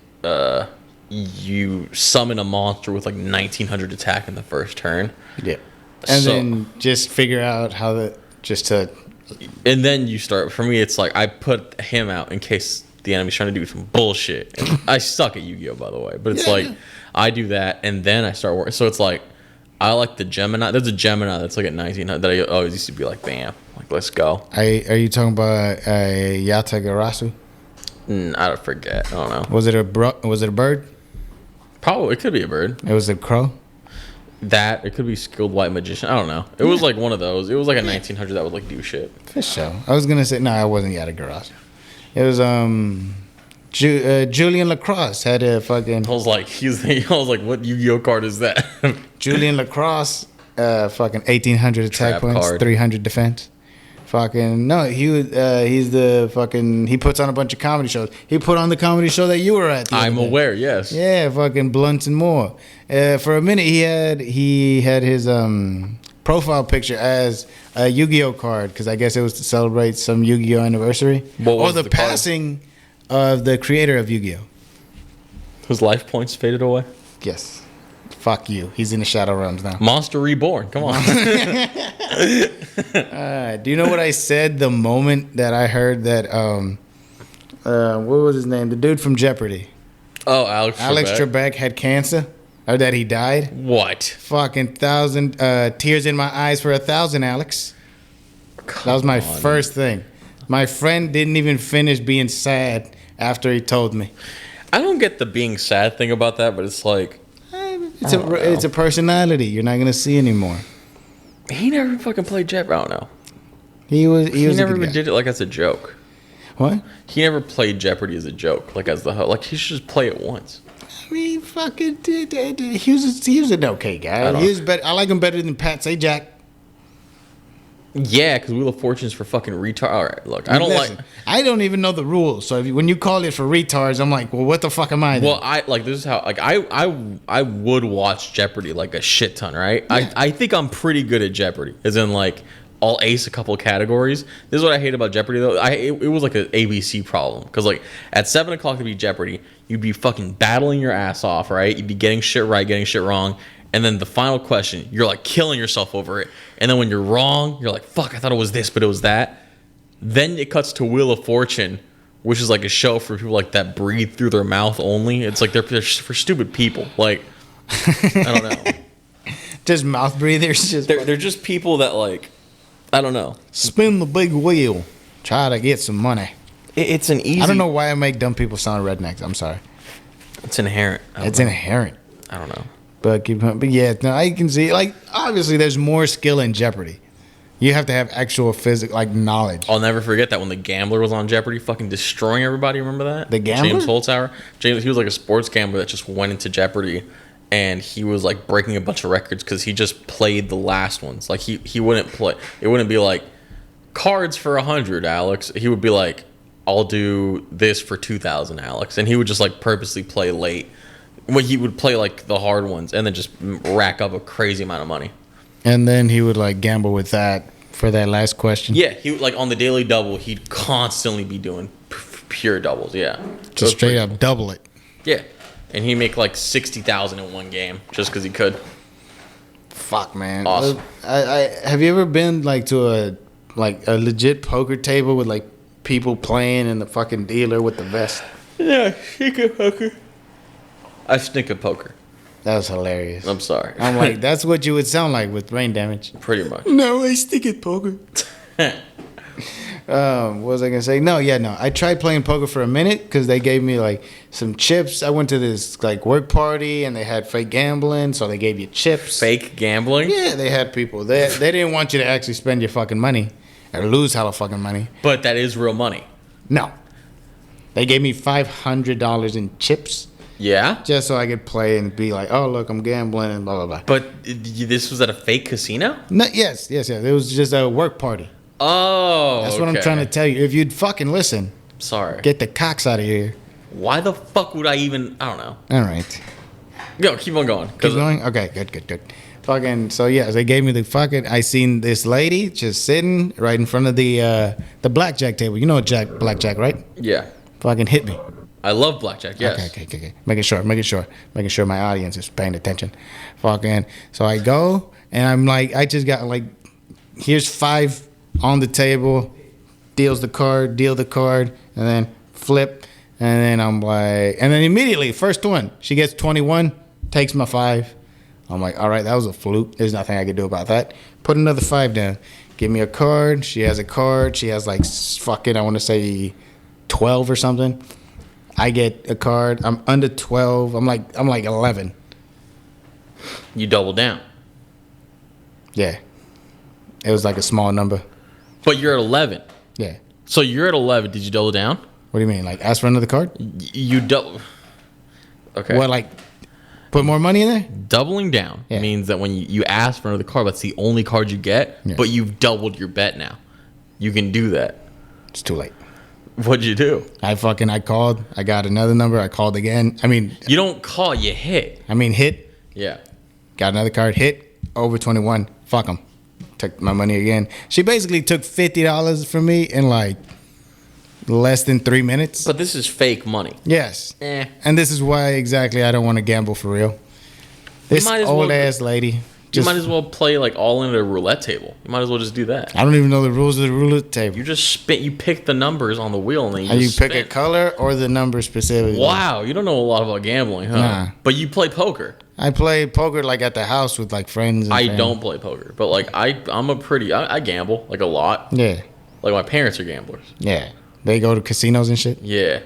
you summon a monster with like 1900 attack in the first turn.
Yeah, and then just figure out how
And then you start. For me, it's like I put him out in case the enemy's trying to do some bullshit. And I suck at Yu-Gi-Oh, by the way, but it's I do that and then I start working. So it's like I like the Gemini. There's a Gemini that's like at 1900 that I always used to be like, bam, like let's go.
Are you talking about Yatagarasu?
I forget. I don't know.
Was it a bird?
Probably it could be a bird.
It was a crow.
That it could be skilled white magician. I don't know. It was like one of those. It was like a 1900 that would like do shit.
For sure. I was gonna say no. I wasn't Yatagarasu. It was Julian Lacrosse had a fucking.
I was like, what Yu-Gi-Oh card is that?
Julian Lacrosse, fucking 1800 attack
Trap
points,
card.
300 defense. Fucking no, he's the fucking. He puts on a bunch of comedy shows. He put on the comedy show that you were at.
I'm aware. Yes.
Yeah, fucking Blunts and More. For a minute, he had his profile picture as a Yu-Gi-Oh card because I guess it was to celebrate some Yu-Gi-Oh anniversary or the passing of the creator of Yu-Gi-Oh.
Whose life points faded away.
Yes. Fuck you. He's in the Shadow Realms now.
Monster Reborn. Come on.
Do you know what I said the moment that I heard that? What was his name? The dude from Jeopardy.
Oh, Alex
Trebek had cancer, or that he died.
What?
Fucking 1,000 tears in my eyes for 1,000, Alex. That was my first thing. My friend didn't even finish being sad after he told me.
I don't get the being sad thing about that, but it's like
It's a personality you're not gonna see anymore.
he never fucking played Jeopardy. I don't know.
He was
never even did it like as a joke.
What?
He never played Jeopardy as a joke, like as the host. Like he should just play it once.
I mean, fucking, he was an okay guy. I like him better than Pat Sajak.
Yeah, because Wheel of Fortune's for fucking retard. All right, look, I
don't even know the rules. So when you call it for retards, I'm like, well, what the fuck am I? Then?
Well, this is how I would watch Jeopardy like a shit ton, right?
Yeah.
I think I'm pretty good at Jeopardy, as in like I'll ace a couple of categories. This is what I hate about Jeopardy though. It was like an ABC problem because like at 7 o'clock to be Jeopardy, you'd be fucking battling your ass off, right? You'd be getting shit right, getting shit wrong. And then the final question, you're like killing yourself over it. And then when you're wrong, you're like, fuck, I thought it was this, but it was that. Then it cuts to Wheel of Fortune, which is like a show for people like that breathe through their mouth only. It's like they're for stupid people. Like, I don't know.
Just mouth breathers.
They're just people that like, I don't know.
Spin the big wheel. Try to get some money.
It's an easy...
I don't know why I make dumb people sound rednecks. I'm sorry.
It's inherent.
It's inherent.
I don't know.
But yeah, no, I can see, like, obviously there's more skill in Jeopardy. You have to have actual physical, like, knowledge.
I'll never forget that when the gambler was on Jeopardy, fucking destroying everybody. Remember that?
The gambler?
James Holzhauer. He was like a sports gambler that just went into Jeopardy, and he was like breaking a bunch of records because he just played the last ones. Like he wouldn't play. It wouldn't be like cards for 100, Alex. He would be like, I'll do this for 2,000, Alex, and he would just like purposely play late. Well, he would play like the hard ones and then just rack up a crazy amount of money.
And then he would like gamble with that for that last question.
Yeah, he would, like on the daily double, he'd constantly be doing pure doubles. Yeah,
just straight up double it.
Yeah, and he'd make like 60,000 in one game just because he could.
Fuck, man.
Awesome.
I have you ever been like to a legit poker table with like people playing and the fucking dealer with the vest?
Yeah, sneak at poker. I stink at poker.
That was hilarious.
I'm sorry.
I'm like, that's what you would sound like with brain damage.
Pretty much.
No, I stink at poker. What was I gonna say? No. I tried playing poker for a minute because they gave me like some chips. I went to this like work party and they had fake gambling, so they gave you chips.
Fake gambling?
Yeah, they had people. They didn't want you to actually spend your fucking money or lose hella fucking money.
But that is real money.
No. They gave me $500 in chips.
Yeah?
Just so I could play and be like, oh, look, I'm gambling and blah, blah, blah.
But this was at a fake casino?
No, yes. It was just a work party.
Oh,
that's what I'm trying to tell you. If you'd fucking listen.
Sorry.
Get the cocks out of here.
Why the fuck would I even... I don't know.
All right.
Go, keep on going.
Keep going? Okay, good. Fucking, so yeah, they gave me the fucking... I seen this lady just sitting right in front of the blackjack table. You know blackjack, right?
Yeah.
Fucking hit me.
I love blackjack, yes.
Okay. Making sure my audience is paying attention. Fucking, so I go, and I'm like, I just got like, here's 5 on the table, deal the card, and then flip, and then I'm like, and then immediately, first one, she gets 21, takes my 5. I'm like, all right, that was a fluke. There's nothing I can do about that. Put another 5 down. Give me a card. She has a card. She has like fucking, I want to say 12 or something. I get a card. I'm under 12. I'm like 11.
You double down.
Yeah. It was like a small number.
But you're at 11.
Yeah.
So you're at 11. Did you double down?
What do you mean? Like ask for another card?
You double. Okay.
What, like put more money in there?
Doubling down means that when you ask for another card, that's the only card you get, but you've doubled your bet now. You can do that.
It's too late.
What'd you do?
I called. I got another number. I called again. I mean...
You don't call, you hit.
I mean, hit.
Yeah.
Got another card. Hit. Over 21. Fuck them. Took my money again. She basically took $50 from me in like less than 3 minutes.
But this is fake money.
Yes. And this is why exactly I don't want to gamble for real. This old-ass lady...
You might as well play like all in a roulette table. You might as well just do that.
I don't even know the rules of the roulette table.
You just spin. You pick the numbers on the wheel and then
you pick a color or the number specifically.
Wow, you don't know a lot about gambling, huh?
Nah.
But you play poker.
I play poker like at the house with like friends. And
I don't play poker, but like I gamble like a lot.
Yeah.
Like my parents are gamblers.
Yeah, they go to casinos and shit.
Yeah,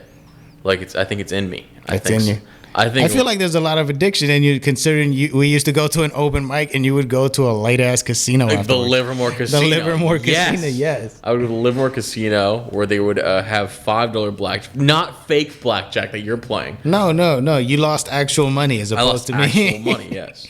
like I think it's in me.
It's in you.
I
feel like there's a lot of addiction in you, considering we used to go to an open mic and you would go to a late ass casino.
Like the
afterwards.
Livermore Casino.
The Livermore Casino, yes.
I would go to the Livermore Casino where they would have $5 blackjack, not fake blackjack that you're playing.
No. You lost actual money as opposed to me.
Actual money, yes.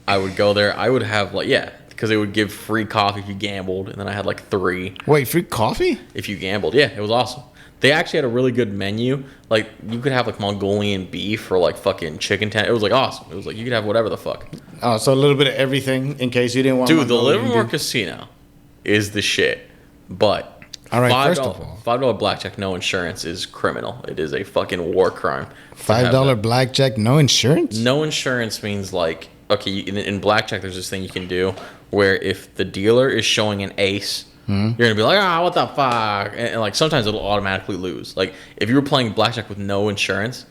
I would go there. I would have because they would give free coffee if you gambled, and then I had like 3.
Wait, free coffee?
If you gambled, yeah, it was awesome. They actually had a really good menu. Like, you could have, like, Mongolian beef or, like, fucking chicken It was, like, awesome. It was, like, you could have whatever the fuck.
Oh, so a little bit of everything in case you didn't want
Dude, the Livermore Casino is the shit. But
all right,
$5,
first of all,
$5 blackjack, no insurance is criminal. It is a fucking war crime.
$5 blackjack, no insurance?
No insurance means, like, okay, in blackjack, there's this thing you can do where if the dealer is showing an ace, you're gonna be like, what the fuck? And like sometimes it'll automatically lose. Like if you were playing blackjack with no insurance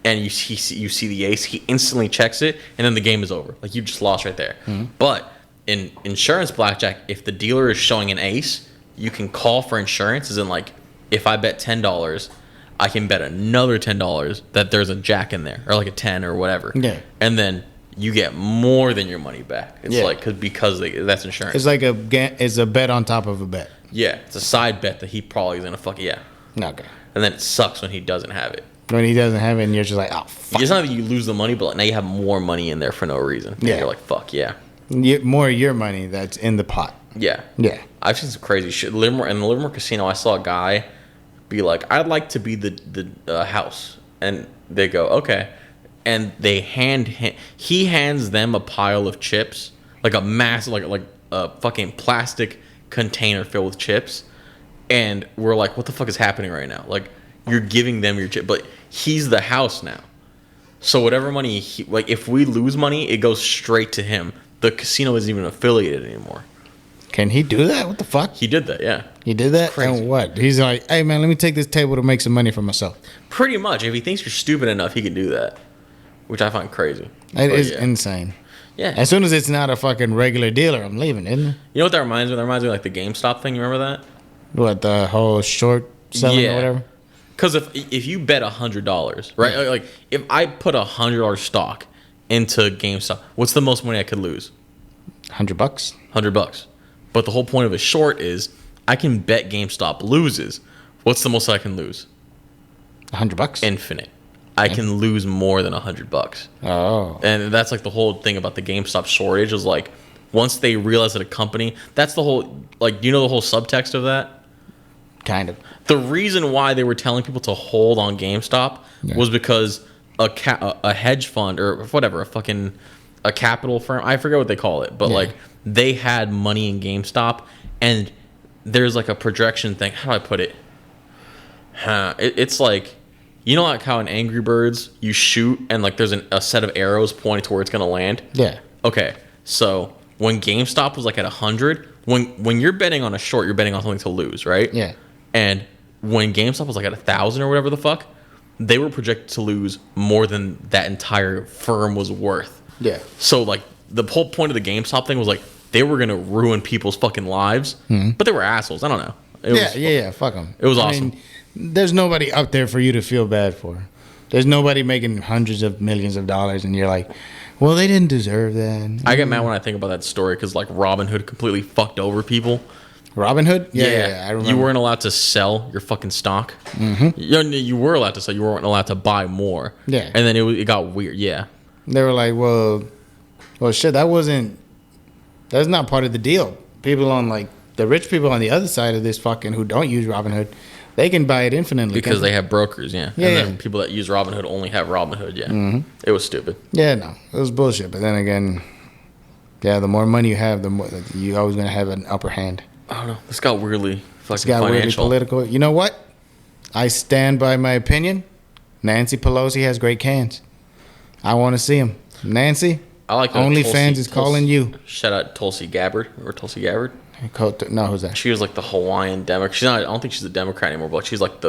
and you see the ace, he instantly checks it, and then the game is over. Like you just lost right there. But in insurance blackjack, if the dealer is showing an ace, you can call for insurance. As in, like, if I bet $10, I can bet another $10 that there's a jack in there, or like a 10 or whatever.
Yeah.
And then you get more than your money back. It's like because that's insurance.
It's like a bet on top of a bet.
Yeah, it's a side bet that he probably is gonna
Okay.
And then it sucks when he doesn't have it.
When he doesn't have it, and you're just like, oh fuck.
It's not that you lose the money, but like now you have more money in there for no reason. Yeah. You're like, fuck yeah.
More of your money that's in the pot.
Yeah.
Yeah.
I've seen some crazy shit. In the Livermore Casino, I saw a guy be like, I'd like to be the house, and they go, okay. And they he hands them a pile of chips, like a massive, like a fucking plastic container filled with chips, and we're like, what the fuck is happening right now? Like, you're giving them your chip, but he's the house now, so whatever money like if we lose money, it goes straight to him. The casino isn't even affiliated anymore.
Can he do that? What the fuck?
He did that, yeah.
He did that? And what? He's like, hey man, let me take this table to make some money for myself.
Pretty much. If he thinks you're stupid enough, he can do that. Which I find crazy.
It is insane.
Yeah.
As soon as it's not a fucking regular dealer, I'm leaving, isn't it?
You know what that reminds me of? That reminds me of like the GameStop thing. You remember that?
What, the whole short selling or whatever?
Because if you bet $100, right? Like if I put $100 stock into GameStop, what's the most money I could lose?
$100.
$100. But the whole point of a short is I can bet GameStop loses. What's the most I can lose?
$100.
Infinite. I can lose more than $100.
Oh.
And that's like the whole thing about the GameStop shortage is like once they realize that a company, that's the whole, like, you know the whole subtext of that?
Kind of.
The reason why they were telling people to hold on GameStop was because a hedge fund or whatever, a capital firm, I forget what they call it, but like they had money in GameStop, and there's like a projection thing. How do I put it? It's like, you know, like how in Angry Birds you shoot and like there's a set of arrows pointing to where it's gonna land.
Yeah.
Okay. So when GameStop was like at 100, when you're betting on a short, you're betting on something to lose, right?
Yeah.
And when GameStop was like at 1,000 or whatever the fuck, they were projected to lose more than that entire firm was worth.
Yeah.
So like the whole point of the GameStop thing was like they were gonna ruin people's fucking lives, but they were assholes. I don't know.
Fuck them.
It was awesome.
There's nobody up there for you to feel bad for. There's nobody making hundreds of millions of dollars, and you're like, well, they didn't deserve that.
I get mad when I think about that story because like Robin Hood completely fucked over people.
Robin Hood? Yeah, I remember.
You weren't allowed to sell your fucking stock. Mm-hmm. You were allowed to sell. You weren't allowed to buy more.
Yeah.
And then it got weird. Yeah.
They were like, well, shit, that's not part of the deal. People on like the rich people on the other side of this fucking who don't use Robin Hood, they can buy it infinitely.
Because they have brokers, yeah.
Yeah,
and then people that use Robinhood only have Robinhood, yeah. Mm-hmm. It was stupid.
Yeah, no. It was bullshit. But then again, yeah, the more money you have, the more you're always going to have an upper hand.
I don't know. This got weirdly fucking
financial.
Weirdly
political. You know what? I stand by my opinion. Nancy Pelosi has great cans. I want to see them. Nancy,
I like
OnlyFans is calling you.
Shout out Tulsi Gabbard. Remember Tulsi Gabbard?
No, who's that?
She was like the Hawaiian Democrat. I don't think she's a Democrat anymore, but she's like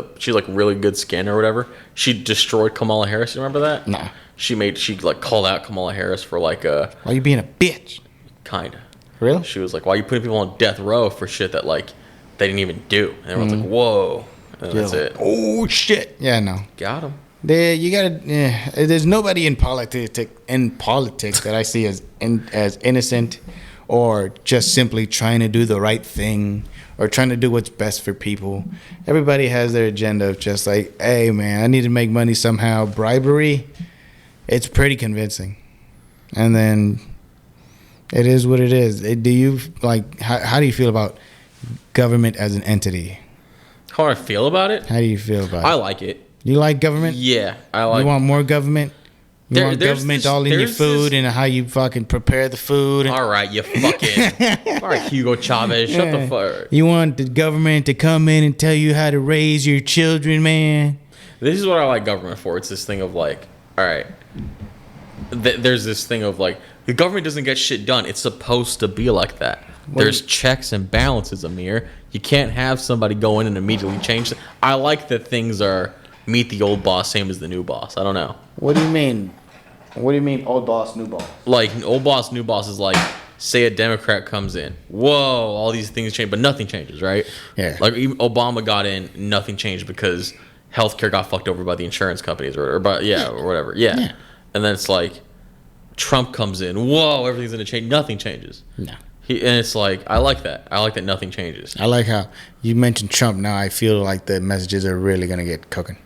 really good skin or whatever. She destroyed Kamala Harris. You remember that?
Nah.
She like called out Kamala Harris for like
why are you being a bitch?
Kinda.
Really?
She was like, why are you putting people on death row for shit that like they didn't even do. And everyone's like, whoa. And that's it.
Oh, shit. Yeah, no.
Got him.
You gotta. There's nobody in politics that I see as innocent, or just simply trying to do the right thing, or trying to do what's best for people. Everybody has their agenda of just like, hey man, I need to make money somehow. Bribery, it's pretty convincing, and then it is what it is. Do you like? How do you feel about government as an entity?
How I feel about it?
How do you feel about it?
I like it.
You like government?
Yeah, I like.
You want more government? You want government all in your food
this,
and how you fucking prepare the food?
All right, you fucking. All right, Hugo Chavez, shut the fuck.
You want the government to come in and tell you how to raise your children, man?
This is what I like government for. It's this thing of like, all right, there's this thing of like, the government doesn't get shit done. It's supposed to be like that. There's checks and balances, Amir. You can't have somebody go in and immediately change it. I like that things are meet the old boss, same as the new boss. I don't know.
What do you mean? What do you mean, old boss, new boss?
Like, old boss, new boss is like, say a Democrat comes in. Whoa, all these things change, but nothing changes, right?
Yeah.
Like, even Obama got in, nothing changed because healthcare got fucked over by the insurance companies or whatever. Yeah. And then it's like, Trump comes in. Whoa, everything's going to change. Nothing changes.
No.
And it's like, I like that. I like that nothing changes.
I like how you mentioned Trump. Now I feel like the messages are really going to get cooking.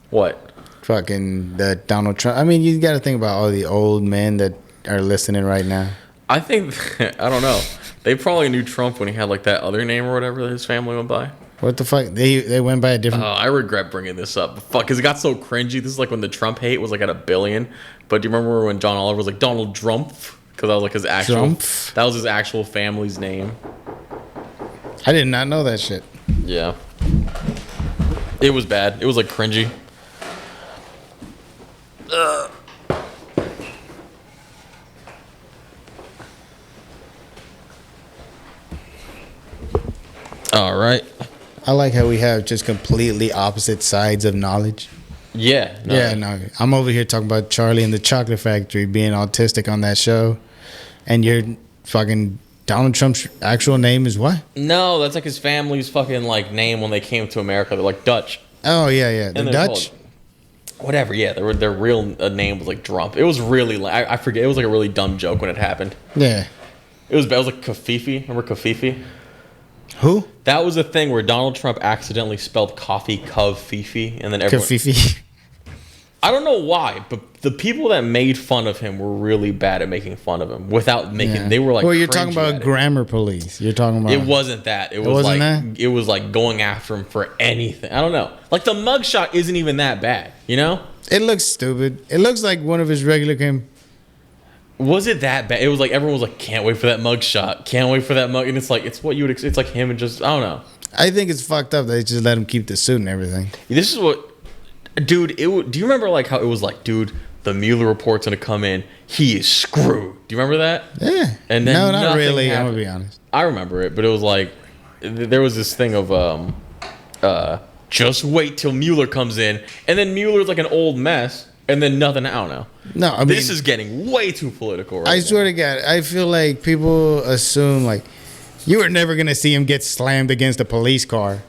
What?
Fucking the Donald Trump. I mean, you got to think about all the old men that are listening right now.
I think, I don't know. They probably knew Trump when he had like that other name or whatever that his family went by.
What the fuck? They went by a different...
I regret bringing this up. Fuck, because it got so cringy. This is like when the Trump hate was like at 1 billion. But do you remember when John Oliver was like Donald Trump? Because that was like his actual...
Trump?
That was his actual family's name.
I did not know that shit.
Yeah. It was bad. It was like cringy. All right.
I like how we have just completely opposite sides of knowledge.
Yeah.
No. I'm over here talking about Charlie and the Chocolate Factory being autistic on that show. And you're fucking... Donald Trump's actual name is what?
No, that's like his family's fucking like name when they came to America. They're like Dutch.
Oh, yeah. The Dutch?
Whatever, yeah. Their real name was like Drump. It was really... I forget. It was like a really dumb joke when it happened.
Yeah.
It was like Kafifi. Remember Kafifi?
Who?
That was a thing where Donald Trump accidentally spelled coffee Fifi, and then everyone...
Kafifi.
I don't know why, but the people that made fun of him were really bad at making fun of him without making... Yeah. They were like...
Well, you're talking about grammar police. You're talking about...
It wasn't that. It was like... That? It was like going after him for anything. I don't know. Like the mugshot isn't even that bad, you know?
It looks stupid. It looks like one of his regular came...
Was it that bad? It was like everyone was like, "Can't wait for that mugshot. Can't wait for that mug." And it's like it's what you would. It's like him and just I don't know.
I think it's fucked up. They just let him keep the suit and everything.
This is what, dude. Do you remember like how it was like, dude? The Mueller report's gonna come in. He is screwed. Do you remember that?
Yeah.
And then
no, not really.
Happened.
I'm gonna be honest.
I remember it, but it was like there was this thing of just wait till Mueller comes in, and then Mueller's like an old mess. And then nothing. I don't know.
No, I mean,
this is getting way too political.
I swear to God, I feel like people assume like you were never gonna see him get slammed against a police car.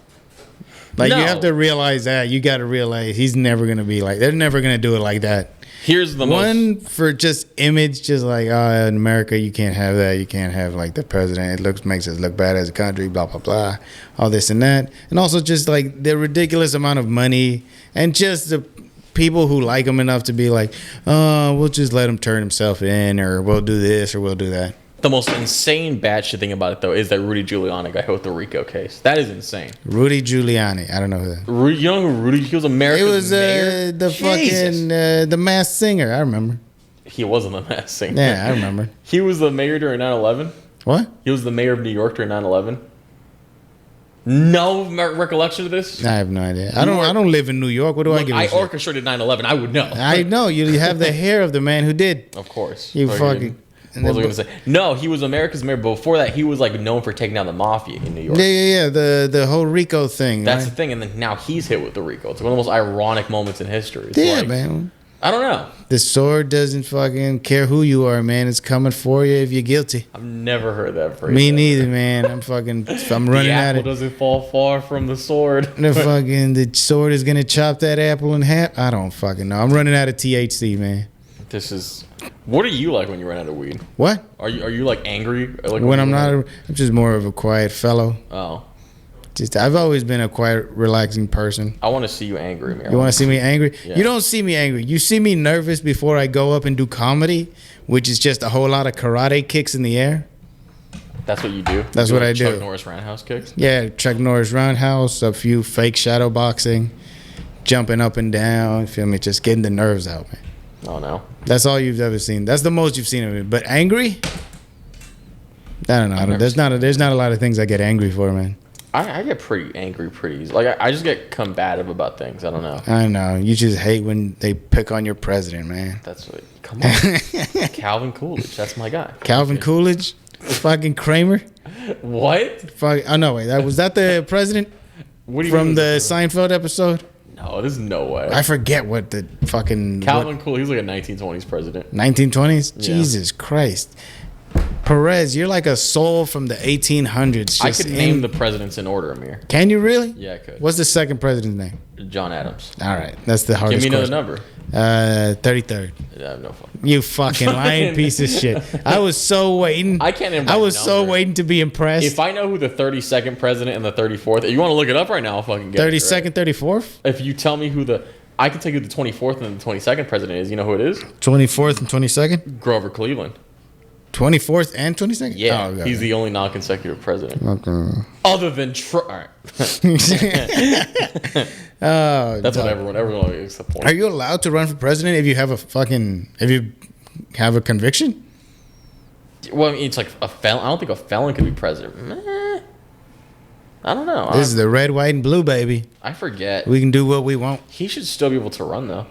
Like you have to realize that. You got to realize he's never gonna be like. They're never gonna do it like that.
Here's the
one for just image, just like in America you can't have that. You can't have like the president. It makes us look bad as a country. Blah blah blah. All this and that, and also just like the ridiculous amount of money and just the people who like him enough to be like, we'll just let him turn himself in, or we'll do this, or we'll do that.
The most insane batshit thing about it, though, is that Rudy Giuliani got hit with the RICO case. That is insane.
Rudy Giuliani. I don't know who that is.
You know who Rudy... He was America's mayor?
The fucking... the Masked Singer. I remember.
He wasn't the Masked Singer.
Yeah, I remember.
He was the mayor during 9/11.
What?
He was the mayor of New York during 9/11. No recollection of this?
I have no idea. I don't live in New York. What do I give a shit?
I orchestrated 9/11. I would know.
I know. You have the hair of the man who did.
Of course.
You fucking...
What was I going to say? No, he was America's mayor. But before that, he was like known for taking down the mafia in New York.
Yeah. The whole RICO thing.
That's the thing. And then now he's hit with the RICO. It's one of the most ironic moments in history. It's
yeah, man.
I don't know.
The sword doesn't fucking care who you are, man. It's coming for you if you're guilty.
I've never heard that phrase.
Me neither, man. I'm running
the
out
apple
of.
doesn't fall far from the sword.
The sword is gonna chop that apple in half. I don't fucking know. I'm running out of THC, man.
What are you like when you run out of weed?
What?
Are you like angry? Like
When I'm not, I'm just more of a quiet fellow.
Oh.
I've always been a quiet, relaxing person.
I want to see you angry, Mary.
You want to see me angry?
Yeah.
You don't see me angry. You see me nervous before I go up and do comedy, which is just a whole lot of karate kicks in the air.
That's what you do?
That's what I do.
Chuck Norris roundhouse kicks?
Yeah, Chuck Norris roundhouse, a few fake shadow boxing, jumping up and down, feel me? Just getting the nerves out, man.
Oh, no.
That's all you've ever seen. That's the most you've seen of me. But angry? I don't know. There's not a lot of things I get angry for, man.
I get pretty angry pretty easy. Like, I just get combative about things. I don't know.
I know. You just hate when they pick on your president, man.
That's what... Come on. Calvin Coolidge. That's my guy.
Calvin Coolidge? Fucking Kramer?
What?
Oh, no, wait. Was that the president
What do you
from
mean?
the Seinfeld episode?
No, there's no way.
I forget what the fucking...
Calvin Coolidge. He was like a 1920s president.
1920s?
Yeah.
Jesus Christ. Perez, you're like a soul from the 1800s.
I could name the presidents in order, Amir.
Can you really?
Yeah, I could.
What's the second president's name?
John Adams.
All right. That's the hardest
Give me another
question.
number.
33rd.
I have no fucking...
You fucking lying piece of shit. I was so waiting.
I can't
I was so waiting to be impressed.
If I know who the 32nd president and the 34th... You want to look it up right now? I'll fucking get
32nd,
it.
34th?
If you tell me who the... I can tell you who the 24th and the 22nd president is. You know who it is?
24th and 22nd?
Grover Cleveland.
24th and 22nd?
Yeah,
Oh,
he's the only non-consecutive president.
Okay.
Other than Trump. All right. That's what everyone is the point.
Are you allowed to run for president if you have a conviction?
Well, I mean, it's like a felon. I don't think a felon could be president. I don't know.
This is the red, white, and blue, baby.
I forget.
We can do what we want.
He should still be able to run, though.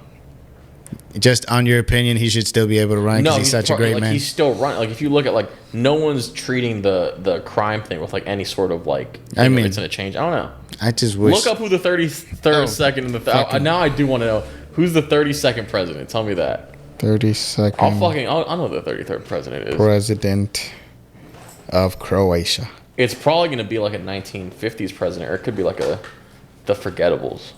Just on your opinion, he should still be able to run because he's such a great man.
He's still running. Like, if you look at, like, no one's treating the crime thing with, like, any sort of, like,
I mean,
it's going to change. I don't know.
I just wish.
Look up who the 33rd, second, and the... now I do want to know. Who's the 32nd president? Tell me that.
32nd.
I'll know who the 33rd president is.
President of Croatia.
It's probably going to be like a 1950s president, or it could be like the Forgettables.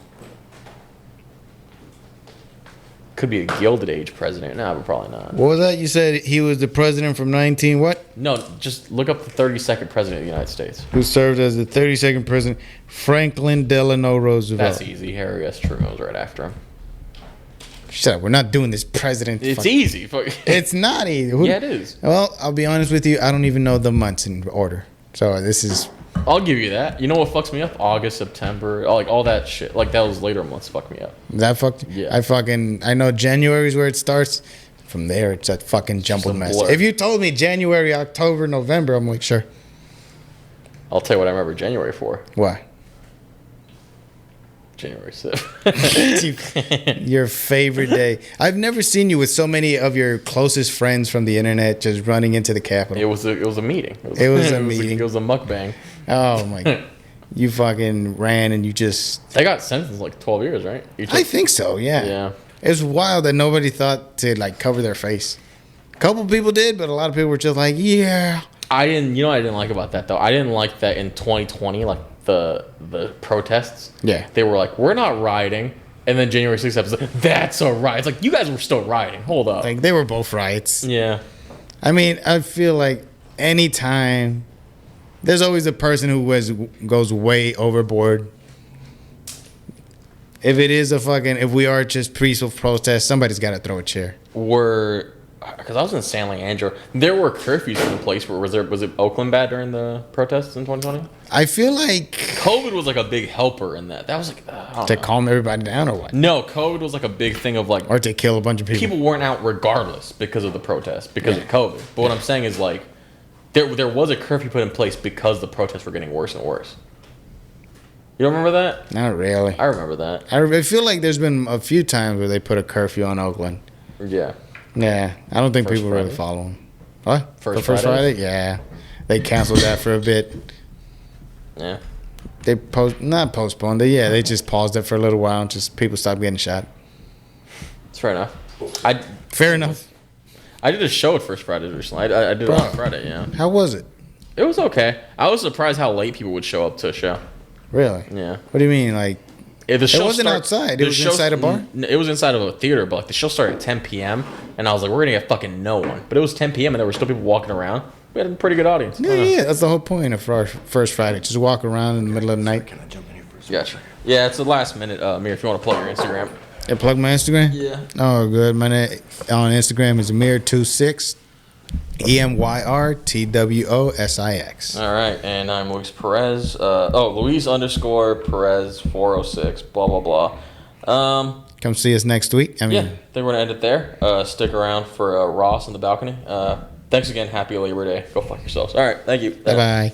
Could be a Gilded Age president. No, but probably not.
What was that? You said he was the president from 19 what?
No, just look up the 32nd president of the United States.
Who served as the 32nd president? Franklin Delano Roosevelt.
That's easy. Harry S. Truman was right after him.
Shut up. We're not doing this president.
It's easy.
It's not easy.
Yeah, it is.
Well, I'll be honest with you. I don't even know the months in order. So this is...
I'll give you that. You know what fucks me up? August, September, like all that shit. Like those later months fuck me up.
That fucked?
Yeah.
I know January is where it starts. From there, it's that fucking jumbled mess.
blur.
If you told me January, October, November, I'm like, sure.
I'll tell you what I remember January for.
Why?
January 6th.
Your favorite day. I've never seen you with so many of your closest friends from the internet just running into the Capitol.
It was a meeting.
It was a meeting.
It was a mukbang.
Oh my! You fucking ran and you just...
They got sentenced like 12 years, right?
I think so, yeah.
Yeah.
It's wild that nobody thought to like cover their face. A couple people did, but a lot of people were just like, yeah.
I didn't like about that though? I didn't like that in 2020, like the protests.
Yeah.
They were like, we're not rioting. And then January 6th episode, that's a riot. It's like, you guys were still rioting. Hold up.
Like, they were both riots.
Yeah.
I mean, I feel like anytime... There's always a person who goes way overboard. If it is if we are just peaceful protest, somebody's got to throw a chair.
Because I was in San Leandro, there were curfews in place. Was it Oakland bad during the protests in 2020?
I feel like
COVID was like a big helper in that. That was like
to calm everybody down or what?
No, COVID was like a big thing of like,
or to kill a bunch of people.
People weren't out regardless because of the protests, because of COVID. But what I'm saying is like, there was a curfew put in place because the protests were getting worse and worse. You don't remember that?
Not really.
I remember that.
I feel like there's been a few times where they put a curfew on Oakland.
Yeah.
Yeah, I don't think people
Friday?
really follow them. What?
First
Friday? Yeah. They canceled that for a bit.
Yeah.
They postponed it. Yeah, they just paused it for a little while and just people stopped getting shot.
It's fair enough.
Fair enough.
I did a show at First Friday recently. I did it on Friday, yeah.
How was it?
It was okay. I was surprised how late people would show up to a show.
Really?
Yeah.
What do you mean? Like,
it
wasn't outside. It was inside a bar?
It was inside of a theater, but like the show started at 10 p.m. And I was like, we're going to get fucking no one. But it was 10 p.m. and there were still people walking around. We had a pretty good audience.
Yeah, that's the whole point of First Friday. Just walk around in the middle of the night.
Can I jump in here for a second?
Gotcha. Yeah, it's the last minute, Amir, if you want to plug your Instagram.
Yeah, plug my Instagram?
Yeah.
Oh, good. My name on Instagram is Amir26. EMYRTWOSIX.
All right, and I'm Luis Perez. Luis_Perez 406. Blah blah blah.
Come see us next week.
I think we're gonna end it there. Stick around for Ross on the balcony. Thanks again. Happy Labor Day. Go fuck yourselves. All right, thank you.
Bye bye.